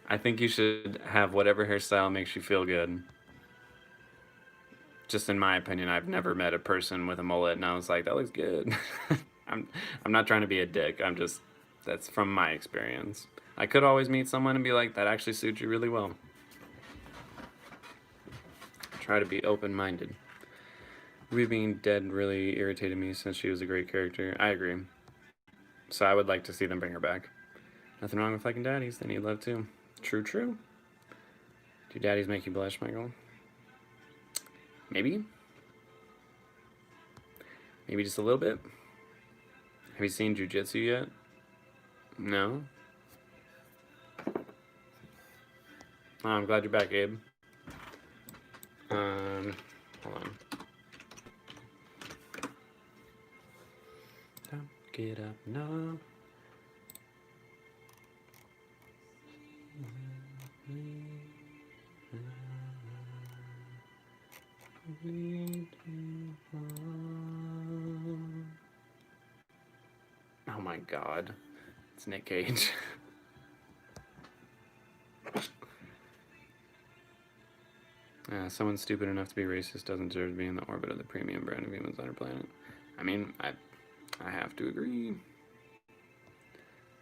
I think you should have whatever hairstyle makes you feel good. Just in my opinion, I've never met a person with a mullet and I was like, that looks good. I'm not trying to be a dick. That's from my experience. I could always meet someone and be like, that actually suits you really well. Try to be open-minded. Ruby being dead really irritated me since she was a great character. I agree. So I would like to see them bring her back. Nothing wrong with liking daddies. They need love too. True, true. Do daddies make you blush, Michael? Maybe. Maybe just a little bit. Have you seen Jiu-Jitsu yet? No? Oh, I'm glad you're back, Abe. Hold on. Don't get up, no. Oh my god. It's Nick Cage. Someone stupid enough to be racist doesn't deserve to be in the orbit of the premium brand of humans on our planet. I mean, I have to agree.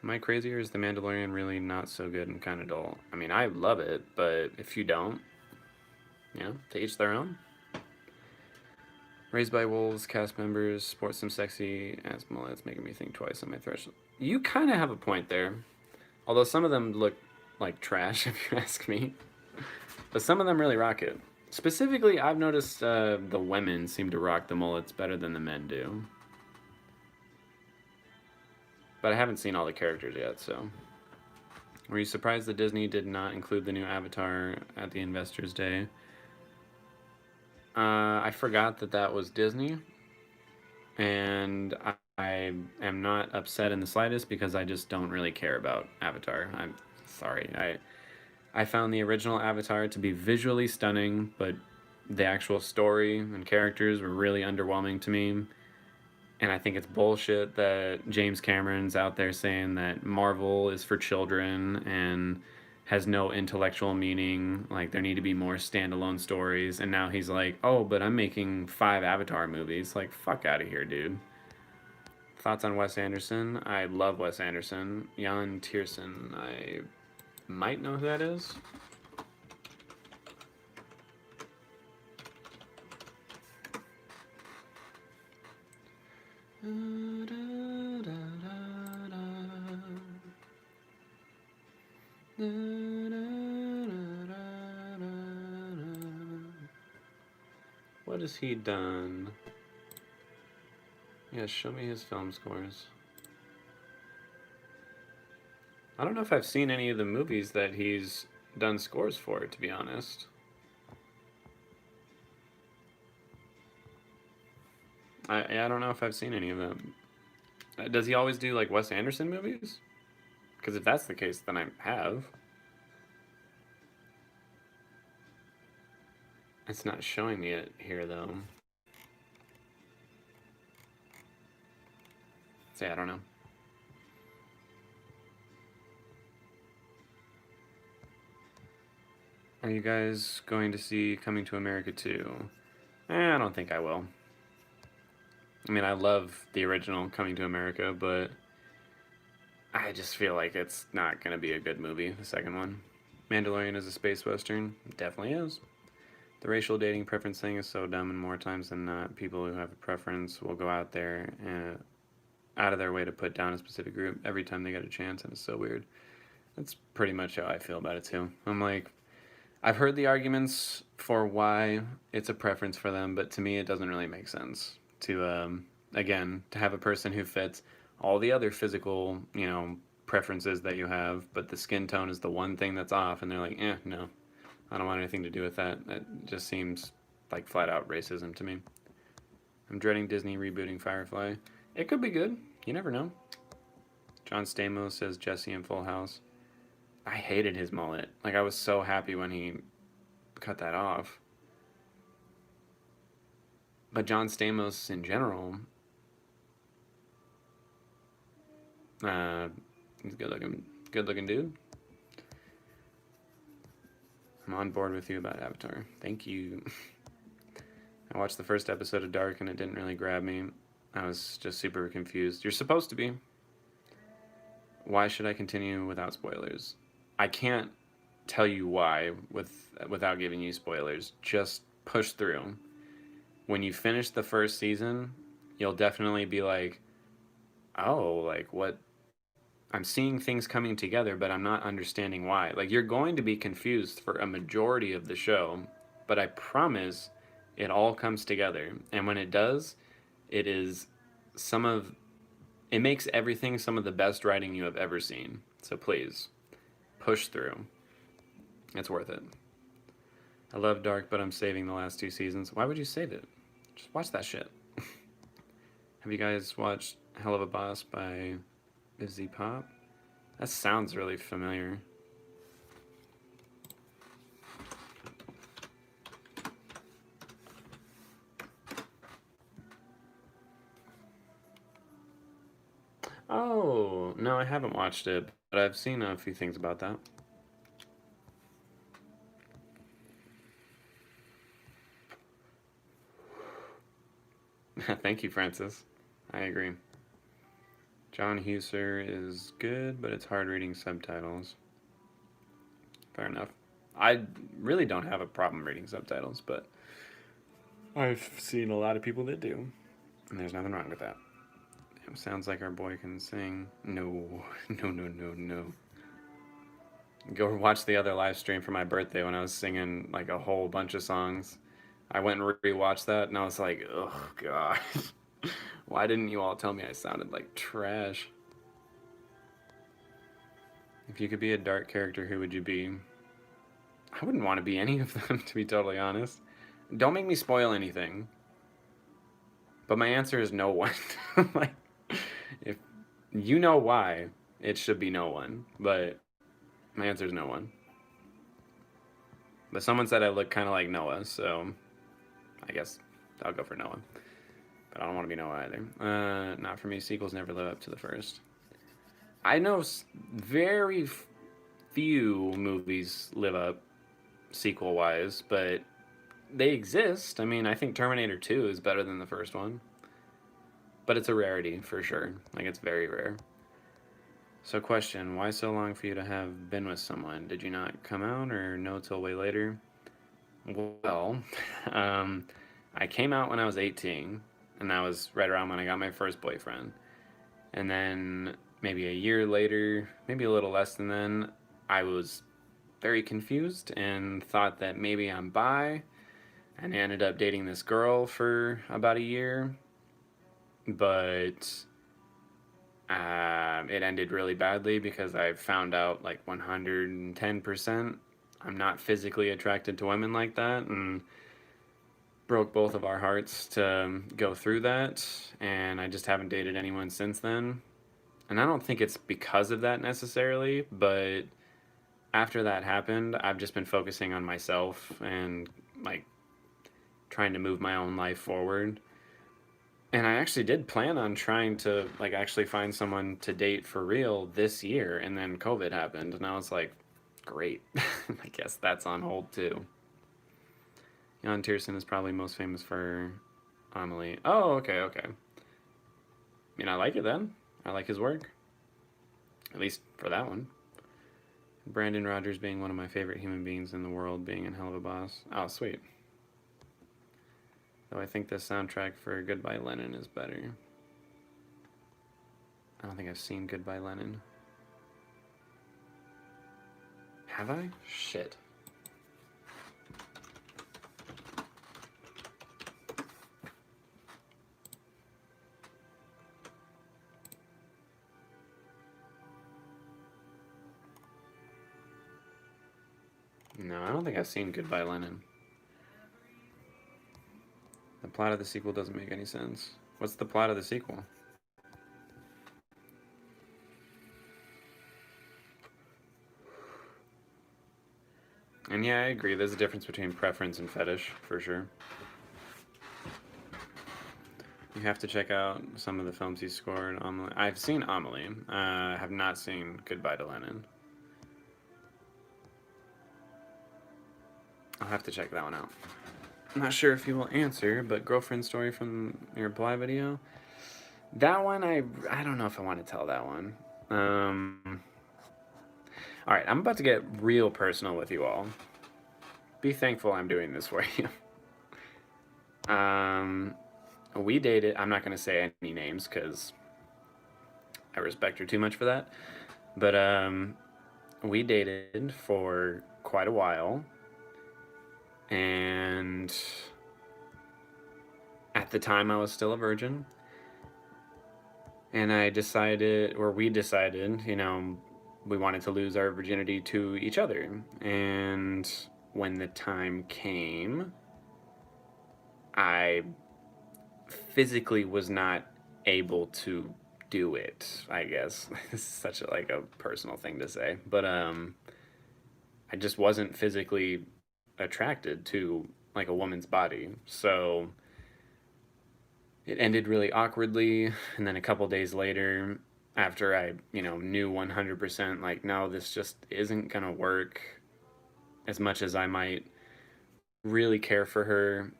Am I crazy, or is The Mandalorian really not so good and kind of dull? I mean, I love it, but if you don't, to each their own. Raised by Wolves, cast members, sports some sexy ass mullets, making me think twice on my threshold. You kind of have a point there. Although some of them look like trash, if you ask me. But some of them really rock it. Specifically, I've noticed the women seem to rock the mullets better than the men do. But I haven't seen all the characters yet, so. Were you surprised that Disney did not include the new Avatar at the Investors Day? I forgot that was Disney. And I am not upset in the slightest because I just don't really care about Avatar. I'm sorry. I found the original Avatar to be visually stunning, but the actual story and characters were really underwhelming to me. And I think it's bullshit that James Cameron's out there saying that Marvel is for children and has no intellectual meaning. Like, there need to be more standalone stories. And now he's like, oh, but I'm making 5 Avatar movies. Like, fuck out of here, dude. Thoughts on Wes Anderson? I love Wes Anderson. Jan Tiersen, I might know who that is. What has he done? Yeah, show me his film scores. I don't know if I've seen any of the movies that he's done scores for, to be honest. I don't know if I've seen any of them. Does he always do, like, Wes Anderson movies? Because if that's the case, then I have. It's not showing me it here, though. Say, I don't know. Are you guys going to see Coming to America 2? I don't think I will. I mean, I love the original Coming to America, but I just feel like it's not going to be a good movie, the second one. Mandalorian is a space western. It definitely is. The racial dating preference thing is so dumb, and more times than not, people who have a preference will go out there and out of their way to put down a specific group every time they get a chance, and it's so weird. That's pretty much how I feel about it, too. I'm like, I've heard the arguments for why it's a preference for them, but to me it doesn't really make sense to, again, to have a person who fits all the other physical, preferences that you have, but the skin tone is the one thing that's off, and they're like, no, I don't want anything to do with that. That just seems like flat out racism to me. I'm dreading Disney rebooting Firefly. It could be good. You never know. John Stamos says Jesse in Full House. I hated his mullet. Like, I was so happy when he cut that off. But John Stamos in general, he's good looking dude. I'm on board with you about Avatar. Thank you. I watched the first episode of Dark and it didn't really grab me. I was just super confused. You're supposed to be. Why should I continue without spoilers? I can't tell you why without giving you spoilers. Just push through. When you finish the first season, you'll definitely be like, oh, like what? I'm seeing things coming together, but I'm not understanding why. Like, you're going to be confused for a majority of the show, but I promise it all comes together. And when it does, it is it makes everything some of the best writing you have ever seen. So please, push through. It's worth it. I love Dark, but I'm saving the last 2 seasons. Why would you save it? Just watch that shit. Have you guys watched Hell of a Boss by Busy Pop? That sounds really familiar. Oh, no, I haven't watched it, but I've seen a few things about that. Thank you, Francis. I agree. John Huser is good, but it's hard reading subtitles. Fair enough. I really don't have a problem reading subtitles, but I've seen a lot of people that do, and there's nothing wrong with that. It sounds like our boy can sing. No, no. Go watch the other live stream for my birthday when I was singing like a whole bunch of songs. I went and rewatched that, and I was like, oh, God. Why didn't you all tell me I sounded like trash? If you could be a dark character, who would you be? I wouldn't want to be any of them, to be totally honest. Don't make me spoil anything. But my answer is no one. Like, if you know why, it should be no one. But my answer is no one. But someone said I look kind of like Noah, so I guess I'll go for Noah. But I don't want to be Noah either. Not for me. Sequels never live up to the first. I know very few movies live up sequel-wise, but they exist. I mean, I think Terminator 2 is better than the first one. But it's a rarity, for sure. Like, it's very rare. So question, why so long for you to have been with someone? Did you not come out or know till way later? Well, I came out when I was 18, and that was right around when I got my first boyfriend. And then maybe a year later, maybe a little less than then, I was very confused and thought that maybe I'm bi, and I ended up dating this girl for about a year, but it ended really badly because I found out like 110% I'm not physically attracted to women like that, and broke both of our hearts to go through that, and I just haven't dated anyone since then. And I don't think it's because of that necessarily, but after that happened, I've just been focusing on myself and like trying to move my own life forward. And I actually did plan on trying to like actually find someone to date for real this year, and then COVID happened, and I was like, great. I guess that's on hold too. Jan Tiersen is probably most famous for Amelie. Oh, okay. I mean, I like it then. I like his work. At least for that one. Brandon Rogers being one of my favorite human beings in the world, being in Hell of a Boss. Oh, sweet. Though I think the soundtrack for Goodbye Lenin is better. I don't think I've seen Goodbye Lenin. Have I? Shit. No, I don't think I've seen Goodbye Lenin. The plot of the sequel doesn't make any sense. What's the plot of the sequel? And yeah, I agree. There's a difference between preference and fetish, for sure. You have to check out some of the films he scored. I've seen Amelie. I have not seen Goodbye to Lenin. I'll have to check that one out. I'm not sure if he will answer, but Girlfriend Story from your reply video. That one, I don't know if I want to tell that one. All right, I'm about to get real personal with you all. Be thankful I'm doing this for you. We dated. I'm not going to say any names because I respect her too much for that. But we dated for quite a while. And at the time, I was still a virgin. And we decided, we wanted to lose our virginity to each other. And when the time came, I physically was not able to do it, I guess. This is such a personal thing to say. But I just wasn't physically attracted to like a woman's body. So it ended really awkwardly, and then a couple days later, after I, knew 100% like, no, this just isn't gonna work, as much as I might really care for her,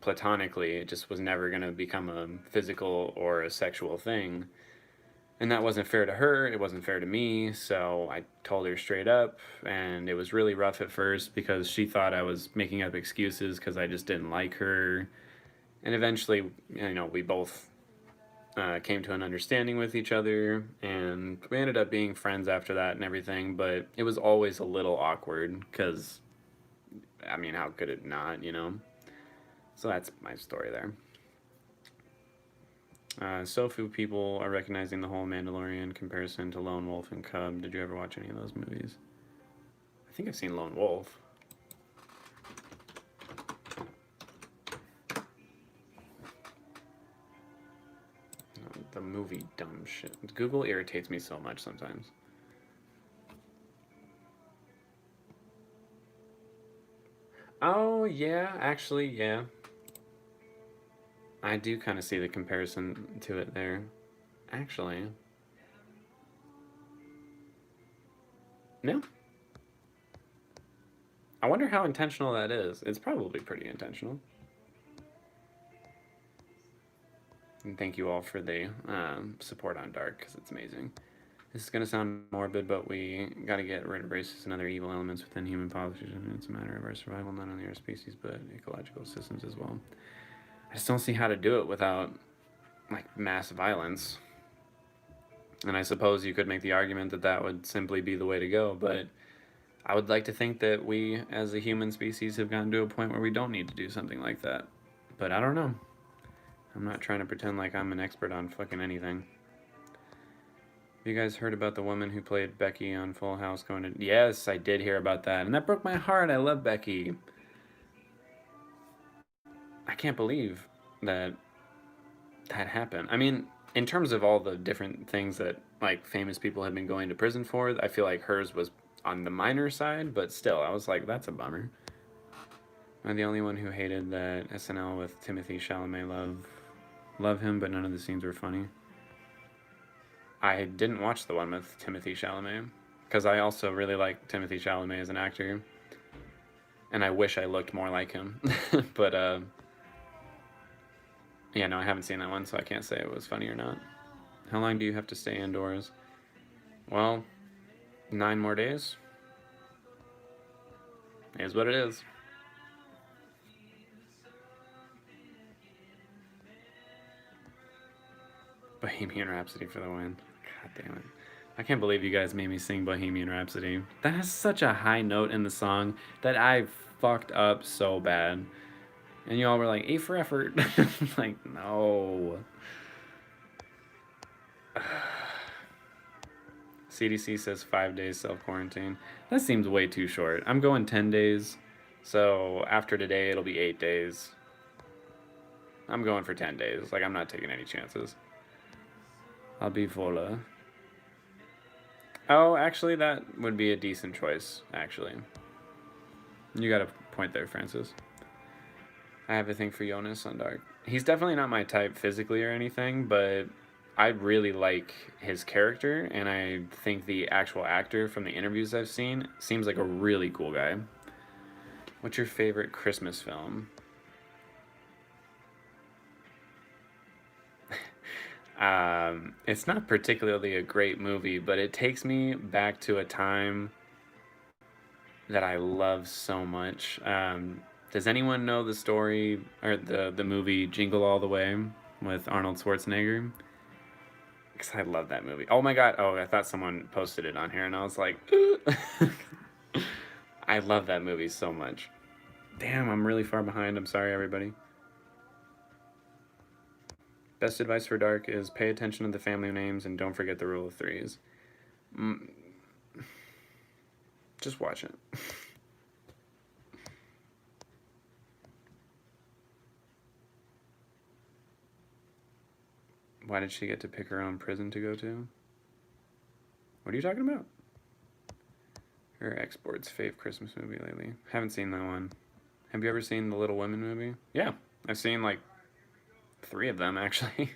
platonically, it just was never gonna become a physical or a sexual thing. And that wasn't fair to her, it wasn't fair to me, so I told her straight up, and it was really rough at first because she thought I was making up excuses because I just didn't like her. And eventually, we both came to an understanding with each other, and we ended up being friends after that and everything, but it was always a little awkward because, how could it not, So that's my story there. Sofu people are recognizing the whole Mandalorian comparison to Lone Wolf and Cub. Did you ever watch any of those movies? I think I've seen Lone Wolf. The movie dumb shit. Google irritates me so much sometimes. Oh, yeah, actually, yeah. I do kind of see the comparison to it there. Actually. No. I wonder how intentional that is. It's probably pretty intentional. And thank you all for the support on Dark, because it's amazing. This is going to sound morbid, but we got to get rid of racist and other evil elements within human population. It's a matter of our survival, not only our species, but ecological systems as well. I just don't see how to do it without, mass violence. And I suppose you could make the argument that that would simply be the way to go, but I would like to think that we, as a human species, have gotten to a point where we don't need to do something like that. But I don't know. I'm not trying to pretend like I'm an expert on fucking anything. Have you guys heard about the woman who played Becky on Full House going to... Yes, I did hear about that, and that broke my heart. I love Becky. I can't believe that happened. In terms of all the different things that, famous people have been going to prison for, I feel like hers was on the minor side, but still, I was like, that's a bummer. I'm the only one who hated that SNL with Timothy Chalamet. Love him, but none of the scenes were funny. I didn't watch the one with Timothy Chalamet, because I also really like Timothy Chalamet as an actor, and I wish I looked more like him. But, yeah, no, I haven't seen that one, so I can't say it was funny or not. How long do you have to stay indoors? Well, 9 more days. It is what it is. Bohemian Rhapsody for the win. God damn it. I can't believe you guys made me sing Bohemian Rhapsody. That has such a high note in the song that I fucked up so bad. And y'all were like, A for effort. Like, no. CDC says 5 days self-quarantine. That seems way too short. I'm going 10 days. So after today, it'll be 8 days. I'm going for 10 days. Like, I'm not taking any chances. I'll be vola. Oh, actually, that would be a decent choice, actually. You got a point there, Francis. I have a thing for Jonas on Dark. He's definitely not my type physically or anything, but I really like his character, and I think the actual actor from the interviews I've seen seems like a really cool guy. What's your favorite Christmas film? It's not particularly a great movie, but it takes me back to a time that I love so much. Does anyone know the story or the movie Jingle All the Way with Arnold Schwarzenegger? Because I love that movie. Oh my god! Oh, I thought someone posted it on here, and I was like, I love that movie so much. Damn, I'm really far behind. I'm sorry, everybody. Best advice for Dark is pay attention to the family names and don't forget the rule of threes. Just watch it. Why did she get to pick her own prison to go to? What are you talking about? Her export's fave Christmas movie lately. Haven't seen that one. Have you ever seen the Little Women movie? Yeah, I've seen like 3 of them actually.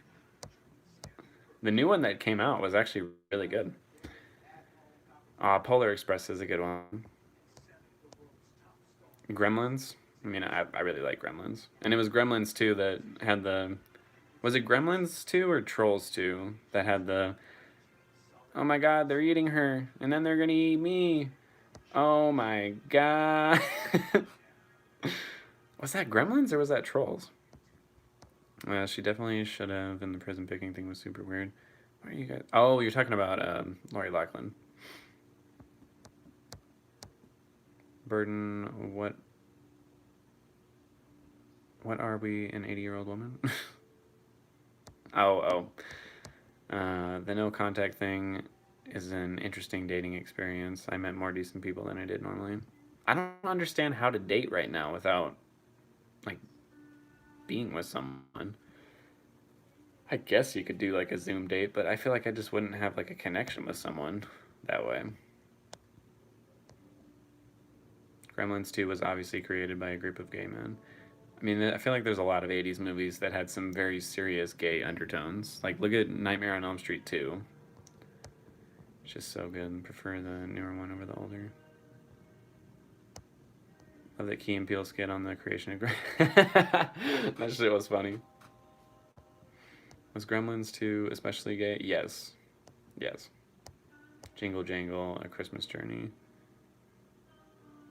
The new one that came out was actually really good. Polar Express is a good one. Gremlins. I mean, I really like Gremlins. And it was Gremlins 2 that had the... Was it Gremlins 2 or Trolls 2 that had the... Oh my god, they're eating her. And then they're gonna eat me. Oh my god. Was that Gremlins or was that Trolls? Well, she definitely should have, and the prison picking thing was super weird. Why are you guys... Oh, you're talking about Lori Loughlin. Burden, what are we, an 80-year-old woman? The no contact thing is an interesting dating experience. I met more decent people than I did normally. I don't understand how to date right now without, like, being with someone. I guess you could do, like, a Zoom date, but I feel like I just wouldn't have, like, a connection with someone that way. Gremlins 2 was obviously created by a group of gay men. I mean, I feel like there's a lot of 80s movies that had some very serious gay undertones. Like, look at Nightmare on Elm Street 2. It's just so good. Prefer the newer one over the older. Love that Key and Peele skit on the creation of... That shit was funny. Was Gremlins 2 especially gay? Yes. Yes. Jingle Jangle, A Christmas Journey.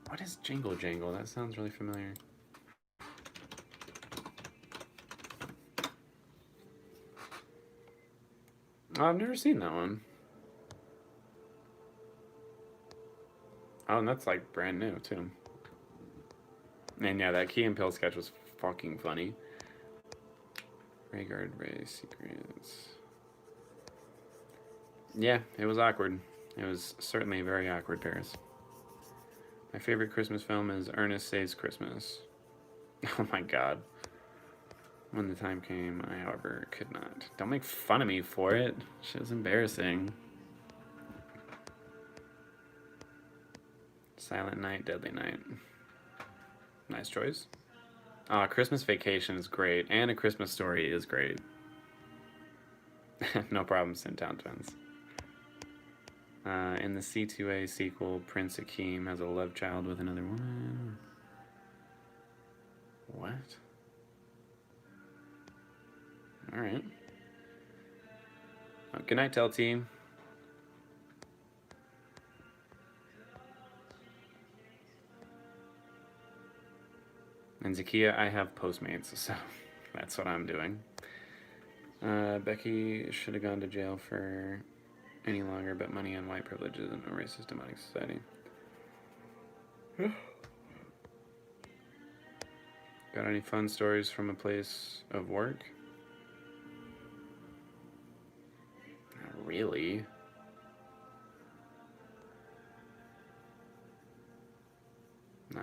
What is Jingle Jangle? That sounds really familiar. Oh, I've never seen that one. Oh, and that's like brand new too. And yeah, that Key and Peele sketch was fucking funny. Rhaegar Ray Secrets. Yeah, it was awkward. It was certainly very awkward, Paris. My favorite Christmas film is Ernest Saves Christmas. Oh my god. When the time came, I, however, could not. Don't make fun of me for it. Shit was embarrassing. Silent Night, Deadly Night. Nice choice. Christmas Vacation is great, and A Christmas Story is great. No problem, Sintown Twins. In the C2A sequel, Prince Akeem has a love child with another woman. What? Alright. Good night, Tell Team. And Zakia, I have Postmates, so that's what I'm doing. Becky should have gone to jail for any longer, but money and white privileges in a racist demonic society. Got any fun stories from a place of work? Not really.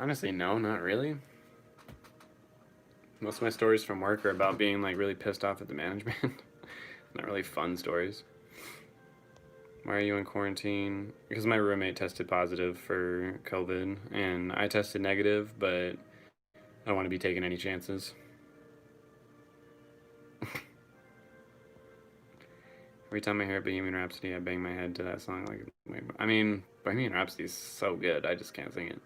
Honestly, no, not really. Most of my stories from work are about being like really pissed off at the management. Not really fun stories. Why are you in quarantine? Because my roommate tested positive for COVID and I tested negative, but I don't want to be taking any chances. Every time I hear Bohemian Rhapsody, I bang my head to that song. I mean, Bohemian Rhapsody is so good. I just can't sing it.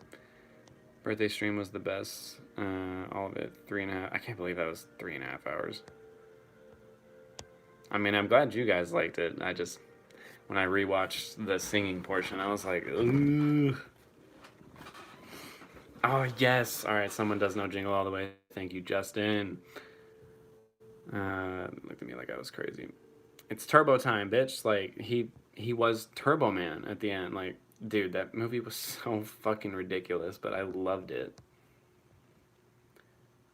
Birthday stream was the best. All of it, 3.5. I can't believe that was 3.5 hours. I mean, I'm glad you guys liked it. I just, when I rewatched the singing portion, I was like, ooh. Oh yes. All right, someone does know Jingle All the Way. Thank you, Justin. Looked at me like I was crazy. It's Turbo time, bitch. Like he was Turbo Man at the end. Like, dude, that movie was so fucking ridiculous, but I loved it.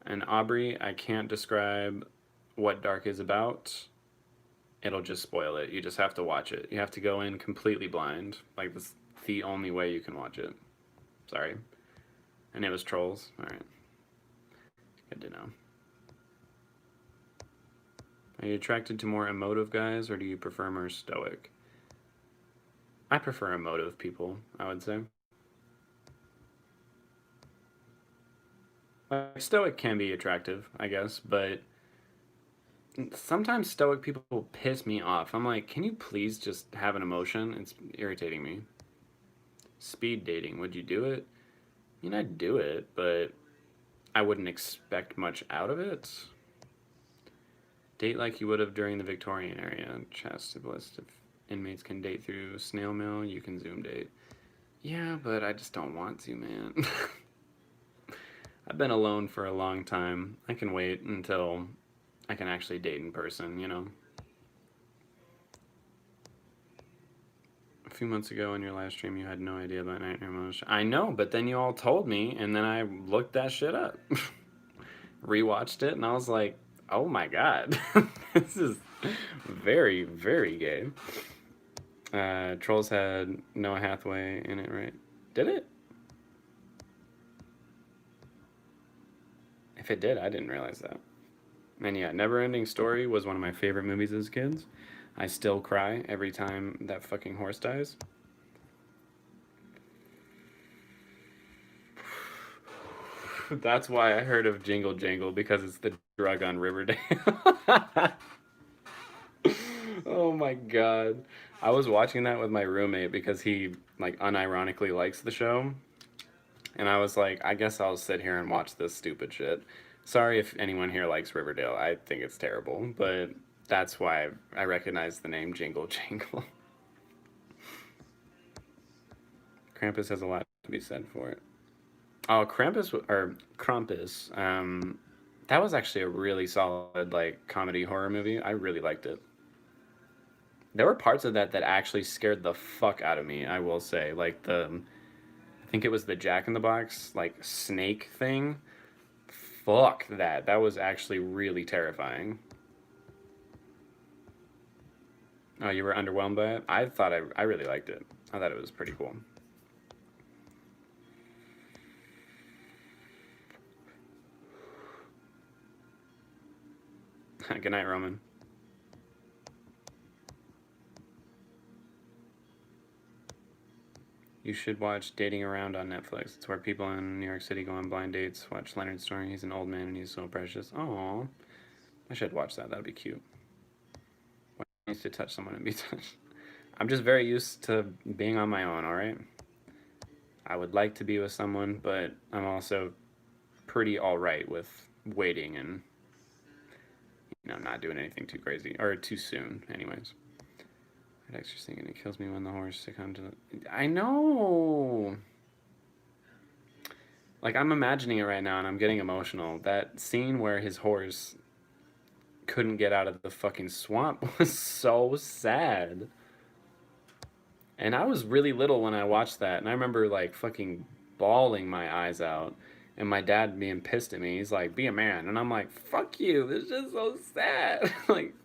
And Aubrey, I can't describe what Dark is about. It'll just spoil it. You just have to watch it. You have to go in completely blind. Like, that's the only way you can watch it. Sorry. And it was Trolls. Alright. Good to know. Are you attracted to more emotive guys, or do you prefer more stoic? I prefer emotive people, I would say. Like, stoic can be attractive, I guess, but sometimes stoic people piss me off. I'm like, can you please just have an emotion? It's irritating me. Speed dating, would you do it? I mean, I'd do it, but I wouldn't expect much out of it. Date like you would have during the Victorian era. Chastity-list. If inmates can date through snail mail, you can Zoom date. Yeah, but I just don't want to, man. I've been alone for a long time. I can wait until I can actually date in person, you know? A few months ago in your live stream, you had no idea about Nightmare Motion. I know, but then you all told me, and then I looked that shit up. Rewatched it, and I was like, oh my god. This is very, very gay. Trolls had Noah Hathaway in it, right? Did it? If it did, I didn't realize that. And yeah, Neverending Story was one of my favorite movies as kids. I still cry every time that fucking horse dies. That's why I heard of Jingle Jangle, because it's the drug on Riverdale. Oh my god. I was watching that with my roommate because he, like, unironically likes the show. And I was like, I guess I'll sit here and watch this stupid shit. Sorry if anyone here likes Riverdale. I think it's terrible, but that's why I recognize the name Jingle Jangle. Krampus has a lot to be said for it. Oh, Krampus. That was actually a really solid, like, comedy horror movie. I really liked it. There were parts of that that actually scared the fuck out of me, I will say. Like I think it was the Jack in the Box, like, snake thing. Fuck that. That was actually really terrifying. Oh, you were underwhelmed by it? I thought I really liked it. I thought it was pretty cool. Good night, Roman. You should watch Dating Around on Netflix. It's where people in New York City go on blind dates. Watch Leonard's story. He's an old man and he's so precious. Aww. I should watch that. That'd be cute. What needs to touch someone and be touched? I'm just very used to being on my own, alright? I would like to be with someone, but I'm also pretty alright with waiting and, you know, not doing anything too crazy. Or too soon, anyways. Dexter's thinking it kills me when the horse succumbed to the... I know! Like, I'm imagining it right now and I'm getting emotional. That scene where his horse couldn't get out of the fucking swamp was so sad. And I was really little when I watched that, and I remember, like, fucking bawling my eyes out. And my dad being pissed at me. He's like, be a man. And I'm like, fuck you. This is just so sad. Like,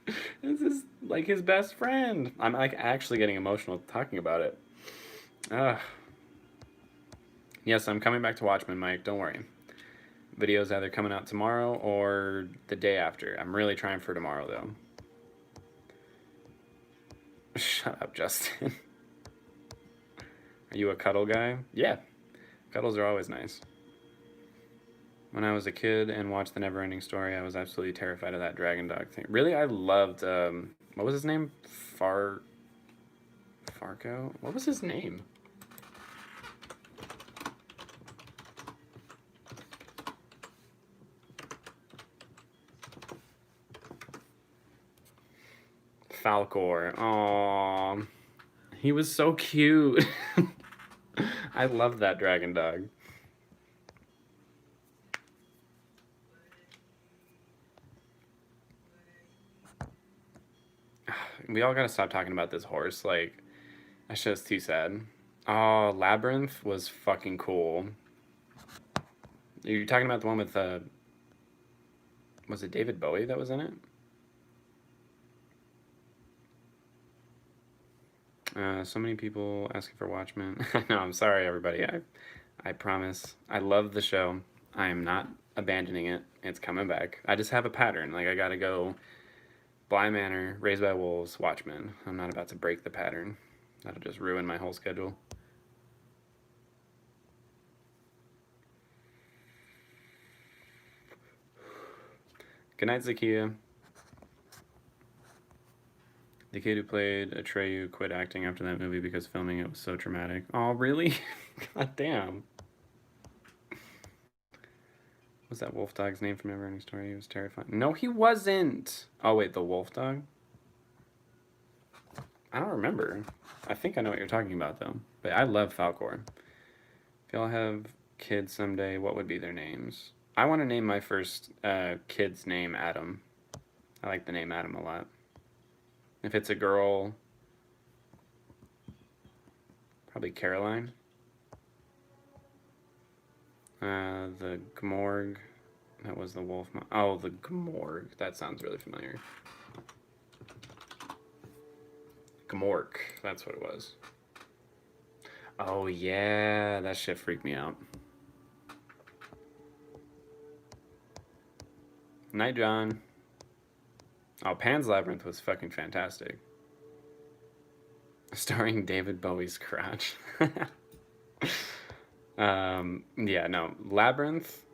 this is like his best friend. I'm like actually getting emotional talking about it. Ugh. Yes, I'm coming back to Watchmen, Mike. Don't worry. Video's either coming out tomorrow or the day after. I'm really trying for tomorrow, though. Shut up, Justin. Are you a cuddle guy? Yeah. Cuddles are always nice. When I was a kid and watched The Neverending Story, I was absolutely terrified of that dragon dog thing. Really, I loved, what was his name? Fargo? What was his name? Falcor. Aww. He was so cute. I love that dragon dog. We all gotta stop talking about this horse. Like, that shit's too sad. Oh, Labyrinth was fucking cool. You're talking about the one with, was it David Bowie that was in it? So many people asking for Watchmen. No, I'm sorry, everybody. I promise. I love the show. I am not abandoning it. It's coming back. I just have a pattern. Like, I gotta go Bly Manor, Raised by Wolves, Watchmen. I'm not about to break the pattern. That'll just ruin my whole schedule. Good night, Zakia. The kid who played Atreyu quit acting after that movie because filming it was so traumatic. Oh, really? God damn. What's that wolf dog's name from Neverending Story? He was terrifying. No, he wasn't. Oh, wait, the wolf dog? I don't remember. I think I know what you're talking about, though. But I love Falcor. If y'all have kids someday, what would be their names? I want to name my first kid's name Adam. I like the name Adam a lot. If it's a girl, probably Caroline. The Gmorg. That was the wolf. Oh, the Gmorg. That sounds really familiar. Gmork. That's what it was. Oh, yeah. That shit freaked me out. Night, John. Oh, Pan's Labyrinth was fucking fantastic. Starring David Bowie's crotch. Yeah, no. Labyrinth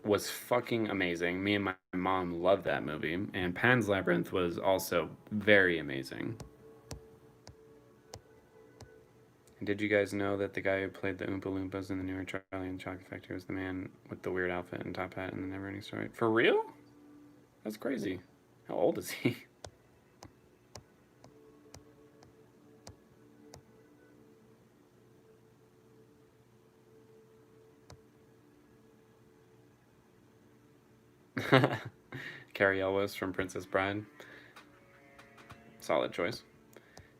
was fucking amazing. Me and my mom loved that movie. And Pan's Labyrinth was also very amazing. Did you guys know that the guy who played the Oompa Loompas in the newer Charlie and the Chocolate Factory was the man with the weird outfit and top hat in the Neverending Story? For real? That's crazy. How old is he? Carrie Elwes from Princess Bride. Solid choice.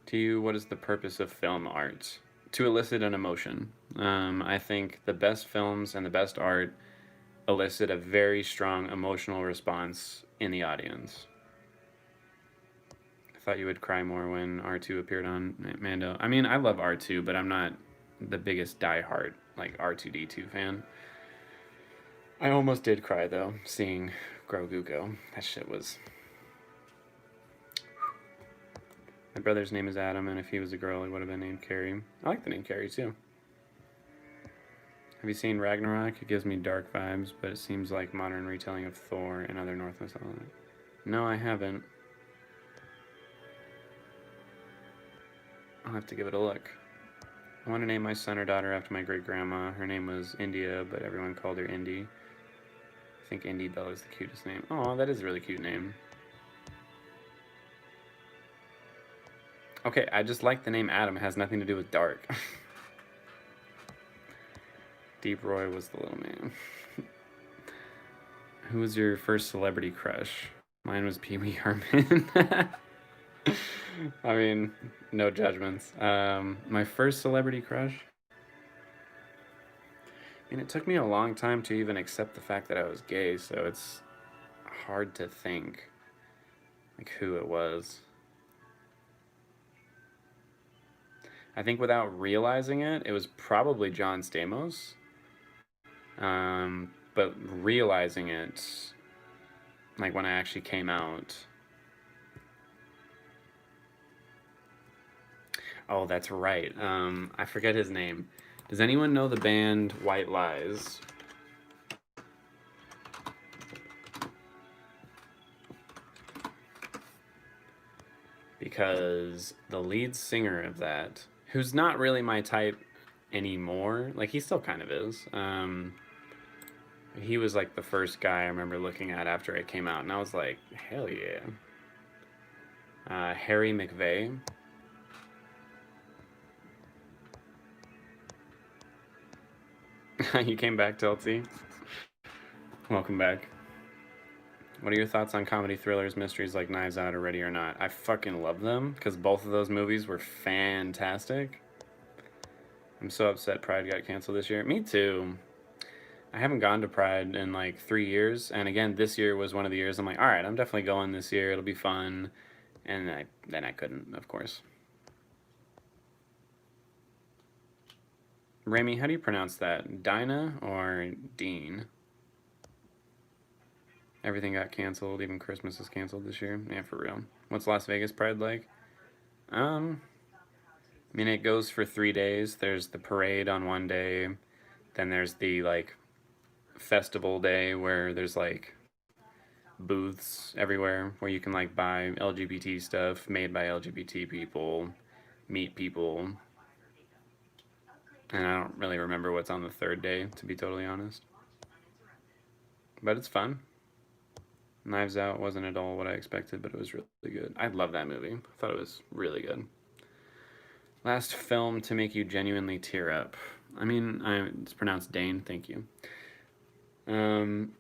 To you, what is the purpose of film art? To elicit an emotion. I think the best films and the best art elicit a very strong emotional response in the audience. I thought you would cry more when R2 appeared on Mando. I mean, I love R2, but I'm not the biggest diehard like R2D2 fan. I almost did cry though, seeing Grogu go. That shit was. My brother's name is Adam, and if he was a girl, he would have been named Carrie. I like the name Carrie too. Have you seen Ragnarok? It gives me dark vibes, but it seems like modern retelling of Thor and other Norse mythology. No, I haven't. I'll have to give it a look. I want to name my son or daughter after my great-grandma. Her name was India, but everyone called her Indy. I think Indy Bell is the cutest name. Oh, that is a really cute name. Okay, I just like the name Adam. It has nothing to do with dark. Deep Roy was the little man. Who was your first celebrity crush? Mine was Pee Wee Herman. I mean, no judgments. My first celebrity crush? I mean, it took me a long time to even accept the fact that I was gay, so it's hard to think like who it was. I think without realizing it, it was probably John Stamos. But realizing it, like when I actually came out. Oh, that's right. I forget his name. Does anyone know the band White Lies? Because the lead singer of that, who's not really my type anymore, like he still kind of is. He was like the first guy I remember looking at after it came out, and I was like, hell yeah. Harry McVeigh. You came back, Telty. Welcome back. What are your thoughts on comedy thrillers, mysteries like Knives Out or Ready or Not? I fucking love them because both of those movies were fantastic. I'm so upset Pride got canceled this year. Me too. I haven't gone to Pride in like 3 years, and again, this year was one of the years I'm like, all right, I'm definitely going this year. It'll be fun, and then I couldn't, of course. Remy, how do you pronounce that? Dinah or Dean? Everything got canceled. Even Christmas is canceled this year. Yeah, for real. What's Las Vegas Pride like? I mean, it goes for 3 days. There's the parade on one day, then there's the like festival day where there's like booths everywhere where you can like buy LGBT stuff made by LGBT people, meet people, and I don't really remember what's on the third day, to be totally honest. But it's fun. Knives Out wasn't at all what I expected, but it was really good. I love that movie. I thought it was really good. Last film to make you genuinely tear up. I mean, it's pronounced Dane. Thank you. Um,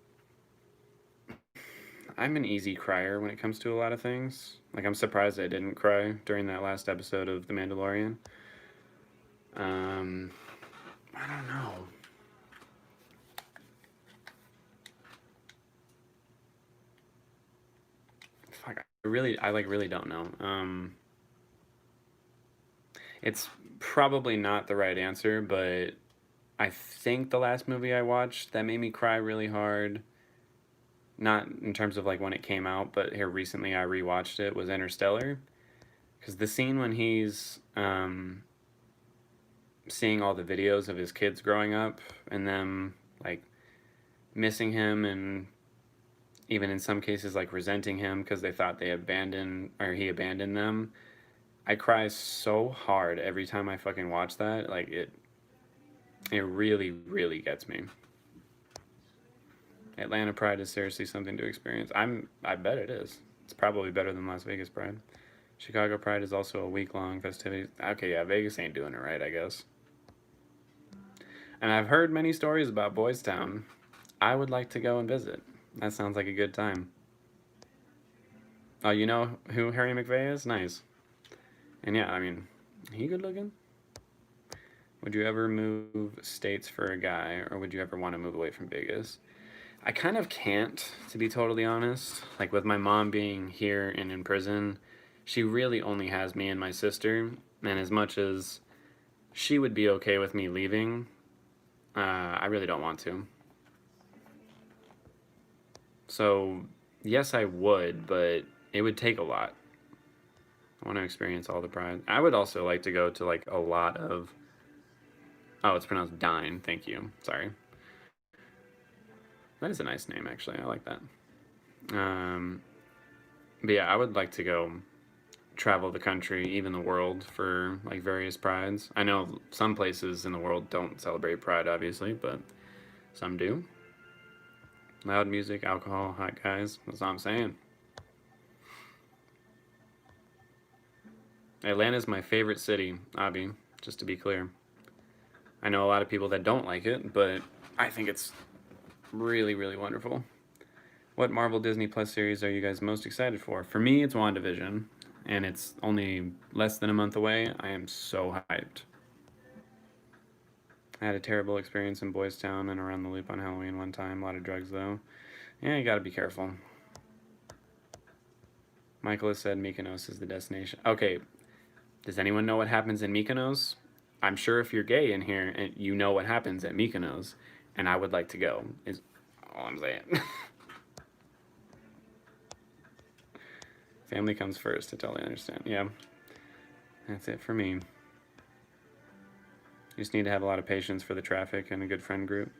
I'm an easy crier when it comes to a lot of things. Like, I'm surprised I didn't cry during that last episode of The Mandalorian. Um, I don't know. Fuck, I really don't know. It's probably not the right answer, but I think the last movie I watched that made me cry really hard, not in terms of like when it came out, but here recently I rewatched it, was Interstellar. Because the scene when he's seeing all the videos of his kids growing up and them like missing him and even in some cases like resenting him because they thought they abandoned or he abandoned them. I cry so hard every time I fucking watch that. Like it really, really gets me. Atlanta Pride is seriously something to experience. I bet it is. It's probably better than Las Vegas Pride. Chicago Pride is also a week-long festivity. Okay, yeah, Vegas ain't doing it right, I guess. And I've heard many stories about Boys Town. I would like to go and visit. That sounds like a good time. Oh, you know who Harry McVeigh is? Nice. And yeah, I mean, he good looking? Would you ever move states for a guy, or would you ever want to move away from Vegas? I kind of can't, to be totally honest. Like with my mom being here and in prison, she really only has me and my sister. And as much as she would be okay with me leaving, I really don't want to. So, yes, I would, but it would take a lot. I want to experience all the pride. I would also like to go to like a lot of. Oh, it's pronounced Dine. Thank you. Sorry. That is a nice name, actually. I like that. Um, but yeah, I would like to go travel the country, even the world, for like various prides. I know some places in the world don't celebrate Pride, obviously, but some do. Loud music, alcohol, hot guys. That's all I'm saying. Atlanta's my favorite city, Abby, just to be clear. I know a lot of people that don't like it, but I think it's really, really wonderful. What Marvel Disney Plus series are you guys most excited for? For me, it's WandaVision, and it's only less than a month away. I am so hyped. I had a terrible experience in Boys Town and around the loop on Halloween one time. A lot of drugs, though. Yeah, you gotta be careful. Michael has said Mykonos is the destination. Okay, does anyone know what happens in Mykonos? I'm sure if you're gay in here, and you know what happens at Mykonos. and I would like to go, is all I'm saying. Family comes first, I totally understand. Yeah, that's it for me. You just need to have a lot of patience for the traffic and a good friend group.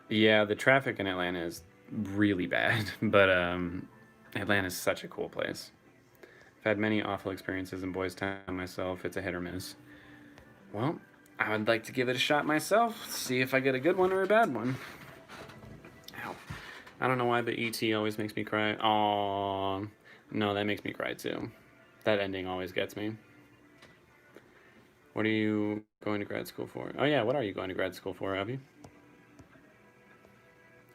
Yeah, the traffic in Atlanta is really bad, but Atlanta is such a cool place. I've had many awful experiences in Boys Town myself. It's a hit or miss. Well, I would like to give it a shot myself, see if I get a good one or a bad one. Ow. I don't know why, but E.T. always makes me cry. Aww. No, that makes me cry too. That ending always gets me. What are you going to grad school for? Oh yeah, what are you going to grad school for, Abby?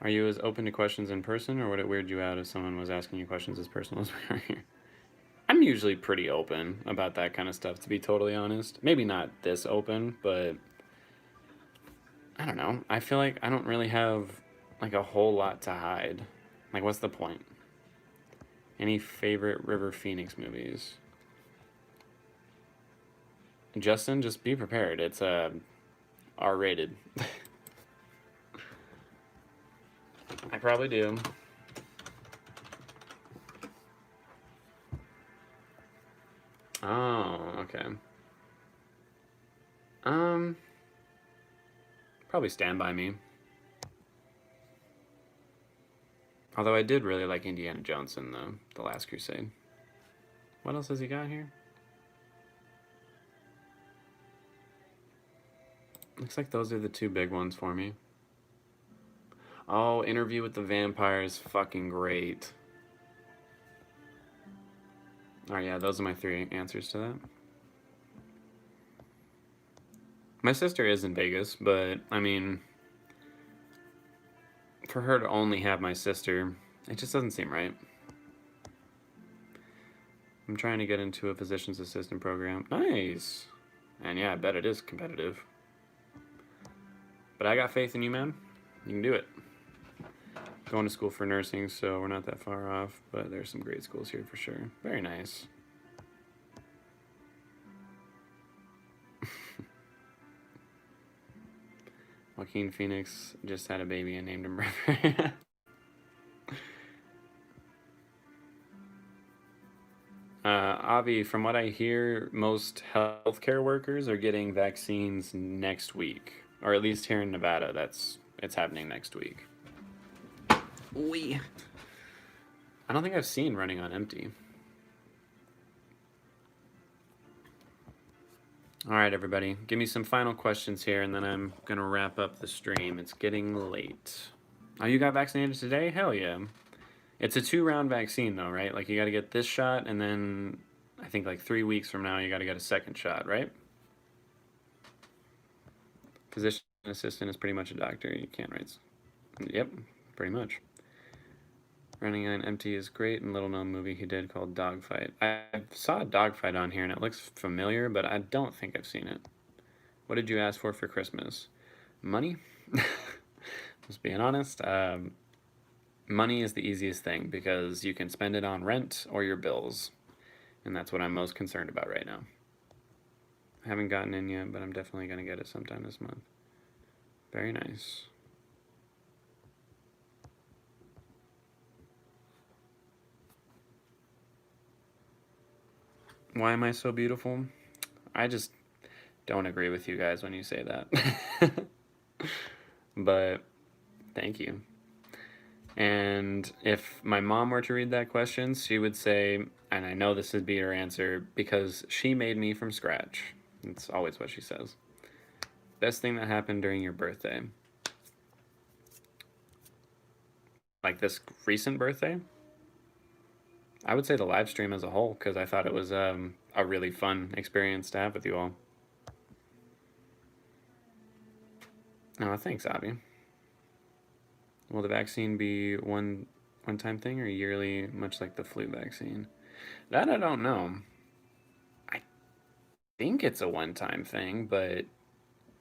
Are you as open to questions in person, or would it weird you out if someone was asking you questions as personal as we are here? I'm usually pretty open about that kind of stuff, to be totally honest. Maybe not this open, but I don't know. I feel like I don't really have like a whole lot to hide. Like, what's the point? Any favorite River Phoenix movies? Justin, just be prepared. It's R-rated. I probably do. Oh, okay. Probably Stand By Me. Although I did really like Indiana Jones in the Last Crusade. What else has he got here? Looks like those are the two big ones for me. Oh, Interview with the Vampire is fucking great. Oh yeah, those are my three answers to that. My sister is in Vegas, but I mean, for her to only have my sister, it just doesn't seem right. I'm trying to get into a physician's assistant program. Nice. And yeah, I bet it is competitive. But I got faith in you, man. You can do it. Going to school for nursing, so we're not that far off, but there's some great schools here for sure. Very nice. Joaquin Phoenix just had a baby and named him River. Avi, from what I hear, most healthcare workers are getting vaccines next week, or at least here in Nevada, it's happening next week. I don't think I've seen Running on Empty. All right, everybody, give me some final questions here, and then I'm gonna wrap up the stream. It's getting late. Oh, you got vaccinated today? Hell yeah. It's a 2-round vaccine, though, right? Like, you got to get this shot, and then I think like 3 weeks from now, you got to get a second shot, right? Physician assistant is pretty much a doctor. You can't write. Yep, pretty much. Running on Empty is great, and little known movie he did called Dogfight. I saw a Dogfight on here, and it looks familiar, but I don't think I've seen it. What did you ask for Christmas? Money? Just being honest. Money is the easiest thing because you can spend it on rent or your bills. And that's what I'm most concerned about right now. I haven't gotten in yet, but I'm definitely going to get it sometime this month. Very nice. Why am I so beautiful? I just don't agree with you guys when you say that. But thank you. And if my mom were to read that question, she would say, and I know this would be her answer, because she made me from scratch. That's always what she says. Best thing that happened during your birthday? Like this recent birthday? I would say the live stream as a whole, because I thought it was a really fun experience to have with you all. Oh, thanks, Abby. Will the vaccine be one-time thing or yearly, much like the flu vaccine? That I don't know. I think it's a one-time thing, but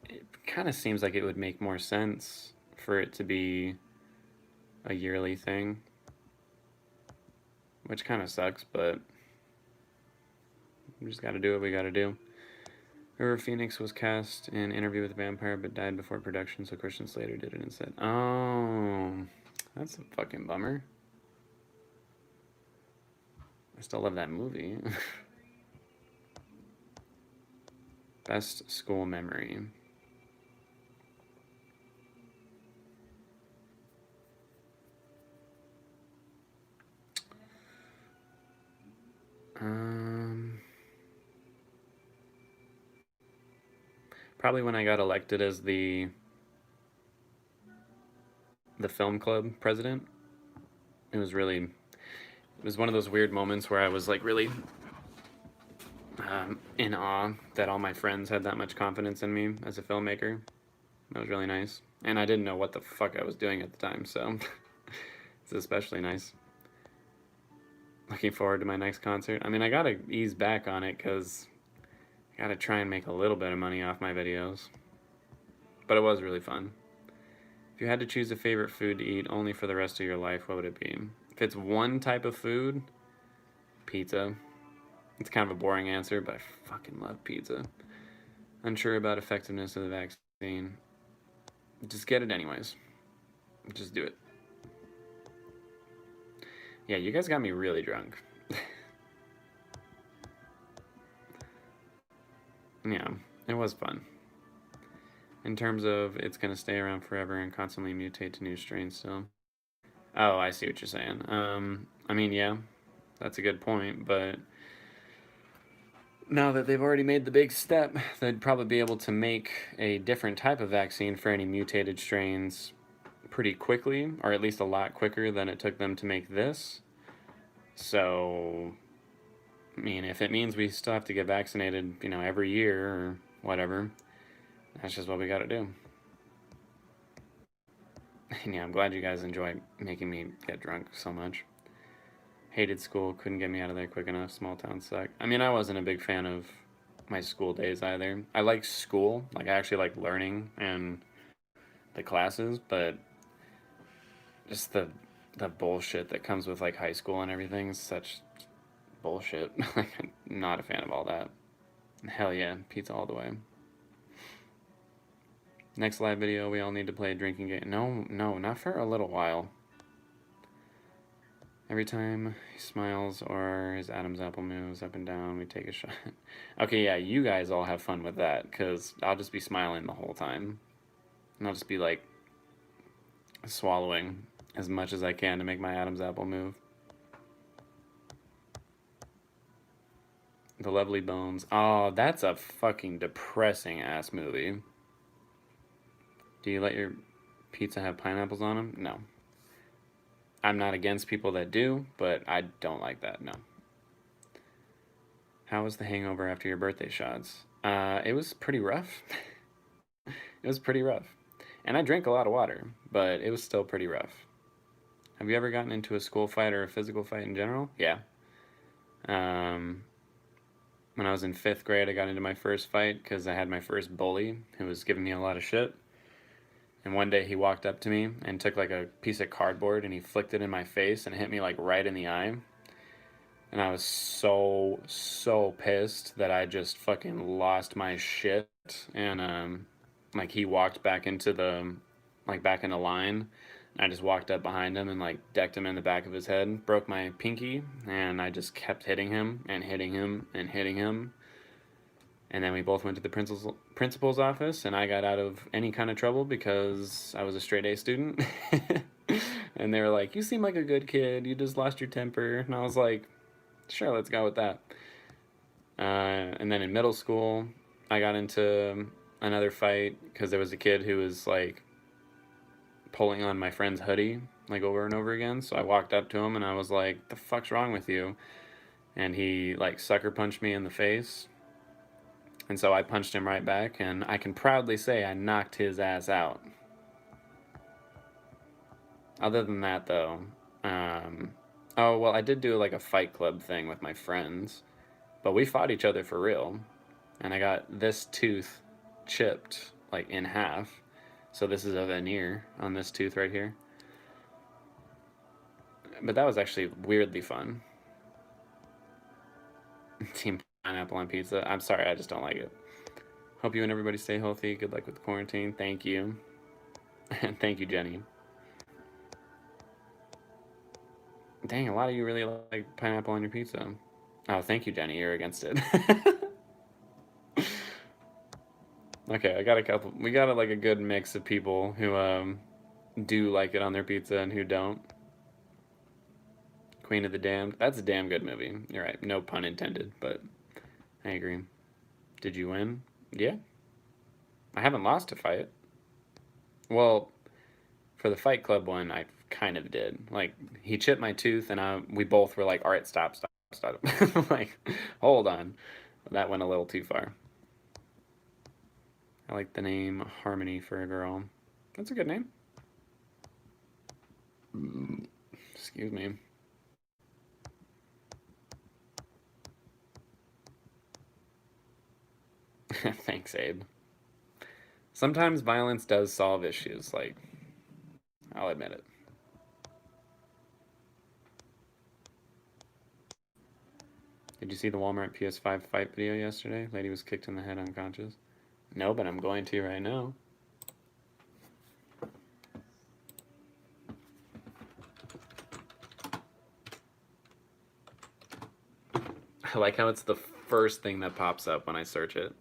it kind of seems like it would make more sense for it to be a yearly thing, which kind of sucks, but we just got to do what we got to do. River Phoenix was cast in Interview with the Vampire but died before production, so Christian Slater did it instead. Oh, that's a fucking bummer. I still love that movie. Best school memory. Probably when I got elected as the film club president. It was one of those weird moments where I was like really in awe that all my friends had that much confidence in me as a filmmaker. That was really nice. And I didn't know what the fuck I was doing at the time, so it's especially nice. Looking forward to my next concert. I mean, I gotta ease back on it because I gotta try and make a little bit of money off my videos. But it was really fun. If you had to choose a favorite food to eat only for the rest of your life, what would it be? If it's one type of food, pizza. It's kind of a boring answer, but I fucking love pizza. Unsure about effectiveness of the vaccine. Just get it anyways. Just do it. Yeah, you guys got me really drunk. Yeah, it was fun. In terms of it's going to stay around forever and constantly mutate to new strains still. Oh, I see what you're saying. I mean, yeah, that's a good point, but now that they've already made the big step, they'd probably be able to make a different type of vaccine for any mutated strains pretty quickly, or at least a lot quicker than it took them to make this. So, I mean, if it means we still have to get vaccinated, you know, every year or whatever, that's just what we gotta do. And yeah, I'm glad you guys enjoy making me get drunk so much. Hated school, couldn't get me out of there quick enough, small town suck. I mean, I wasn't a big fan of my school days either. I like school, like I actually like learning and the classes, but just the bullshit that comes with like high school and everything is such bullshit. Like, I'm not a fan of all that. Hell yeah, pizza all the way. Next live video, we all need to play a drinking game. No, not for a little while. Every time he smiles or his Adam's apple moves up and down, we take a shot. Okay, yeah, you guys all have fun with that, because I'll just be smiling the whole time. And I'll just be like swallowing as much as I can to make my Adam's apple move. The Lovely Bones. Oh, that's a fucking depressing ass movie. Do you let your pizza have pineapples on them? No. I'm not against people that do, but I don't like that, no. How was the hangover after your birthday shots? It was pretty rough. It was pretty rough. And I drank a lot of water, but it was still pretty rough. Have you ever gotten into a school fight or a physical fight in general? Yeah. When I was in 5th grade, I got into my first fight because I had my first bully who was giving me a lot of shit. And one day he walked up to me and took like a piece of cardboard and he flicked it in my face and hit me like right in the eye. And I was so pissed that I just fucking lost my shit. And like he walked back into back into line. I just walked up behind him and like decked him in the back of his head, broke my pinky, and I just kept hitting him and hitting him and hitting him. And then we both went to the principal's office, and I got out of any kind of trouble because I was a straight A student. And they were like, you seem like a good kid, you just lost your temper. And I was like, sure, let's go with that. And then in middle school, I got into another fight because there was a kid who was like pulling on my friend's hoodie like over and over again. So I walked up to him and I was like, the fuck's wrong with you? And he like sucker punched me in the face. And so I punched him right back, and I can proudly say I knocked his ass out. Other than that, though, oh, well, I did do like a fight club thing with my friends, but we fought each other for real. And I got this tooth chipped like in half. So this is a veneer on this tooth right here. But that was actually weirdly fun. Team pineapple on pizza. I'm sorry, I just don't like it. Hope you and everybody stay healthy. Good luck with the quarantine. Thank you. And thank you, Jenny. Dang, a lot of you really like pineapple on your pizza. Oh, thank you, Jenny. You're against it. Okay, I got a couple. We got like a good mix of people who do like it on their pizza and who don't. Queen of the Damned. That's a damn good movie. You're right. No pun intended, but I agree. Did you win? Yeah. I haven't lost a fight. Well, for the Fight Club one, I kind of did. Like, he chipped my tooth, and we both were like, all right, stop, stop, stop. Like, hold on. That went a little too far. I like the name Harmony for a girl. That's a good name. Excuse me. Thanks, Abe. Sometimes violence does solve issues, like, I'll admit it. Did you see the Walmart PS5 fight video yesterday? Lady was kicked in the head unconscious. No, but I'm going to right now. I like how it's the first thing that pops up when I search it.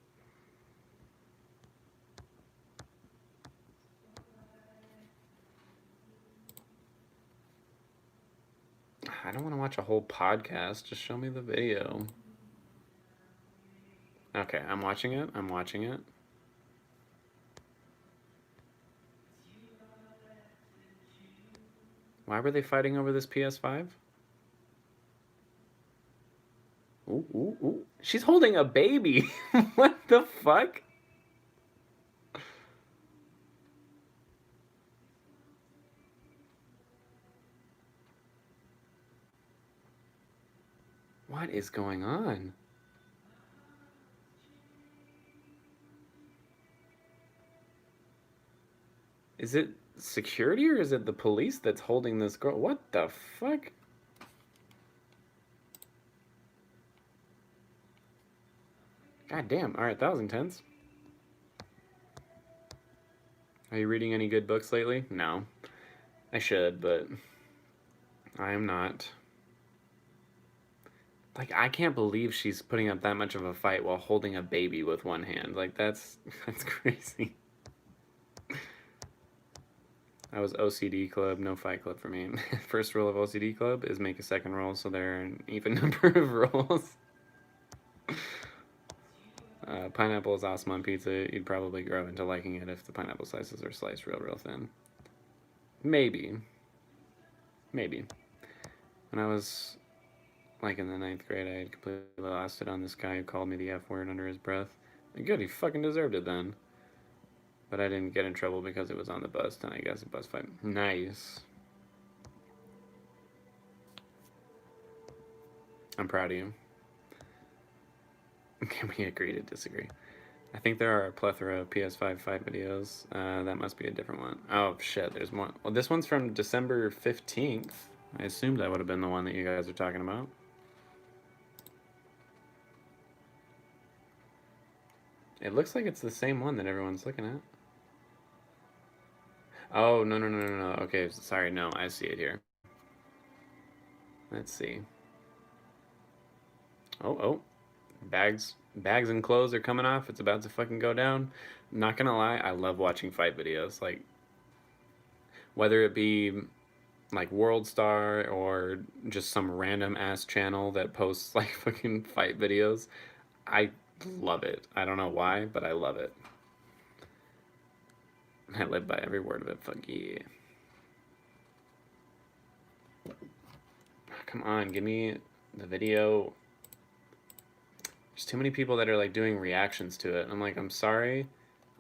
I don't want to watch a whole podcast. Just show me the video. Okay, I'm watching it. I'm watching it. Why were they fighting over this PS5? Ooh, ooh, ooh. She's holding a baby. What the fuck? What is going on? Is it security or is it the police that's holding this girl? What the fuck? God damn. Alright, that was intense. Are you reading any good books lately? No. I should, but I am not. Like, I can't believe she's putting up that much of a fight while holding a baby with one hand. Like, that's crazy. I was OCD club, no fight club for me. First rule of OCD club is make a second roll so there are an even number of rolls. Pineapple is awesome on pizza. You'd probably grow into liking it if the pineapple slices are sliced real thin. Maybe. Maybe. When I was like in the 9th grade, I had completely lost it on this guy who called me the F word under his breath. Good, he fucking deserved it then. But I didn't get in trouble because it was on the bus, and I guess a bus fight. Nice. I'm proud of you. Can we agree to disagree? I think there are a plethora of PS5 fight videos. That must be a different one. Oh, shit, there's one. Well, this one's from December 15th. I assumed that would have been the one that you guys are talking about. It looks like it's the same one that everyone's looking at. Oh, no. Okay, sorry, no, I see it here. Let's see. Oh. Bags and clothes are coming off. It's about to fucking go down. I'm not gonna lie, I love watching fight videos. Like, whether it be like World Star or just some random ass channel that posts like fucking fight videos, I love it. I don't know why, but I love it. I live by every word of it. Fuck yeah. Come on, give me the video. There's too many people that are like doing reactions to it. I'm like, I'm sorry.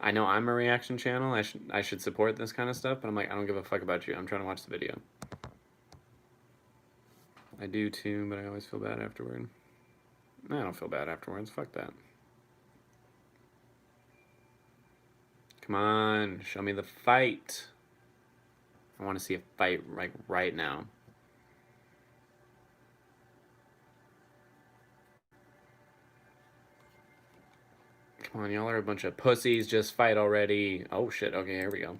I know I'm a reaction channel. I should support this kind of stuff, but I'm like, I don't give a fuck about you. I'm trying to watch the video. I do too, but I always feel bad afterward. I don't feel bad afterwards. Fuck that. Come on, show me the fight. I want to see a fight like right now. Come Come on, y'all are a bunch of pussies. Just fight already. Oh, shit. Okay, here we go.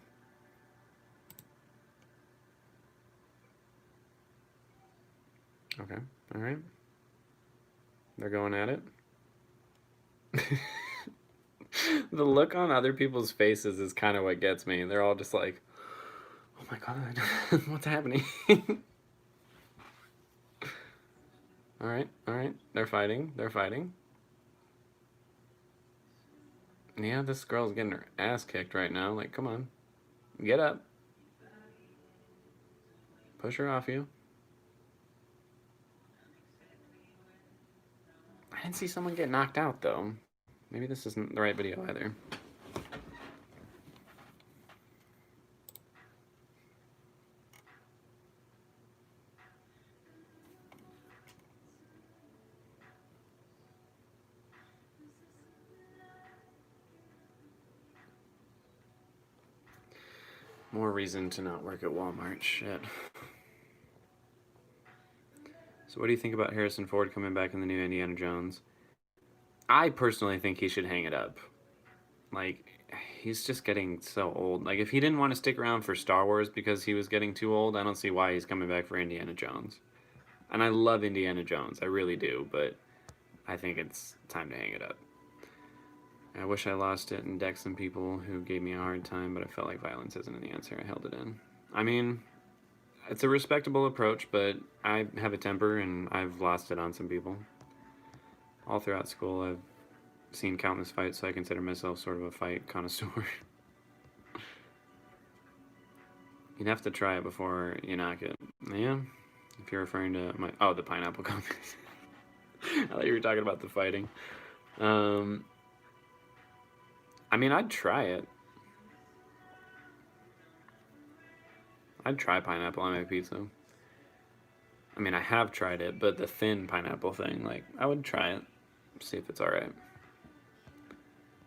Okay, alright. They're going at it. The look on other people's faces is kind of what gets me. They're all just like, oh my god, what's happening? Alright, alright. They're fighting. They're fighting. Yeah, this girl's getting her ass kicked right now. Like, come on. Get up. Push her off you. I didn't see someone get knocked out, though. Maybe this isn't the right video either. More reason to not work at Walmart. Shit. So what do you think about Harrison Ford coming back in the new Indiana Jones? I personally think he should hang it up. Like, he's just getting so old. Like, if he didn't want to stick around for Star Wars because he was getting too old, I don't see why he's coming back for Indiana Jones. And I love Indiana Jones. I really do. But I think it's time to hang it up. I wish I lost it and decked some people who gave me a hard time, but I felt like violence isn't the answer. I held it in. I mean, it's a respectable approach, but I have a temper and I've lost it on some people. All throughout school, I've seen countless fights, so I consider myself sort of a fight connoisseur. You'd have to try it before you knock it. Yeah, if you're referring to my... Oh, the pineapple comics. I thought you were talking about the fighting. I mean, I'd try it. I'd try pineapple on my pizza. I mean, I have tried it, but the thin pineapple thing, like, I would try it. See if it's alright.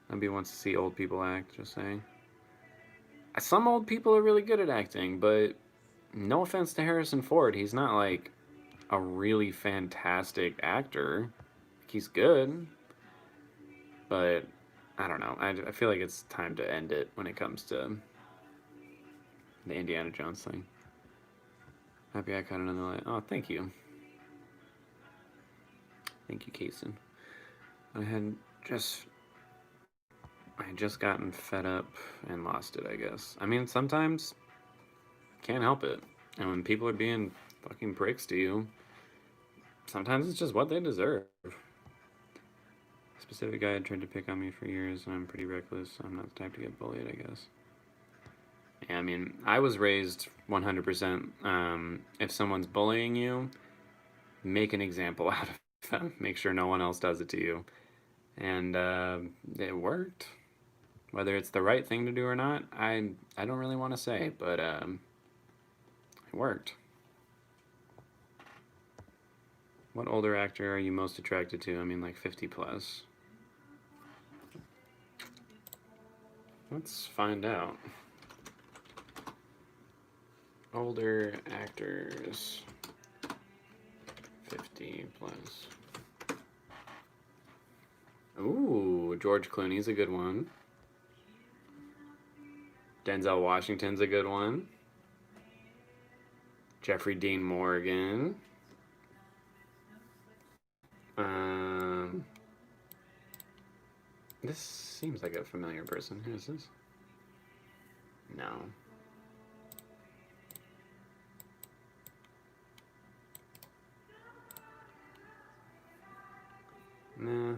Nobody wants to see old people act, just saying. Some old people are really good at acting, but no offense to Harrison Ford, he's not, like, a really fantastic actor. He's good, but I don't know. I feel like it's time to end it when it comes to the Indiana Jones thing. Happy I caught another light. Oh, thank you. Thank you, Kason. I had just gotten fed up and lost it, I guess. I mean, sometimes can't help it. And when people are being fucking pricks to you, sometimes it's just what they deserve. Specific guy had tried to pick on me for years, and I'm pretty reckless, so I'm not the type to get bullied, I guess. Yeah, I mean, I was raised 100%. If someone's bullying you, make an example out of them. Make sure no one else does it to you. And it worked. Whether it's the right thing to do or not, I don't really want to say, but it worked. What older actor are you most attracted to? I mean, like 50 plus. Let's find out. Older actors, 50 plus. Ooh, George Clooney's a good one. Denzel Washington's a good one. Jeffrey Dean Morgan. This seems like a familiar person. Who is this? No. Nah.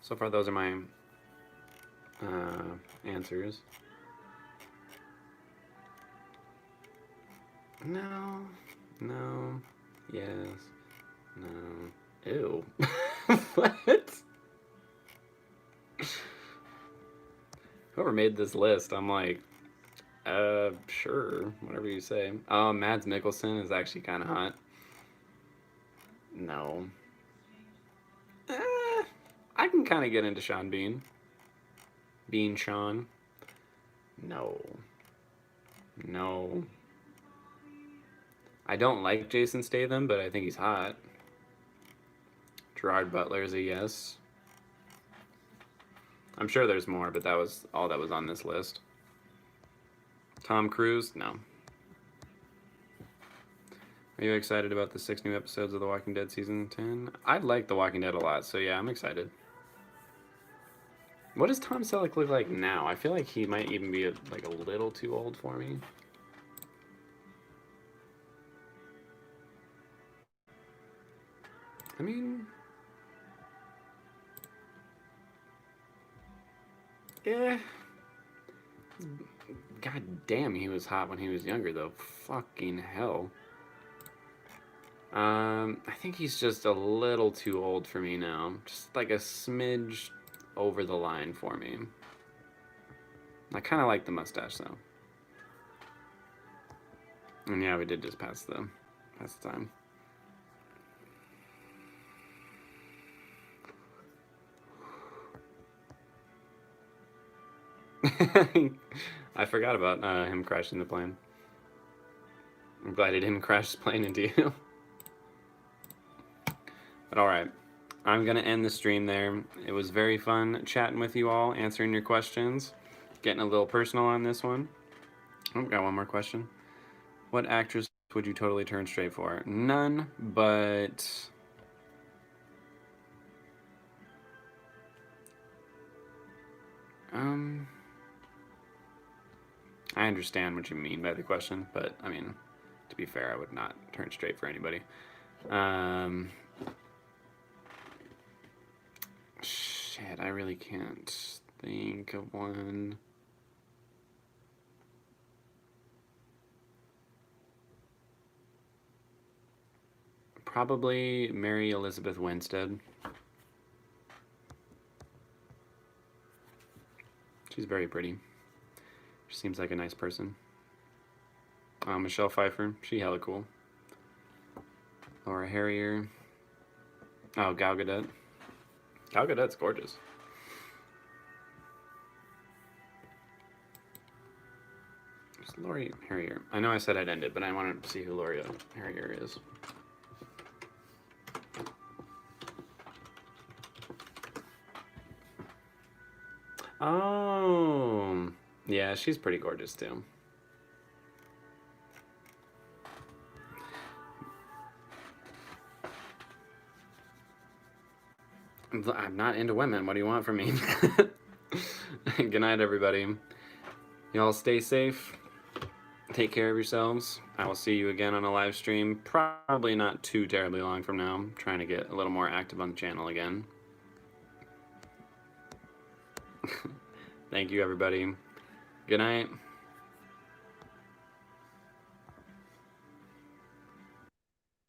So far, those are my answers. No. No. Yes. No. Ew. What? Whoever made this list, I'm like, sure, whatever you say. Oh, Mads Mikkelsen is actually kind of hot. No. I can kind of get into Sean Bean. Bean Sean. No. No. I don't like Jason Statham, but I think he's hot. Gerard Butler is a yes. I'm sure there's more, but that was all that was on this list. Tom Cruise? No. Are you excited about the 6 new episodes of The Walking Dead Season 10? I like The Walking Dead a lot, so yeah, I'm excited. What does Tom Selleck look like now? I feel like he might even be like a little too old for me. I mean... yeah. God damn, he was hot when he was younger, though. Fucking hell. I think he's just a little too old for me now. Just like a smidge over the line for me. I kind of like the mustache, though. And yeah, we did just pass the time. I forgot about him crashing the plane. I'm glad he didn't crash his plane into you. But alright, I'm going to end the stream there. It was very fun chatting with you all, answering your questions, getting a little personal on this one. Oh, got one more question. What actress would you totally turn straight for? None, but... I understand what you mean by the question, but, I mean, to be fair, I would not turn straight for anybody. Shit, I really can't think of one. Probably Mary Elizabeth Winstead. She's very pretty. She seems like a nice person. Michelle Pfeiffer, she hella cool. Laura Harrier. Oh, Gal Gadot. Gal Gadot's gorgeous. Who's Laura Harrier? I know I said I'd end it, but I want to see who Laura Harrier is. Oh, yeah, she's pretty gorgeous too. I'm not into women. What do you want from me? Good night, everybody. Y'all stay safe. Take care of yourselves. I will see you again on a live stream. Probably not too terribly long from now. I'm trying to get a little more active on the channel again. Thank you, everybody. Good night.